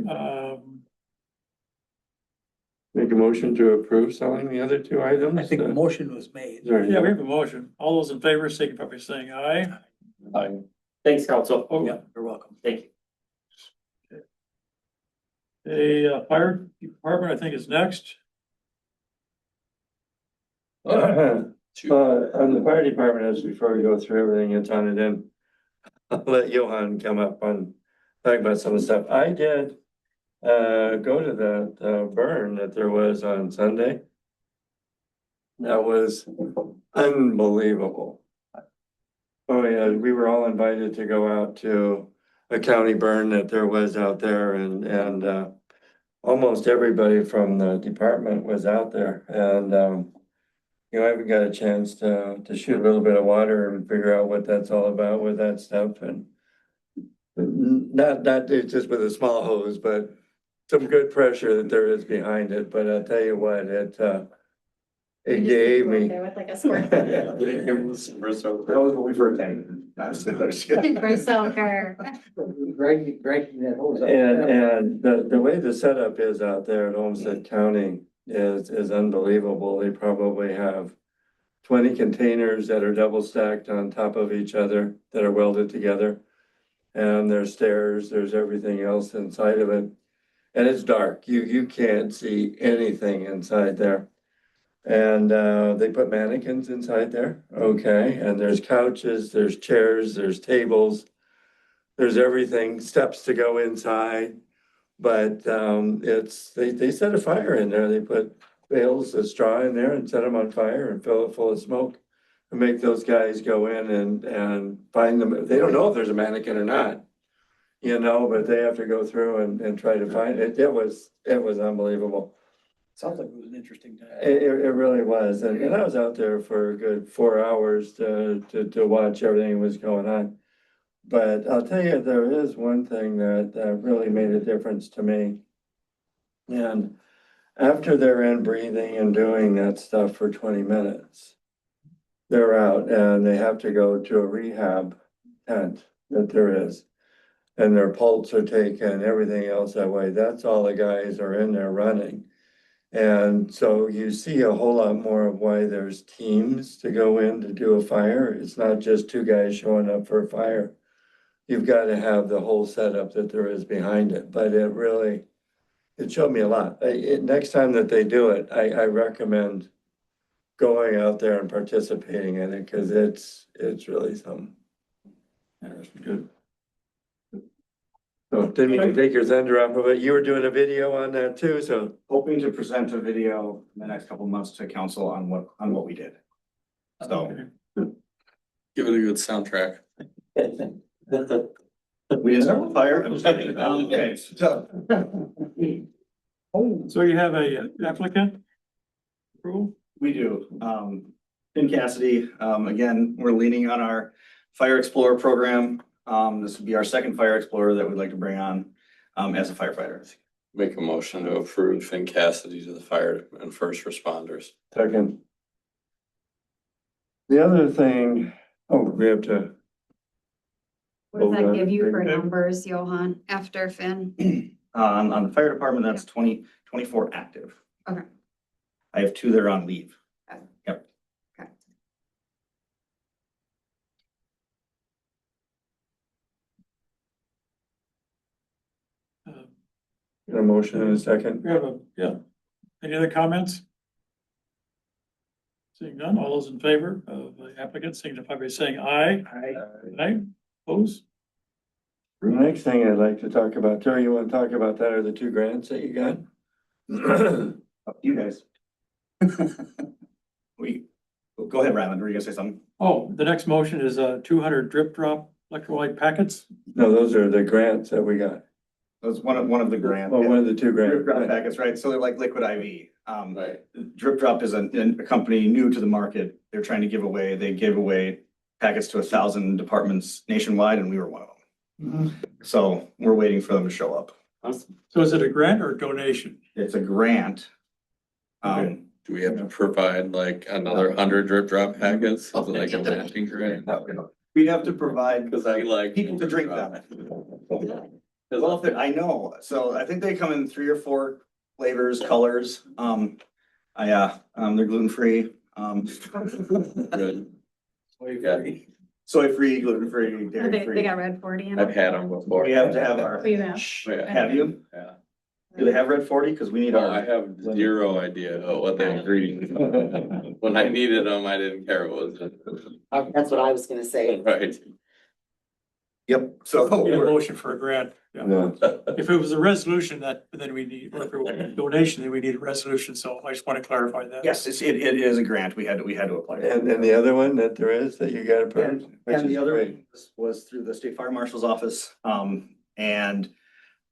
Make a motion to approve selling the other two items? I think the motion was made. Sorry. Yeah, we have a motion. All those in favor, signify by saying aye. Thanks, Council. Yeah, you're welcome. Thank you. The fire department, I think, is next. On the fire department, as before we go through everything that's on it, and I'll let Johan come up and talk about some of the stuff. I did go to the burn that there was on Sunday. That was unbelievable. Oh yeah, we were all invited to go out to a county burn that there was out there and almost everybody from the department was out there and you know, I haven't got a chance to shoot a little bit of water and figure out what that's all about with that stuff and not just with a small hose, but some good pressure that there is behind it. But I'll tell you what, it gave me. With like a squirt. That was what we first attended. Bristle car. Dragging that hose up. And the way the setup is out there at Olmsted County is unbelievable. They probably have 20 containers that are double stacked on top of each other that are welded together. And there's stairs, there's everything else inside of it. And it's dark. You can't see anything inside there. And they put mannequins inside there. Okay. And there's couches, there's chairs, there's tables, there's everything, steps to go inside. But they set a fire in there. They put bales of straw in there and set them on fire and fill it full of smoke. And make those guys go in and find them. They don't know if there's a mannequin or not. You know, but they have to go through and try to find it. It was unbelievable. Sounds like it was an interesting time. It really was. And I was out there for a good 4 hours to watch everything that was going on. But I'll tell you, there is one thing that really made a difference to me. And after they're in breathing and doing that stuff for 20 minutes, they're out and they have to go to a rehab tent that there is. And their pulse are taken, everything else that way. That's all the guys are in there running. And so you see a whole lot more of why there's teams to go in to do a fire. It's not just two guys showing up for a fire. You've got to have the whole setup that there is behind it. But it showed me a lot. Next time that they do it, I recommend going out there and participating in it because it's really something. That's good. So didn't mean to take your thunder off of it. You were doing a video on that too, so. Hoping to present a video in the next couple of months to council on what we did. So Give it a good soundtrack. we didn't start with fire. Okay, so. So you have a applicant? Approval? We do. Finn Cassidy, again, we're leaning on our Fire Explorer program. This would be our second Fire Explorer that we'd like to bring on as a firefighter. Make a motion to approve Finn Cassidy to the fire and first responders. Second. The other thing, we have to. What does that give you for numbers, Johan, after Finn? On the fire department, that's 24 active. Okay. I have 2 that are on leave. Yep. Okay. A motion in a second. We have yeah. Any other comments? Seeing none, all those in favor of the applicant signify by saying aye. I, Aye, opposed? The next thing I'd like to talk about, Terry, you wanna talk about that or the 2 grants that you got? Up to you guys. Go ahead, Ryland, were you gonna say something? Oh, the next motion is 200 drip drop electrolyte packets. No, those are the grants that we got. That was one of the grant. Well, one of the 2 Drip drop grants. packets, right? So they're like liquid IV. Right. Drip Drop is a company new to the market. They're trying to they gave away packets to 1,000 departments nationwide, and we were one of them. So we're waiting for them to show up. So is it a grant or a donation? It's a grant. Okay. Do we have to provide like another 100 drip drop packets, something like a matching grant? We'd have to provide Cause I like. people to drink them. Well, I know, so I think they come in 3 or 4 flavors, colors. They're gluten-free. Good. Soy-free, gluten-free, They dairy-free. got red 40 in I've it. had them before. We have to have our, We have. have you? Yeah. Do they have red 40? Cause we need No, I our, have zero idea of what the ingredients. When I needed them, I didn't care what was in That's what I was gonna say. it. Right. yep, so. Need a motion for a grant. Yeah. No, If it was a resolution that, then we need, or if it was a donation, then we need a resolution. So I just want to clarify that. Yes, it is a grant. We had to apply. for. and the other one that there is that you got approved? And the other one was through the State Fire Marshal's office, and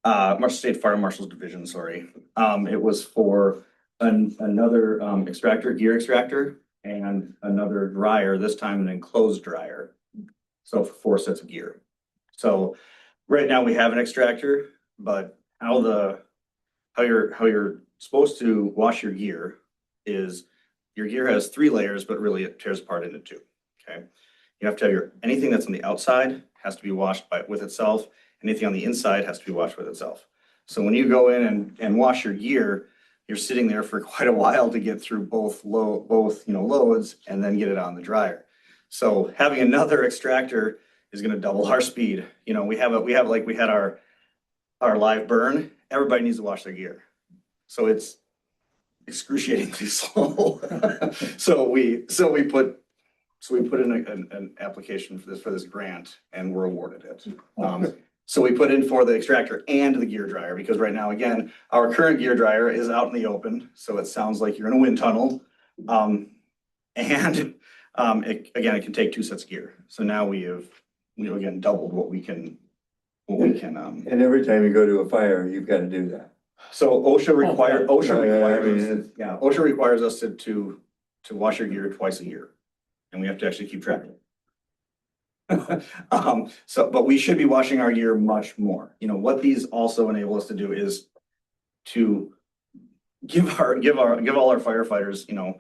Marshall State Fire Marshal's Division, sorry. It was for another extractor, gear extractor, and another dryer, this time an enclosed dryer. So for 4 sets of gear. So right now we have an extractor, but how you're supposed to wash your gear is your gear has 3 layers, but really it tears apart into 2. Okay. You have to have anything that's on the outside has to be washed with itself. Anything on the inside has to be washed with itself. So when you go in and wash your gear, you're sitting there for quite a while to get through both loads and then get it on the dryer. So having another extractor is gonna double our speed. You know, we had our live burn, everybody needs to wash their gear. So it's excruciatingly slow. So we put in an application for this grant and we're awarded it. So we put in for the extractor and the gear dryer, because right now, again, our current gear dryer is out in the open, so it sounds like you're in a wind tunnel. It can take 2 sets of gear. So now we have again doubled what we can. And every time you go to a fire, you've got to do that. So OSHA requires Yeah. OSHA requires us to wash your gear twice a year, and we have to actually keep track of it. But we should be washing our gear much more. You know, what these also enable us to do is to give all our firefighters, you know,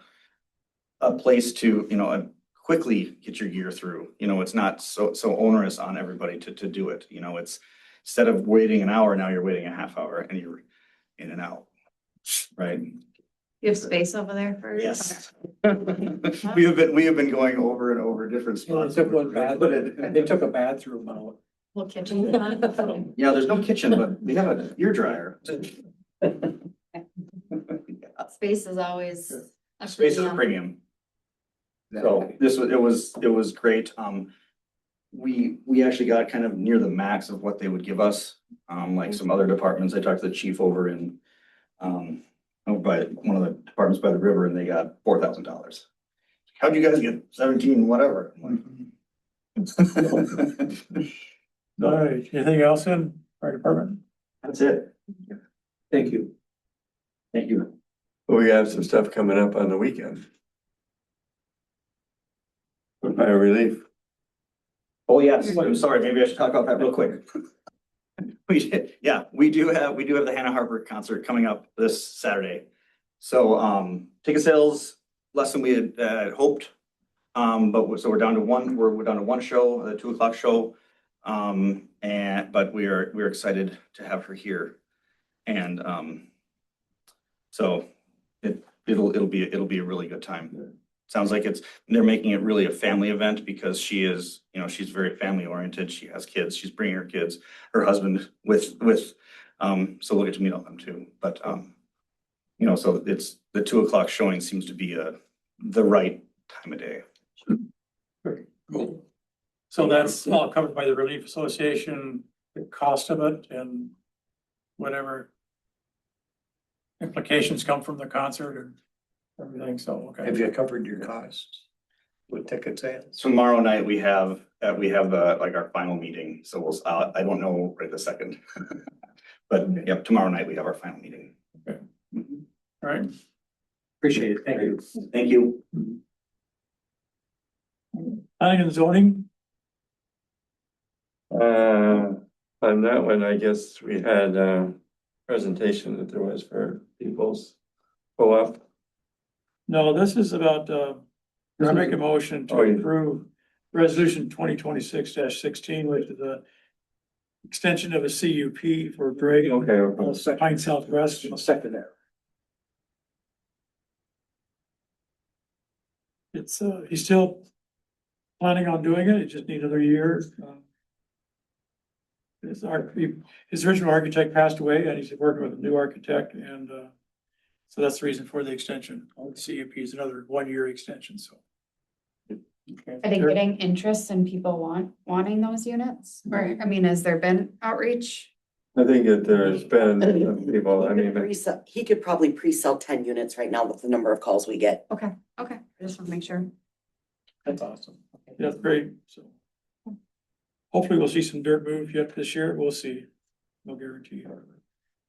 a place to, you know, quickly get your gear through. You know, it's not so onerous on everybody to do it. You know, it's instead of waiting an hour, now you're waiting a half hour and you're in and out. Right? You have space over there for? Yes. We have been going over and over different spots. They took a bathroom out. Little kitchen. Yeah, there's no kitchen, but we have a gear dryer. Space is always. a Space is a premium. premium. So it was great. We actually got kind of near the max of what they would give us. Like some other departments, I talked to the chief over in, over by one of the departments by the river, and they got $4,000. How'd you guys get 17, whatever? All right, anything else in fire department? That's it. Thank you. Thank you. We have some stuff coming up on the weekend. For fire relief. Oh, yes, I'm sorry, maybe I should talk about that real quick. We do have the Hannah Harper concert coming up this Saturday. So, ticket sales less than we had hoped. So we're down to one show, the 2:00 show. But we're excited to have her here. And, so it'll be a really good time. Sounds like they're making it really a family event because she is, you know, she's very family oriented. She has kids. She's bringing her kids, her husband with, so we'll get to meet all them too. But, you know, so it's the 2:00 showing seems to be the right time of day. Cool. So that's all covered by the Relief Association, the cost of it and whatever implications come from the concert and everything, so, okay. Have you covered your costs with tickets and? Tomorrow night, we have the, like, our final meeting, so we'll, I don't know right this second. But, yep, tomorrow night we have our final meeting. All right, Appreciate it. Thank you. Thank you. planning and zoning, On that one, I guess we had a presentation that there was for people's co-op. no, this is about, let's make a motion to Oh, yeah. approve resolution 2026-16, which is the extension of a CUP for Drake. Okay. Pine Southwest. I'll second that. It's, he's still planning on doing it, it just needs another year. His original architect passed away and he's working with a new architect and, so that's the reason for the extension. The CUP is another 1-year extension, so. Are they getting interest in people wanting those units? Or, I mean, has there been outreach? I think that there's been some people, I mean, He could probably pre-sell 10 units right now with the number of calls we get. Okay, I just want to make sure. That's awesome. That's great, so. Hopefully we'll see some dirt move yet this year, we'll see. No guarantee.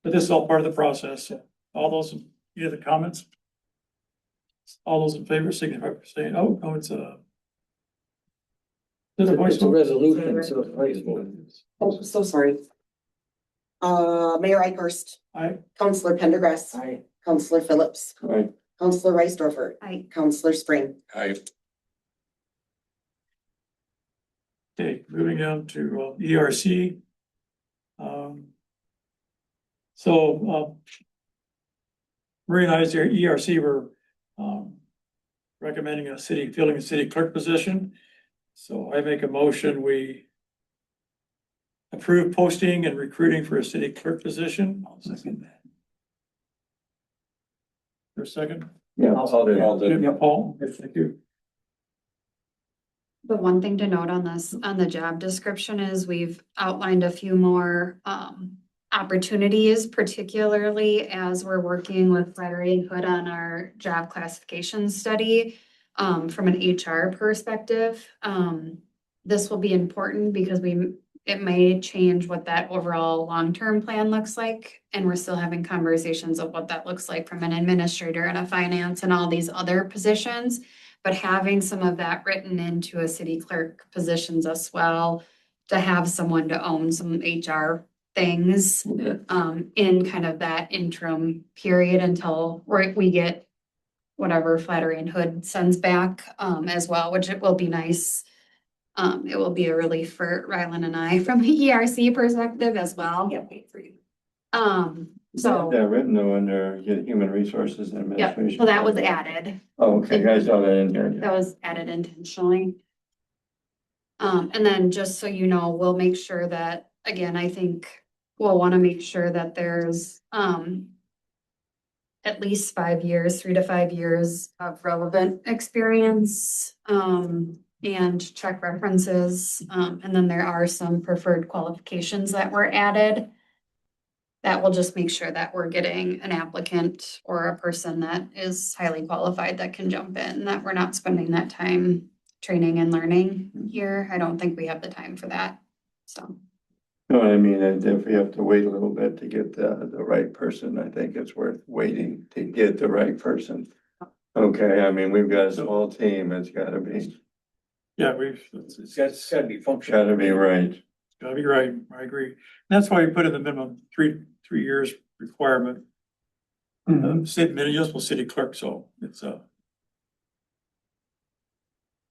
But this is all part of the process. All those, any other comments? All those in favor, signify by saying, oh, no, it's a. It's a resolution, so it's place vote. Oh, so sorry. Mayor Ikerst, Aye. Counselor Pendergrass, Aye. Counselor Phillips, Aye. Counselor Rice-Dorfer, I, Counselor Spring. Okay, moving down to ERC. So realize their ERC were recommending filling a city clerk position. So I make a motion, we approve posting and recruiting for a city clerk position. I'll second that. For a second? yeah, I'll do it. Yeah, Paul, thank you. the one thing to note on this, on the job description is we've outlined a few more, opportunities, particularly as we're working with Flattery and Hood on our job classification study. From an HR perspective, this will be important because it may change what that overall long-term plan looks like. And we're still having conversations of what that looks like from an administrator and a finance and all these other positions. But having some of that written into a city clerk positions as well, to have someone to own some HR things, in kind of that interim period until we get whatever Flattery and Hood sends back, as well, which it will be nice. It will be a relief for Rylan and I from the ERC perspective as well. Can't wait for you. So, Yeah, written though under human resources and yeah, administration. so that was added. Oh, okay, I saw that in here. That was added intentionally. And then just so you know, we'll make sure that, again, I think we'll want to make sure that there's, at least 5 years, 3 to 5 years of relevant experience, and check references. And then there are some preferred qualifications that were added. That will just make sure that we're getting an applicant or a person that is highly qualified that can jump in, that we're not spending that time training and learning here. I don't think we have the time for that, so. No, I mean, and if we have to wait a little bit to get the right person, I think it's worth waiting to get the right person. Okay, I mean, we've got a small team, it's gotta be, Yeah, It's gotta be functional. gotta be right. gotta be right, I agree. That's why we put in the minimum three years requirement. State municipal city clerk, so it's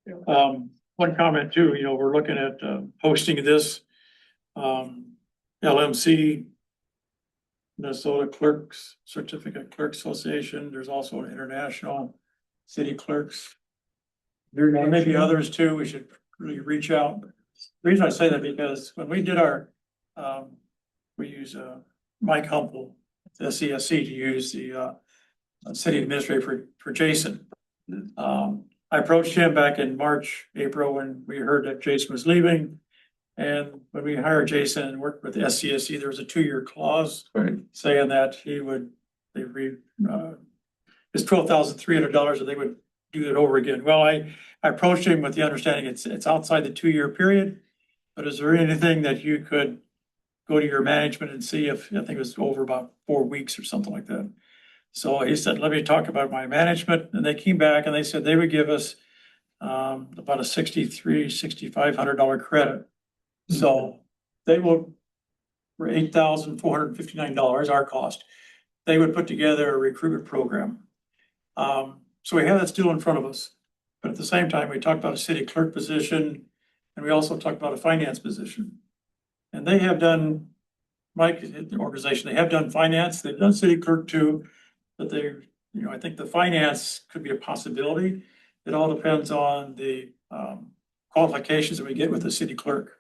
one comment too, we're looking at posting this LMC, Minnesota Clerks Certificate Clerk Association. There's also an international city clerks. There may be others too. We should really reach out. The reason I say that because when we did our, we use Mike Humble, the CSC, to use the city administrator for Jason. I approached him back in March, April, when we heard that Jason was leaving. And when we hired Jason and worked with SCSC, there was a 2-year clause Right. saying that he would, it's $12,300 and they would do it over again. Well, I approached him with the understanding it's outside the 2-year period. But is there anything that you could go to your management and see if, I think it was over about 4 weeks or something like that. So he said, let me talk about my management, and they came back and they said they would give us about a $6,500 credit. So they will, for $8,459, our cost, they would put together a recruitment program. So we have that still in front of us. But at the same time, we talked about a city clerk position, and we also talked about a finance position. And they have done, Mike, the organization, they have done finance, they've done city clerk too, but they, I think the finance could be a possibility. It all depends on the qualifications that we get with the city clerk.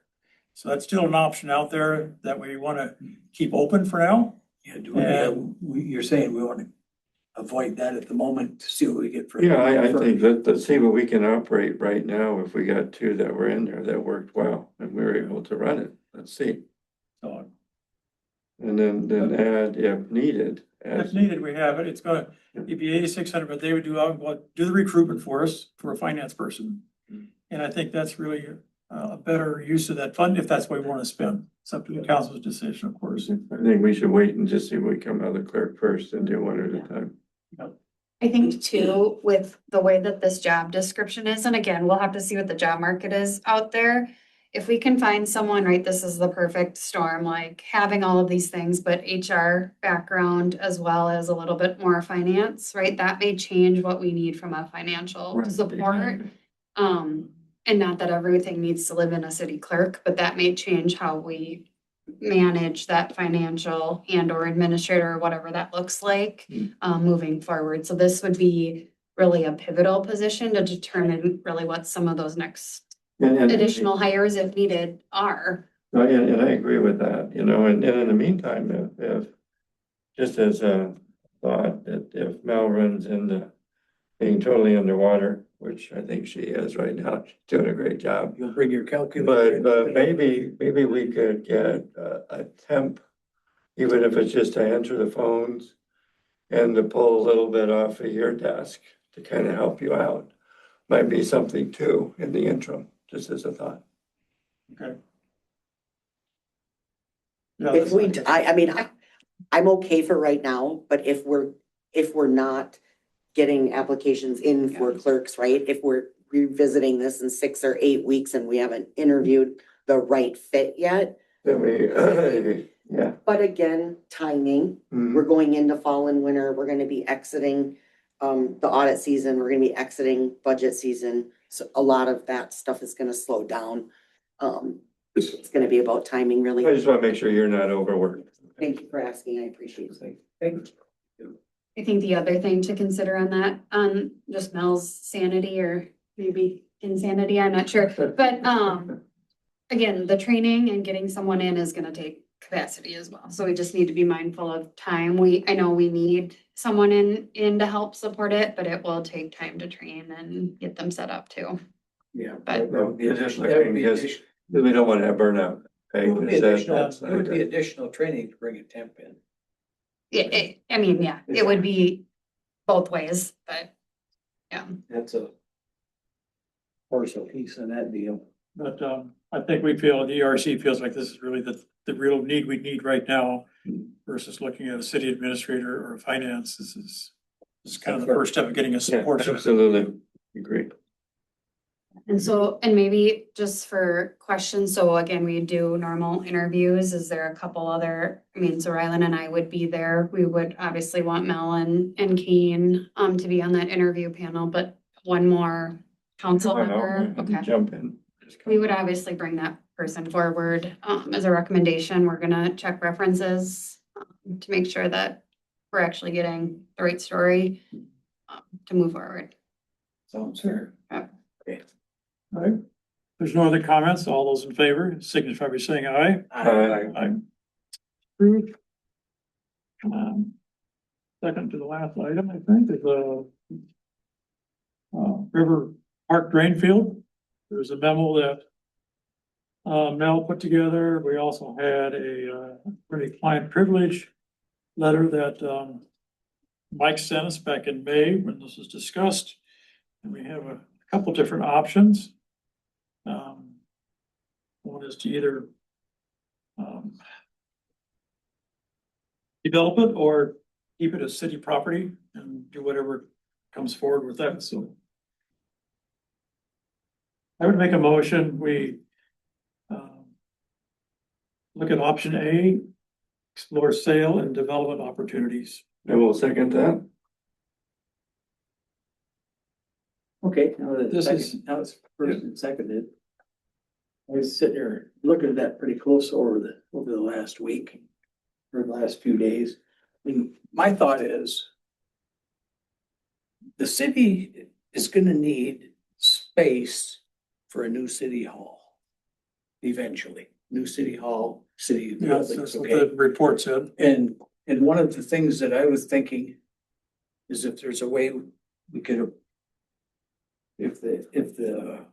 So that's still an option out there that we want to keep open for now. Yeah, you're saying we want to avoid that at the moment to see what we get for. Yeah, I think let's see what we can operate right now. If we got 2 that were in there that worked well and we were able to run it, let's see. So And then add if needed. if needed, we have it. It's gonna, it'd be 8,600, but they would do the recruitment for us for a finance person. And I think that's really a better use of that fund if that's what we want to spend. It's up to the council's decision, of course. I think we should wait and just see what we come out of the clerk first and do one at a time. I think too, with the way that this job description is, and again, we'll have to see what the job market is out there. If we can find someone, right, this is the perfect storm, like having all of these things, but HR background as well as a little bit more finance, right? That may change what we need from a financial support. And not that everything needs to live in a city clerk, but that may change how we manage that financial and or administrator, or whatever that looks like, moving forward. So this would be really a pivotal position to determine really what some of those next additional hires, if needed, are. And I agree with that, and in the meantime, if just as a thought, that if Mel runs into being totally underwater, which I think she is right now, she's doing a great job. You'll bring your calculator. But maybe we could get a temp, even if it's just to answer the phones and to pull a little bit off of your desk to kind of help you out. Might be something too in the interim, just as a thought. Okay. If we, I'm okay for right now, but if we're not getting applications in for clerks, right? If we're revisiting this in 6 or 8 weeks and we haven't interviewed the right fit yet. Then yeah. But again, timing, we're going into fall and winter, we're gonna be exiting the audit season, we're gonna be exiting budget season. So a lot of that stuff is gonna slow down. It's gonna be about timing, really. I just want to make sure you're not overworked. Thank you for asking, I appreciate it. Thank you. I think the other thing to consider on that, just Mel's sanity or maybe insanity, I'm not sure, but, again, the training and getting someone in is gonna take capacity as well. So we just need to be mindful of time. I know we need someone in to help support it, but it will take time to train and get them set up too. Yeah. But No, just looking, because we don't want to have burnout. It would be That's additional training to bring a temp in. it would be both ways, but yeah. That's a partial piece in that deal. But I think we feel, the ERC feels like this is really the real need we need right now versus looking at a city administrator or a finance. This is kind of the first step of getting a support. Absolutely, agree. And maybe just for questions, so again, we do normal interviews. Is there a couple other, so Rylan and I would be there. We would obviously want Mel and Kane to be on that interview panel, but one more council member. Okay. Jump in. We would obviously bring that person forward as a recommendation. We're gonna check references to make sure that we're actually getting the right story to move forward. Sounds fair. Okay. All right. There's no other comments. All those in favor, signify by saying aye. Aye. Approved. Second to the last item, I think, is River Park Drain Field. There's a memo that Mel put together. We also had a pretty client privilege letter that Mike sent us back in May when this was discussed. And we have a couple different options. One is to either develop it or keep it as city property and do whatever comes forward with that, so. I would make a motion, we look at option A, explore sale and development opportunities. I will second that. Okay, now that This is- now it's first and seconded. I was sitting here looking at that pretty close over the last week, or the last few days. And my thought is, the city is gonna need space for a new city hall. Eventually, new city hall, city Yes, buildings, that's what okay? the report said. And one of the things that I was thinking is if there's a way we could, if the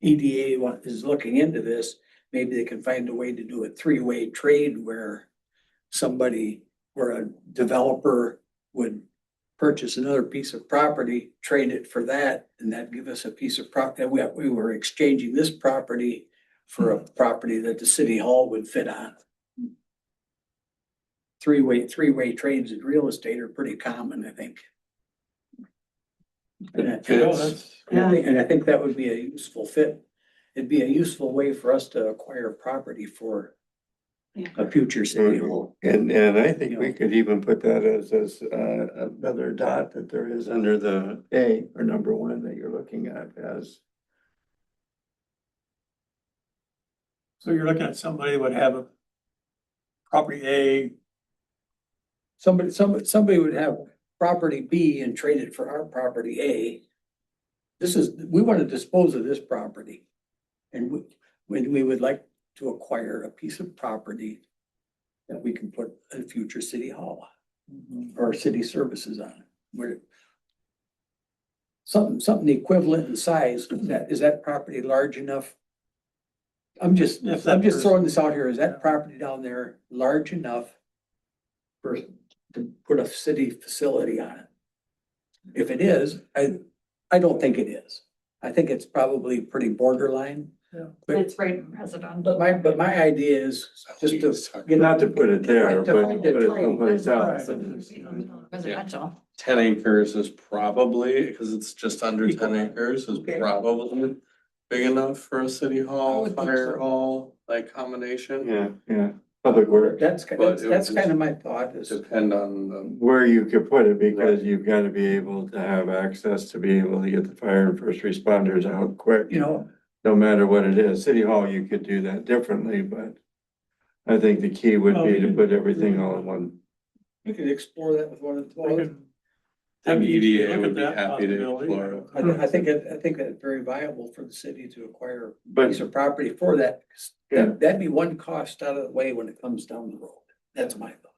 EDA is looking into this, maybe they can find a way to do a three-way trade where where a developer would purchase another piece of property, trade it for that, and that'd give us a piece of property. We were exchanging this property for a property that the city hall would fit on. Three-way trades in real estate are pretty common, I think. And I think that would be a useful fit. It'd be a useful way for us to acquire property for a future city hall. And I think we could even put that as another dot that there is under the A or number one that you're looking at as. So you're looking at somebody would have a property A. Somebody would have property B and trade it for our property A. We want to dispose of this property. And we would like to acquire a piece of property that we can put a future city hall or city services on. Where something equivalent in size, is that property large enough? I'm just throwing this out here. Is that property down there large enough to put a city facility on it? If it is, I don't think it is. I think it's probably pretty borderline. But It's right in residential. but my idea is just to get Not to put it there, Right, to but find put it it right. someplace else. Residential. 10 acres is probably, because it's just under 10 acres, is Okay. probably big enough for a city I hall, would think fire so. hall, like combination. Yeah, public works. That's But it would kind just of my thought is, Depend on the, Where you could put it, because you've got to be able to have access to be able to get the fire and first responders out quick. No matter what it is, city hall, you could do that differently, but I think the key would be to put everything all in one. we could explore that with one of We the. can the EDA look at would be that happy to possibility. explore it. I think that's very viable for the city to acquire a But piece of property for that. Yeah. That'd be one cost out of the way when it comes down the road. That's my thought.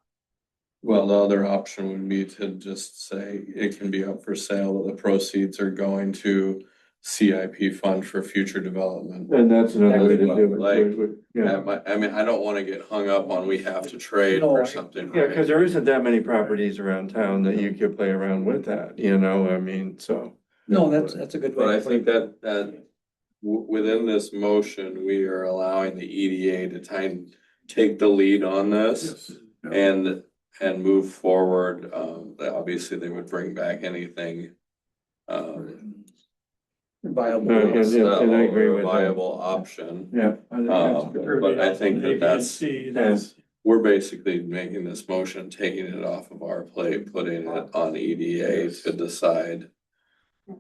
Well, the other option would be to just say it can be up for sale, the proceeds are going to CIP fund for future development. And that's another way to do it. Like, Yeah, I mean, I don't wanna get hung up on we have to trade No, or I- something. yeah, right? because there isn't that many properties around town that you could play around with that, I mean, so. No, that's a good way. But I to put it. think that within this motion, we are allowing the EDA to take the lead on this and move forward. Obviously, they would bring back anything Viable. And I agree with that. viable option. Yeah. I think that's good. But I think that that's, that's. we're basically making this motion, taking it off of our plate, putting it on EDA to decide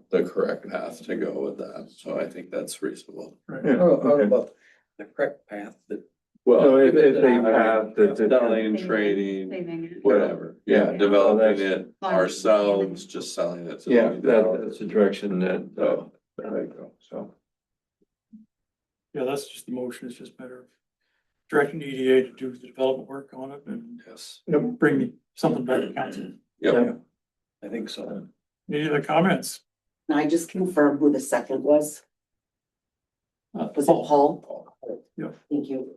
the correct path to go with that. So I think that's reasonable. Yeah, How okay. about the correct path that So if they I have mean, the. selling, trading, Saving it. whatever. Yeah, Yeah. developing Well, it ourselves, just selling it. to Yeah, the developer. that's the direction that I go, so. Yeah, that's just the motion. It's just better directing EDA to do the development work on it and Yes. bring something back to council. Yep. I think so. Any other comments? Can I just confirm who the second was? Was it Paul? Yeah. Thank you.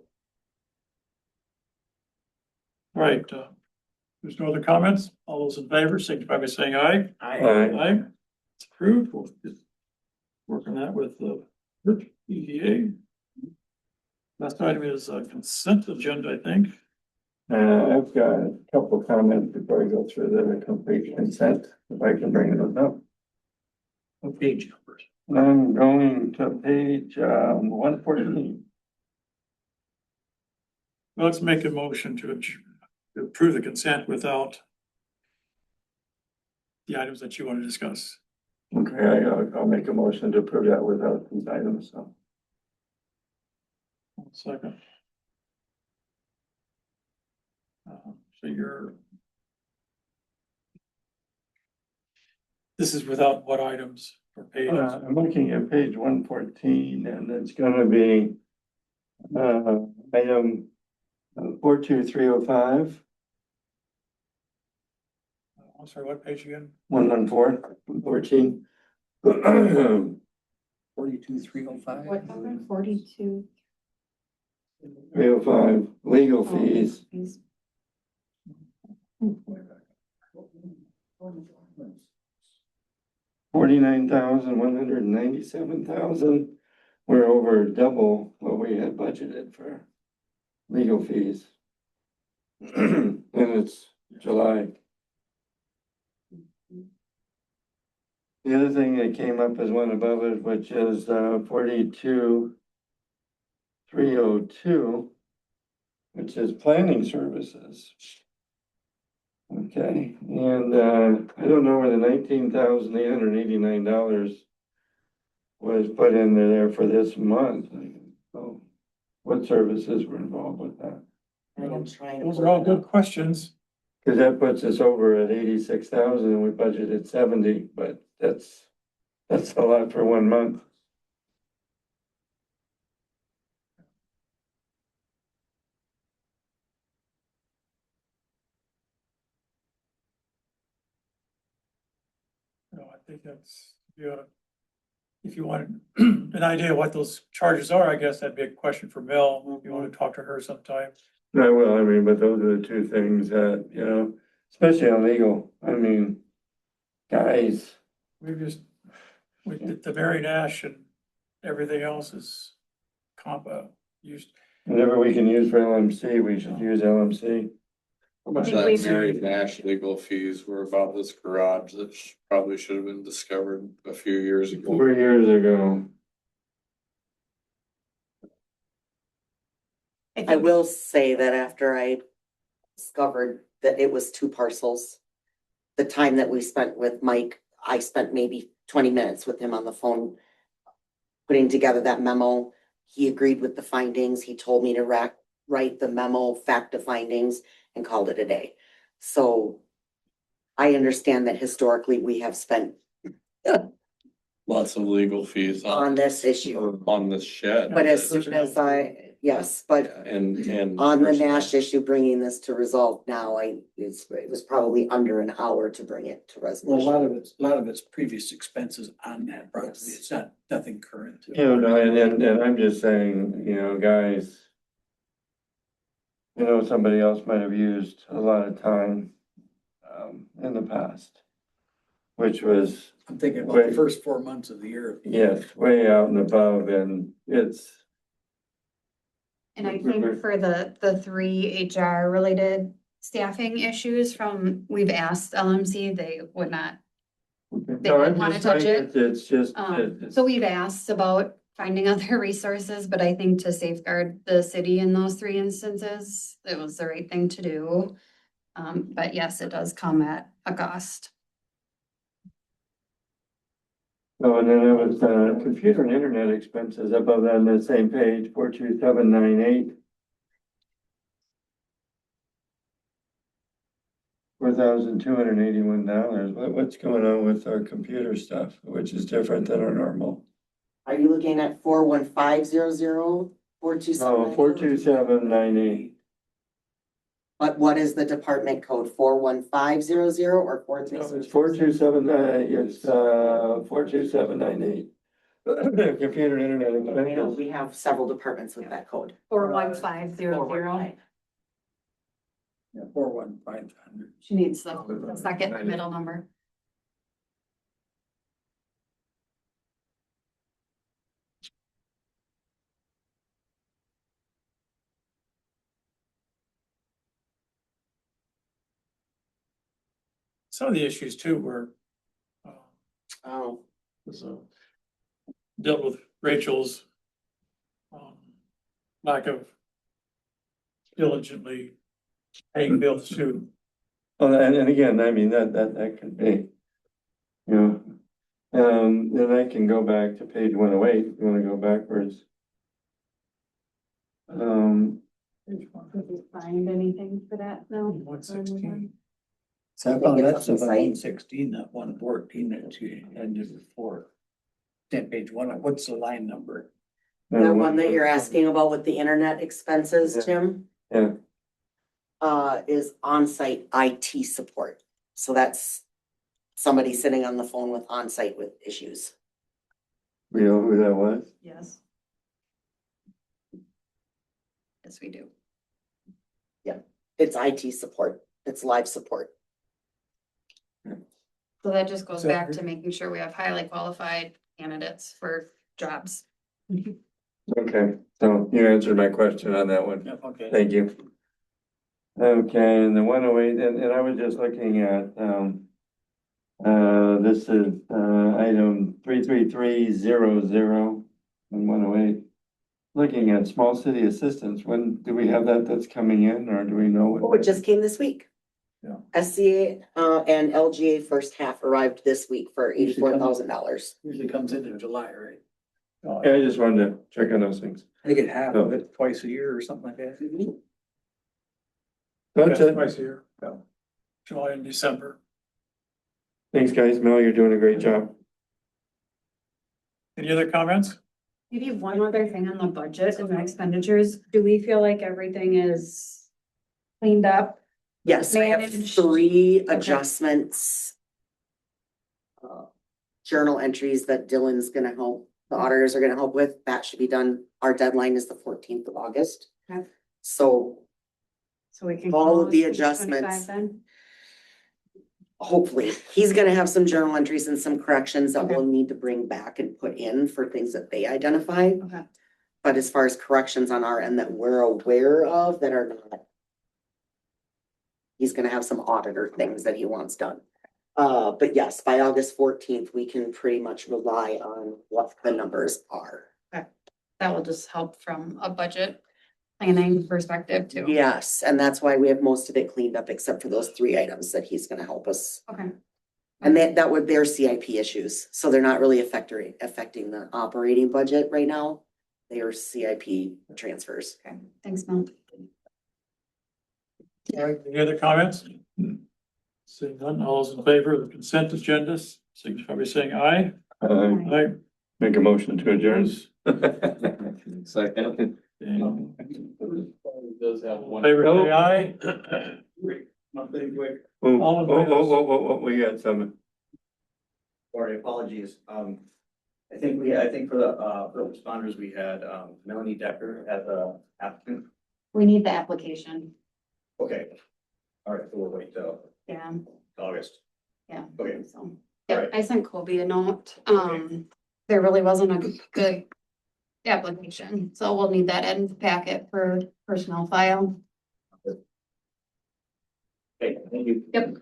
All right, there's no other comments. All those in favor, signify by saying aye. Aye. It's approved. We'll just work on that with the EDA. Last item is consent agenda, I think. I've got a couple of comments before I go through the complete consent, if I can bring them up. What page numbers? I'm going to page 114. Well, let's make a motion to approve the consent without the items that you want to discuss. Okay, I'll make a motion to approve that without these items, so. 1 second. So this is without what items or pages? I'm looking at page 114 and it's gonna be item 42305. I'm sorry, what page again? 114, 14. 42,305. What number? 42. 305, legal fees. $49,197,000. We're over double what we had budgeted for legal fees. And it's July. The other thing that came up is one above it, which is 42,302, which is planning services. Okay, and I don't know where the $19,889 was put in there for this month. So what services were involved with that? I am trying to. Those are all good questions. Because that puts us over at 86,000 and we budgeted 70, but that's a lot for 1 month. I think that's, yeah. If you want an idea of what those charges are, I guess that'd be a question for Mel. If you want to talk to her sometime. I will, I mean, but those are the two things that, you know, especially on legal, I mean, guys. We did the Mary Nash and everything else is used. Whatever we can use for LMC, we should use LMC. How much of that Mary Nash legal fees were about this garage that probably should have been discovered a few years ago? 4 years ago. I will say that after I discovered that it was 2 parcels, the time that we spent with Mike, I spent maybe 20 minutes with him on the phone, putting together that memo. He agreed with the findings. He told me to write the memo, fact of findings, and called it a day. So I understand that historically we have spent Lots of legal fees on this issue, on this shed. but as soon as yes, but And. on the Nash issue, bringing this to resolve now, it was probably under an hour to bring it to Well, resolution. a lot of it's previous expenses on that property. It's nothing current. You know, and I'm just saying, you know, guys. You know, somebody else might have used a lot of time in the past. Which was, I'm thinking about the first 4 months of the year. yes, way out and above, and it's. And I think for the 3 HR related staffing issues we've asked LMC, they would not. They No, didn't I'm wanna just touch saying it. It's just, So we've asked about finding other resources, but I think to safeguard the city in those 3 instances, it was the right thing to do. But yes, it does come at a cost. so and then it was computer and internet expenses above that on the same page, 42798. $4,281. What's going on with our computer stuff, which is different than our normal? Are you looking at 41500, 427? No, 42798. But what is the department code? 41500 or 436? 427, it's, 42798. Computer and internet. I know, expenses. we have several departments with that code. 41500. Yeah, 41500. She needs the second middle number. Some of the issues too were, Oh, was, dealt with Rachel's lack of diligently paying bills too. Oh, and again, I mean, that could be, you know, then I can go back to page 108, if you wanna go backwards. Did you find anything for that? No. 116. So I think found it's that's on the the site. 116, that 114 that you ended before. That page one, what's the line number? that one that you're asking about with the internet expenses, Yeah. Jim? Yeah. Is on-site IT support. So that's somebody sitting on the phone with on-site with issues. We know who that was? Yes. Yes, we do. It's IT support. It's live support. So that just goes So- back to making sure we have highly qualified candidates for jobs. Okay, so you answered my question on that one. Yep, okay. Thank you. Okay, and the 108, and I was just looking at, this is, item 33300 and 108. Looking at small city assistance, when do we have that that's coming in, or do we know? what- Oh, it just came this week. Yeah. SCA, and LGA first half arrived this week for $84,000. Usually comes in July, right? Yeah, I just wanted to check on those things. I get half of it twice a year or something like that. That's it. Twice a year. Yeah. July and December. Thanks, guys. Mel, you're doing a great job. Any other comments? Maybe one other thing on the budget and the expenditures, do we feel like everything is cleaned up? Yes, I have Managed. 3 adjustments. Journal entries that Dylan's gonna help, the auditors are gonna help with. That should be done. Our deadline is the 14th of August. Okay. So So we can. All of the close 2025 adjustments. then? hopefully, he's gonna have some journal entries and some corrections that Okay. we'll need to bring back and put in for things that they identify. Okay. But as far as corrections on our end that we're aware of that are not. He's gonna have some auditor things that he wants done. But yes, by August 14th, we can pretty much rely on what the numbers are. That will just help from a budget planning perspective too. Yes, and that's why we have most of it cleaned up except for those 3 items that he's gonna help us. Okay. And that would, they're CIP issues, so they're not really affecting the operating budget right now. They are CIP transfers. Okay, thanks, Mel. All right, any other comments? Seeing none, all those in favor of the consent agendas, signify by saying aye. Aye. Make a motion to adjourn. Second. Does have one. Favor say aye. We got some. Sorry, apologies. I think for the responders, we had, Melanie Decker as a applicant. We need the application. Okay. All right, so we'll wait till Yeah, August. yeah. Okay. So, yeah, Alright. I sent Colby a note. There really wasn't a good application, so we'll need that in the packet for personnel file. Okay, thank you. Yep.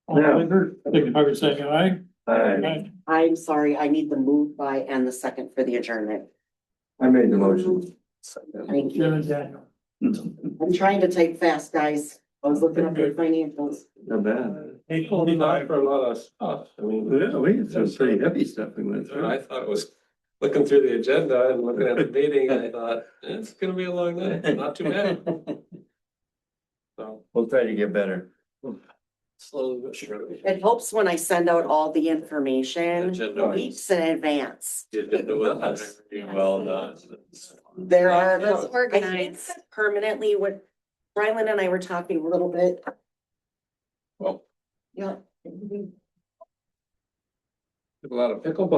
All in favor, signify by saying aye. Aye. I'm sorry, I need the move by and the second for the adjournment. I made the motion. Thank Jim you. and Daniel. I'm trying to type fast, guys. I was looking up your financials. Not bad. 8:45. For a lot of stuff. I mean, Yeah, we had some pretty heavy stuff we went through. I thought it was looking through the agenda and looking at the meeting, I thought, it's gonna be a long night, not too bad. So We'll try to get better. slowly but surely. It helps when I send out all the information Agenda. weeks in advance. You did it well, well done. There are, Let's I think organize. permanently what Ryland and I were talking a little bit. Well, Yeah. A lot of pickleball